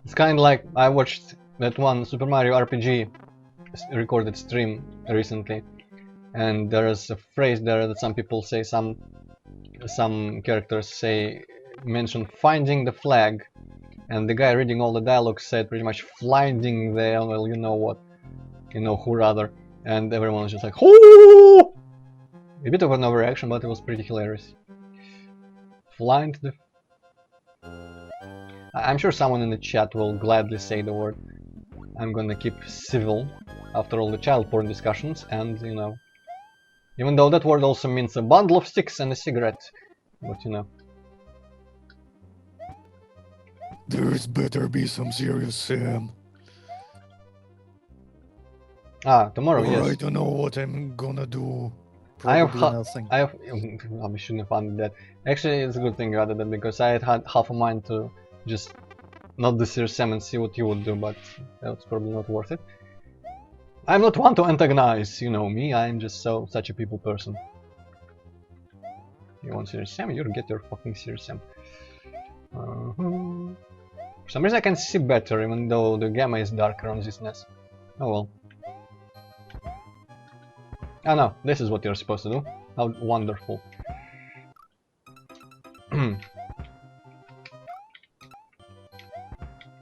It's kind of like I watched that one Super Mario RPG recorded stream recently, and there is a phrase there that some people say, some characters say, mention finding the flag, and the guy reading all the dialogue said pretty much finding the, well, you know what, you know who rather, and everyone was just like, "Hoo!" A bit of an overreaction, but it was pretty hilarious. Find the. I'm sure someone in the chat will gladly say the word. I'm gonna keep civil after all the child porn discussions, and you know, even though that word also means a bundle of sticks and a cigarette, but you know. There's better be some serious Sam. Ah, tomorrow, Or yes. I don't know what I'm gonna do. I have Probably nothing. I shouldn't have found that. Actually, it's a good thing rather than, because I had half a mind to just not do Serious Sam and see what you would do, but that's probably not worth it. I'm not one to antagonize, you know me. I'm just such a people person. You want Serious Sam? You get your fucking Serious Sam. For some reason I can see better, even though the gamma is darker on this NES. Oh well. Oh no, this is what you're supposed to do. How wonderful.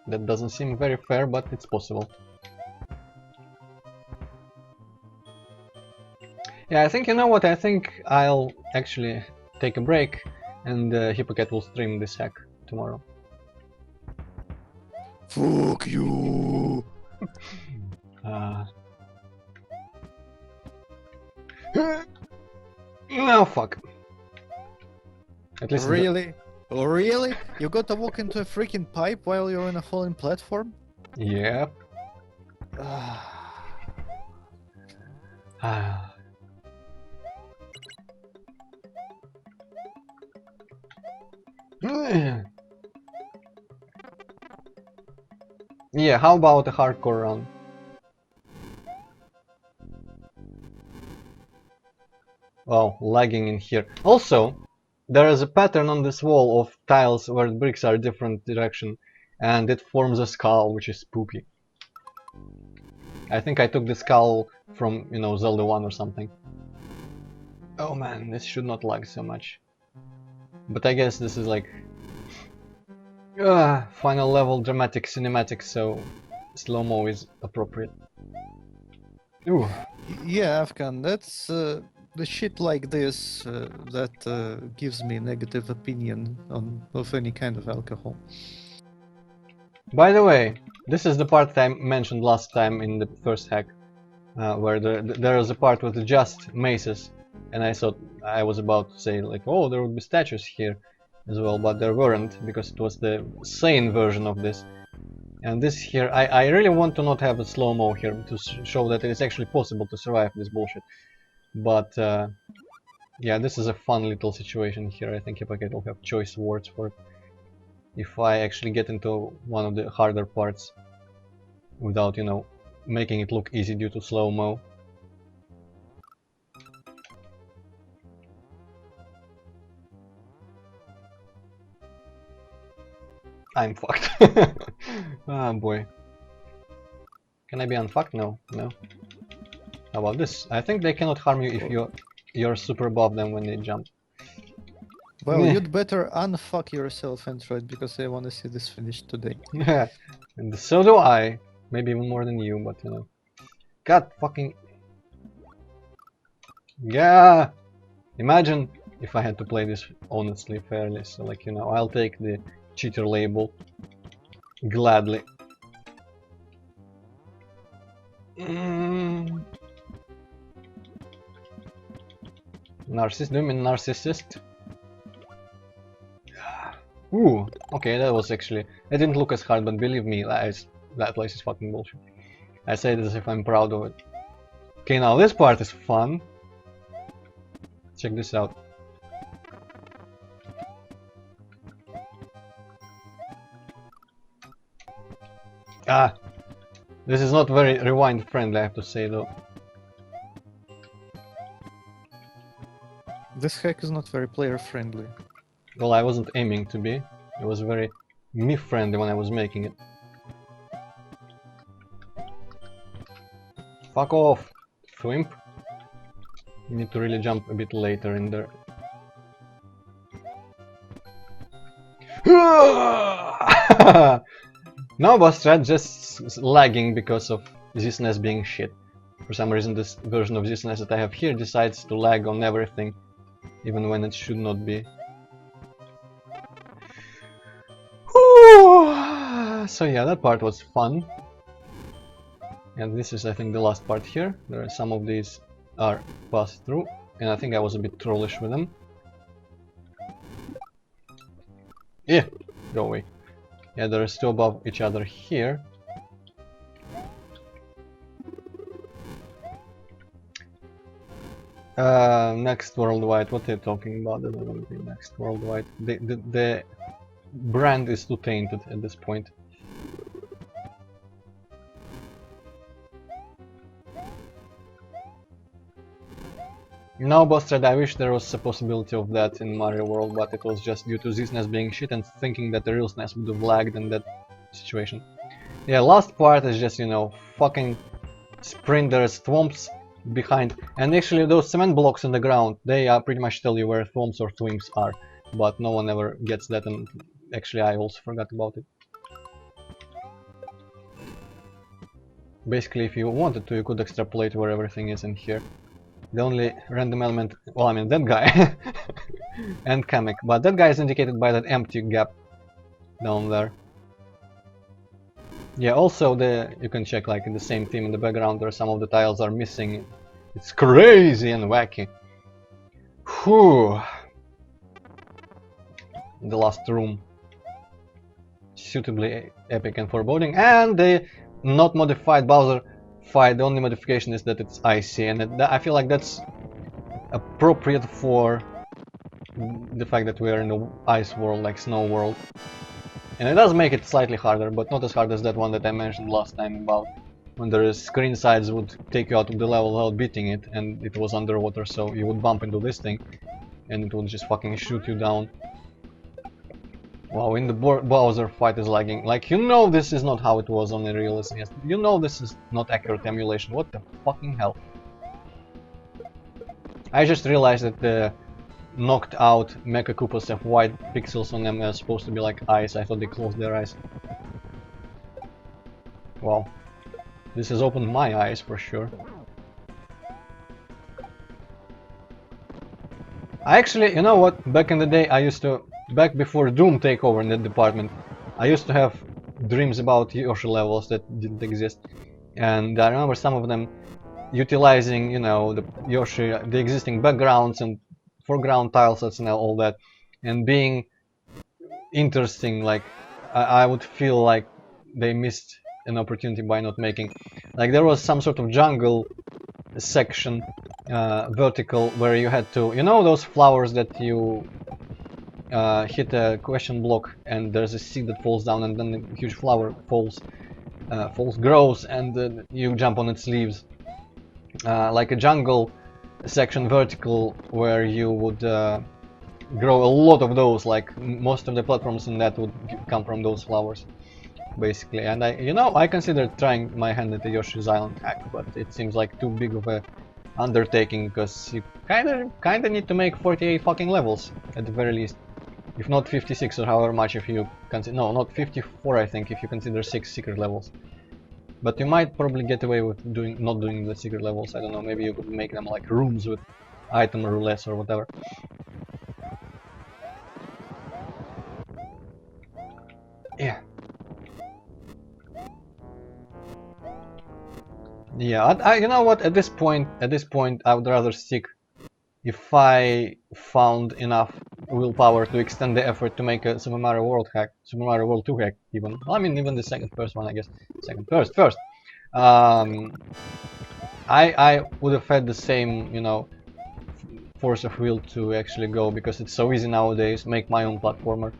That doesn't seem very fair, but it's possible. Yeah, I think, you know what, I think I'll actually take a break, and Hippocat will stream this hack tomorrow. Fuck you! No, fuck. At least Really? Oh, really? You got to walk into a freaking pipe while you're on a falling platform? Yep. Yeah, how about a hardcore run? Wow, lagging in here. Also, there is a pattern on this wall of tiles where the bricks are different direction, and it forms a skull, which is spooky. I think I took the skull from, you know, Zelda 1 or something. Oh man, this should not lag so much. But I guess this is like final level dramatic cinematic, so slow-mo is appropriate. Ooh. Yeah, Afghan, that's the shit like this that gives me negative opinion of any kind of alcohol. By the way, this is the part I mentioned last time in the first hack, where there is a part with just maces, and I thought I was about to say like, oh, there would be statues here as well, but there weren't, because it was the sane version of this. And this here, I really want to not have a slow-mo here to show that it is actually possible to survive this bullshit. But yeah, this is a fun little situation here. I think Hippocat will have choice words for it if I actually get into one of the harder parts without, you know, making it look easy due to slow-mo. I'm fucked. Oh boy. Can I be unfucked? No, no. How about this? I think they cannot harm you if you're super above them when they jump. Well, you'd better unfuck yourself, Antroid, because I want to see this finished today. And so do I. Maybe even more than you, but you know. God fucking... Yeah! Imagine if I had to play this honestly, fairly, so like, you know, I'll take the cheater label gladly. Narcissist? Do you mean narcissist? Ooh, okay, that was actually... It didn't look as hard, but believe me, that place is fucking bullshit. I say this as if I'm proud of it. Okay, now this part is fun. Check this out. Ah! This is not very rewind friendly, I have to say though. This hack is not very player friendly. Well, I wasn't aiming to be. It was very me friendly when I was making it. Fuck off, Thwimp. You need to really jump a bit later in there. No boss strat, just lagging because of this NES being shit. For some reason this version of this NES that I have here decides to lag on everything, even when it should not be. So yeah, that part was fun. And this is, I think, the last part here. There are some of these are passed through, and I think I was a bit trollish with them. Yeah, go away. Yeah, there are still above each other here. Next worldwide, what are you talking about? There's not going to be next worldwide. The brand is too tainted at this point. No, Bustard, I wish there was a possibility of that in Mario World, but it was just due to this NES being shit and thinking that the real SNES would have lagged in that situation. Yeah, last part is just, you know, fucking sprinters, thwomps behind, and actually those cement blocks in the ground, they pretty much tell you where thwomps or thwimps are, but no one ever gets that, and actually I also forgot about it. Basically, if you wanted to, you could extrapolate where everything is in here. The only random element, well, I mean that guy and Kamek, but that guy is indicated by that empty gap down there. Yeah, also you can check, like, in the same theme in the background where some of the tiles are missing. It's crazy and wacky. Whew. The last room. Suitably epic and foreboding, and the not modified Bowser fight, the only modification is that it's icy, and I feel like that's appropriate for the fact that we are in the ice world, like snow world. And it does make it slightly harder, but not as hard as that one that I mentioned last time about when the screen sides would take you out of the level without beating it, and it was underwater, so you would bump into this thing and it would just fucking shoot you down. Wow, in the Bowser fight is lagging. Like, you know this is not how it was on the real SNES. You know this is not accurate emulation. What the fucking hell? I just realized that the knocked out Mecha Koopas have white pixels on them. Are supposed to be like eyes. I thought they closed their eyes. Wow. This has opened my eyes for sure. I actually, you know what? Back in the day I used to... Back before Doom takeover in that department, I used to have dreams about Yoshi levels that didn't exist, and I remember some of them utilizing, you know, the Yoshi, the existing backgrounds and foreground tiles and all that, and being interesting. Like, I would feel like they missed an opportunity by not making. Like, there was some sort of jungle section, vertical, where you had to, you know, those flowers that you hit a question block and there's a seed that falls down and then a huge flower grows and you jump on its leaves. Like a jungle section vertical where you would grow a lot of those, like most of the platforms in that would come from those flowers, basically. And I considered trying my hand at the Yoshi's Island hack, but it seems like too big of a undertaking because you kinda need to make 48 fucking levels at the very least. If not 56 or however much if you consider... No, not 54 I think if you consider 6 secret levels. But you might probably get away with not doing the secret levels, I don't know, maybe you could make them like rooms with item roulette or whatever. Yeah. Yeah, you know what, at this point I would rather stick if I found enough willpower to extend the effort to make a Super Mario World hack, Super Mario World 2 hack even. Well, I mean, even the first one, I guess. First. I would have had the same, you know, force of will to actually go, because it's so easy nowadays, make my own platformer.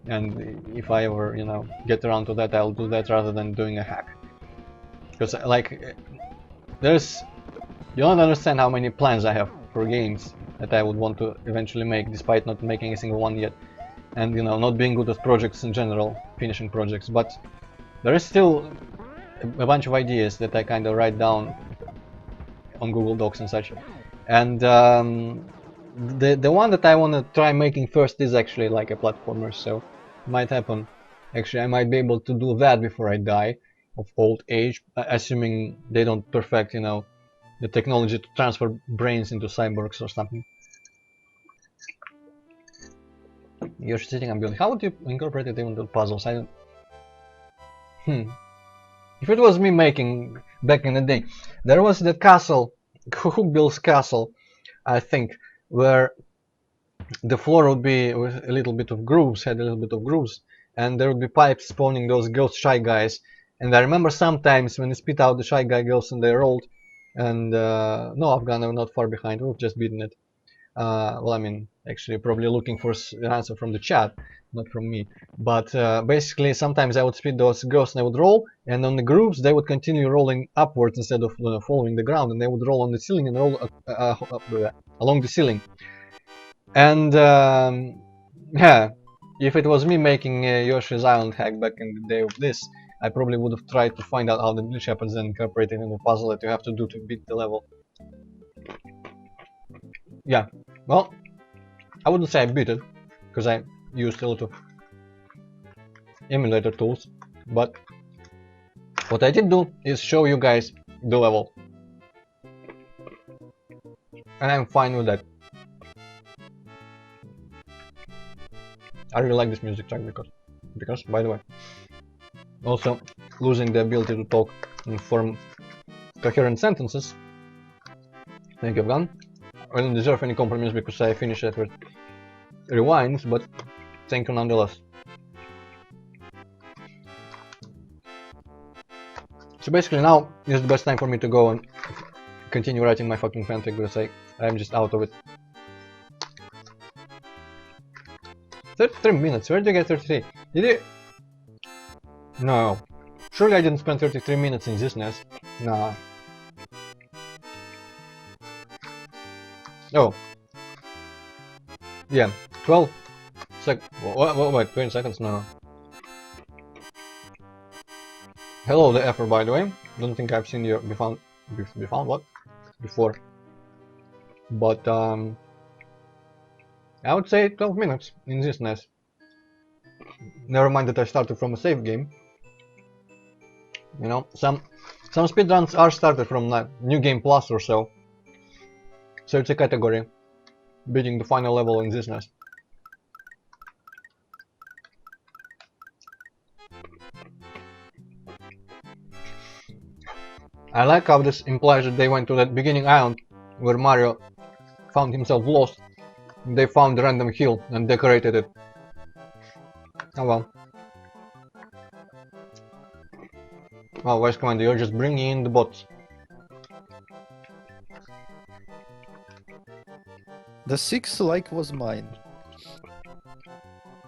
And if I ever, you know, get around to that, I'll do that rather than doing a hack. Because, like, you don't understand how many plans I have for games that I would want to eventually make, despite not making a single one yet, and, you know, not being good at projects in general, finishing projects. But there is still a bunch of ideas that I kind of write down on Google Docs and such. And the one that I want to try making first is actually like a platformer, so might happen. Actually, I might be able to do that before I die of old age, assuming they don't perfect, you know, the technology to transfer brains into cyborgs or something. You're sitting on building. How would you incorporate it into puzzles? I don't. If it was me making back in the day, there was the castle, who builds castle, I think, where the floor would be with a little bit of grooves, had a little bit of grooves, and there would be pipes spawning those ghost shy guys. And I remember sometimes when you spit out the shy guy ghosts and they rolled, and no, Afghan are not far behind. We've just beaten it. Well, I mean, actually, probably looking for an answer from the chat, not from me. But basically, sometimes I would spit those ghosts and I would roll, and on the grooves they would continue rolling upwards instead of following the ground, and they would roll on the ceiling and roll along the ceiling. And yeah, if it was me making Yoshi's Island hack back in the day of this, I probably would have tried to find out how the glitch happens and incorporate it in the puzzle that you have to do to beat the level. Yeah, well, I wouldn't say I beat it, because I used a lot of emulator tools, but what I did do is show you guys the level. And I'm fine with that. I really like this music track because by the way, also losing the ability to talk and form coherent sentences. Thank you, Afghan. I don't deserve any compliments because I finished it with rewinds, but thank you nonetheless. So basically now is the best time for me to go and continue writing my fucking fanfic because I'm just out of it. 33 minutes, where did you get 33? Did you? No. Surely I didn't spend 33 minutes in this nest. Nah. Oh. Yeah, 12 wait, 20 seconds? No. Hello, the effer, by the way. Don't think I've seen you before. But, I would say 12 minutes in this nest. Never mind that I started from a save game. You know, some speedruns are started from New Game Plus or so. So it's a category. Beating the final level in this nest. I like how this implies that they went to that beginning island where Mario found himself lost. They found a random hill and decorated it. Oh well. Oh, Vice Commander, you're just bringing in the bots. The 6th like was mine.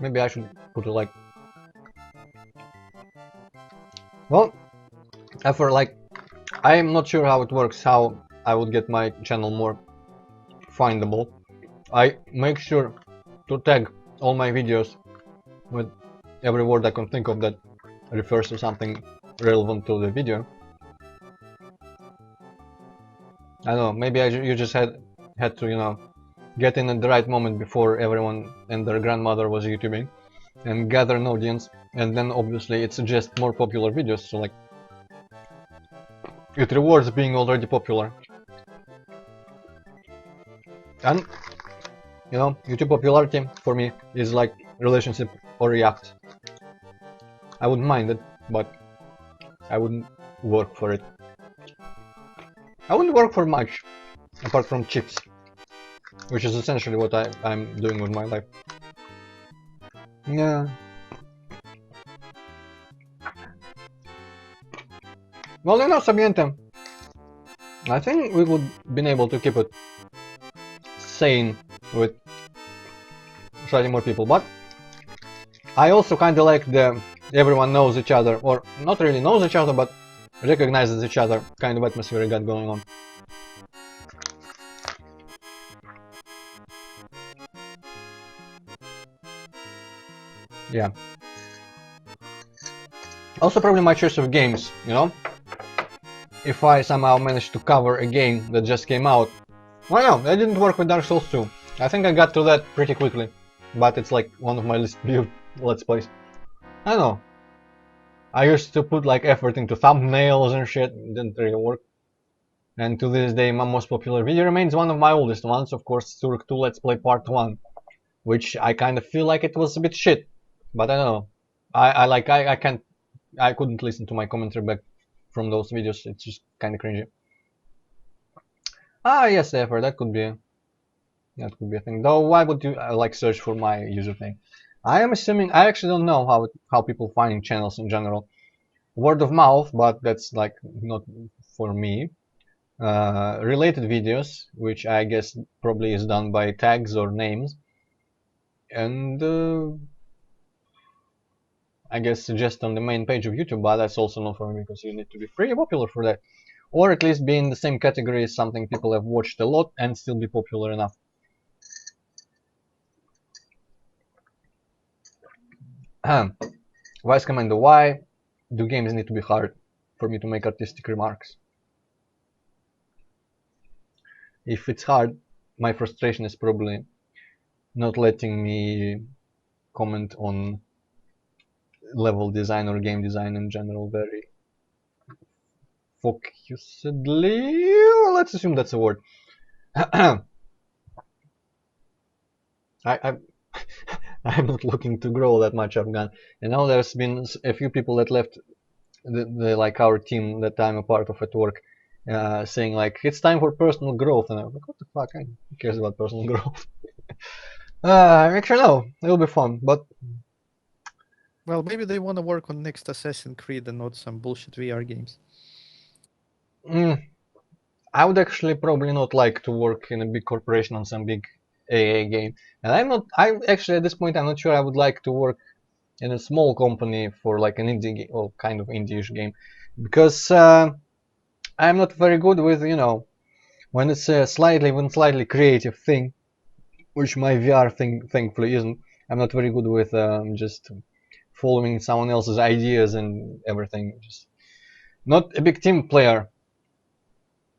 Maybe I should put a like. Well, after like, I am not sure how it works, how I would get my channel more findable. I make sure to tag all my videos with every word I can think of that refers to something relevant to the video. I don't know, maybe you just had to, you know, get in at the right moment before everyone and their grandmother was YouTubing and gather an audience, and then obviously it suggests more popular videos, so like it rewards being already popular. And you know, YouTube popularity for me is like relationship or React. I wouldn't mind it, but I wouldn't work for it. I wouldn't work for much apart from chips, which is essentially what I'm doing with my life. Yeah. Well, you know, Sabiente, I think we would been able to keep it sane with slightly more people, but I also kind of like the everyone knows each other, or not really knows each other, but recognizes each other kind of atmosphere we got going on. Yeah. Also probably my choice of games, you know? if I somehow manage to cover a game that just came out. Well, no, that didn't work with Dark Souls 2. I think I got to that pretty quickly, but it's like one of my least viewed Let's Plays. I don't know. I used to put like effort into thumbnails and shit, it didn't really work. And to this day, my most popular video remains one of my oldest ones, of course, Turk 2 Let's Play Part 1, which I kind of feel like it was a bit shit, but I don't know. I couldn't listen to my commentary back from those videos, it's just kind of cringy. Ah, yes, effort, that could be a thing. Though, why would you like search for my username? I am assuming, I actually don't know how people find channels in general. Word of mouth, but that's like not for me. Related videos, which I guess probably is done by tags or names, and I guess suggest on the main page of YouTube, but that's also not for me because you need to be pretty popular for that, or at least be in the same category as something people have watched a lot and still be popular enough. Vice Commander, why do games need to be hard for me to make artistic remarks? If it's hard, my frustration is probably not letting me comment on level design or game design in general very focusedly. Let's assume that's a word. I I'm not looking to grow that much, Afghan. And now there's been a few people that left the like our team that I'm a part of at work, saying like it's time for personal growth, and I'm like, what the fuck? Who cares about personal growth? Actually, no, it'll be fun, but Well, maybe they want to work on next Assassin's Creed and not some bullshit VR games. I would actually probably not like to work in a big corporation on some big AA game, and I actually at this point I'm not sure I would like to work in a small company for like an indie or kind of indie-ish game, because I'm not very good with when it's a slightly creative thing, which my VR thing thankfully isn't. I'm not very good with just following someone else's ideas and everything. Just not a big team player.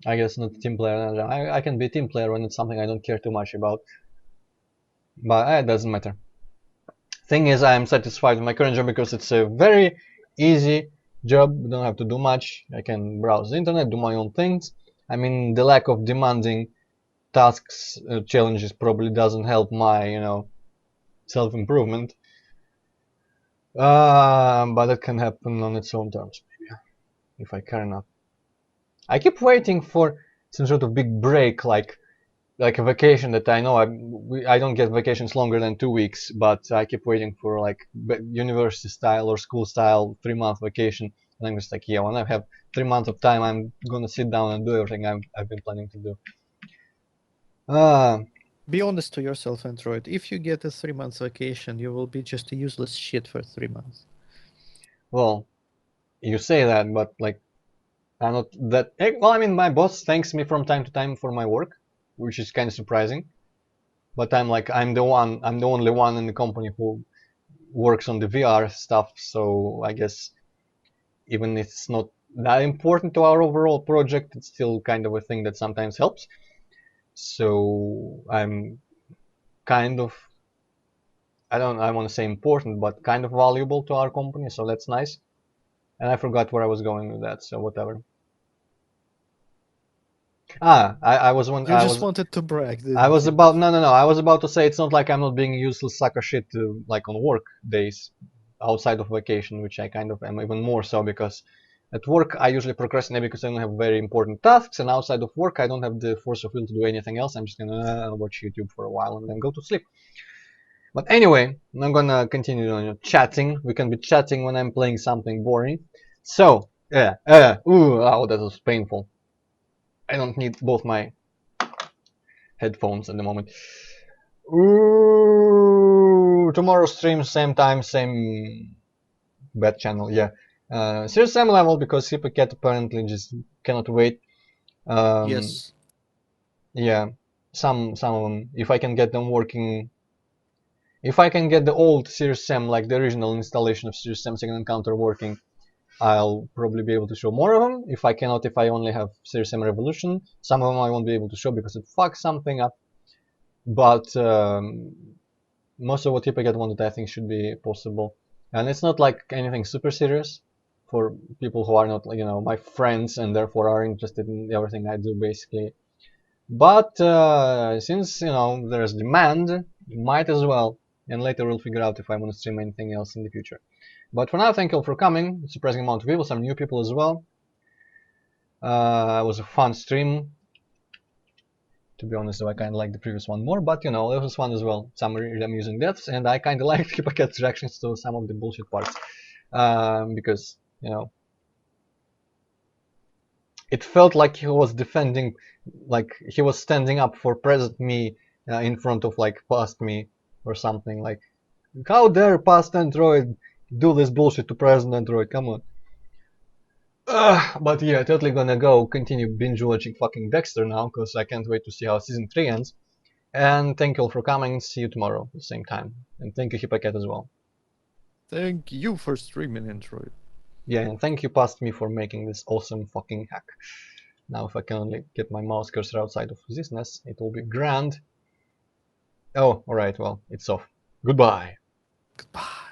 I guess not a team player. I can be a team player when it's something I don't care too much about, but it doesn't matter. Thing is, I'm satisfied with my current job because it's a very easy job. Don't have to do much. I can browse the internet, do my own things. I mean, the lack of demanding tasks, challenges probably doesn't help my, self-improvement. But it can happen on its own terms, maybe, if I care enough. I keep waiting for some sort of big break, like a vacation that I know I don't get vacations longer than 2 weeks, but I keep waiting for like university style or school style 3-month vacation, and I'm just like, yeah, when I have 3 months of time, I'm gonna sit down and do everything I've been planning to do. Be honest to yourself, Antroid. If you get a 3 months vacation, you will be just a useless shit for 3 months. Well, you say that, but like, I'm not that. Well, I mean, my boss thanks me from time to time for my work, which is kind of surprising. But I'm the only one in the company who works on the VR stuff. So I guess even if it's not that important to our overall project, it's still kind of a thing that sometimes helps. So I'm kind of, I want to say important, but kind of valuable to our company. So that's nice. And I forgot where I was going with that. So whatever. I was one. You just wanted to brag, didn't I was you? about no. I was about to say it's not like I'm not being useless sucker shit like on work days outside of vacation, which I kind of am even more so because at work I usually procrastinate because I don't have very important tasks, and outside of work I don't have the force of will to do anything else. I'm just gonna watch YouTube for a while and then go to sleep. But anyway, I'm gonna continue on chatting. We can be chatting when I'm playing something boring. So oh, that was painful. I don't need both my headphones at the moment. Ooh, tomorrow stream, same time, same bad channel, yeah. Serious Sam level because Hypocat apparently just cannot wait. Yes. Yeah, some of them. If I can get them working, if I can get the old Serious Sam, like the original installation of Serious Sam Second Encounter working, I'll probably be able to show more of them. If I cannot, if I only have Serious Sam Revolution, some of them I won't be able to show because it fucks something up. But most of what Hippocat wanted, I think, should be possible. And it's not like anything super serious for people who are not, you know, my friends and therefore are interested in everything I do, basically. But since, you know, there's demand, might as well. And later we'll figure out if I want to stream anything else in the future. But for now, thank you all for coming. A surprising amount of people, some new people as well. It was a fun stream. To be honest, though, I kind of like the previous one more, but you know, it was fun as well. Some really amusing deaths, and I kind of liked Hippocat's reactions to some of the bullshit parts. Because, you know, it felt like he was defending, like he was standing up for present me in front of like past me or something. Like, how dare past Antroid do this bullshit to present Antroid? Come on. But yeah, totally gonna go continue binge watching fucking Dexter now, because I can't wait to see how season 3 ends. And thank you all for coming. See you tomorrow at the same time. And thank you, Hippocat, as well. Thank you for streaming, Antroid. Yeah, and thank you, past me, for making this awesome fucking hack. Now, if I can only get my mouse cursor outside of this nest, it will be grand. Oh, alright, well, it's off. Goodbye. Goodbye.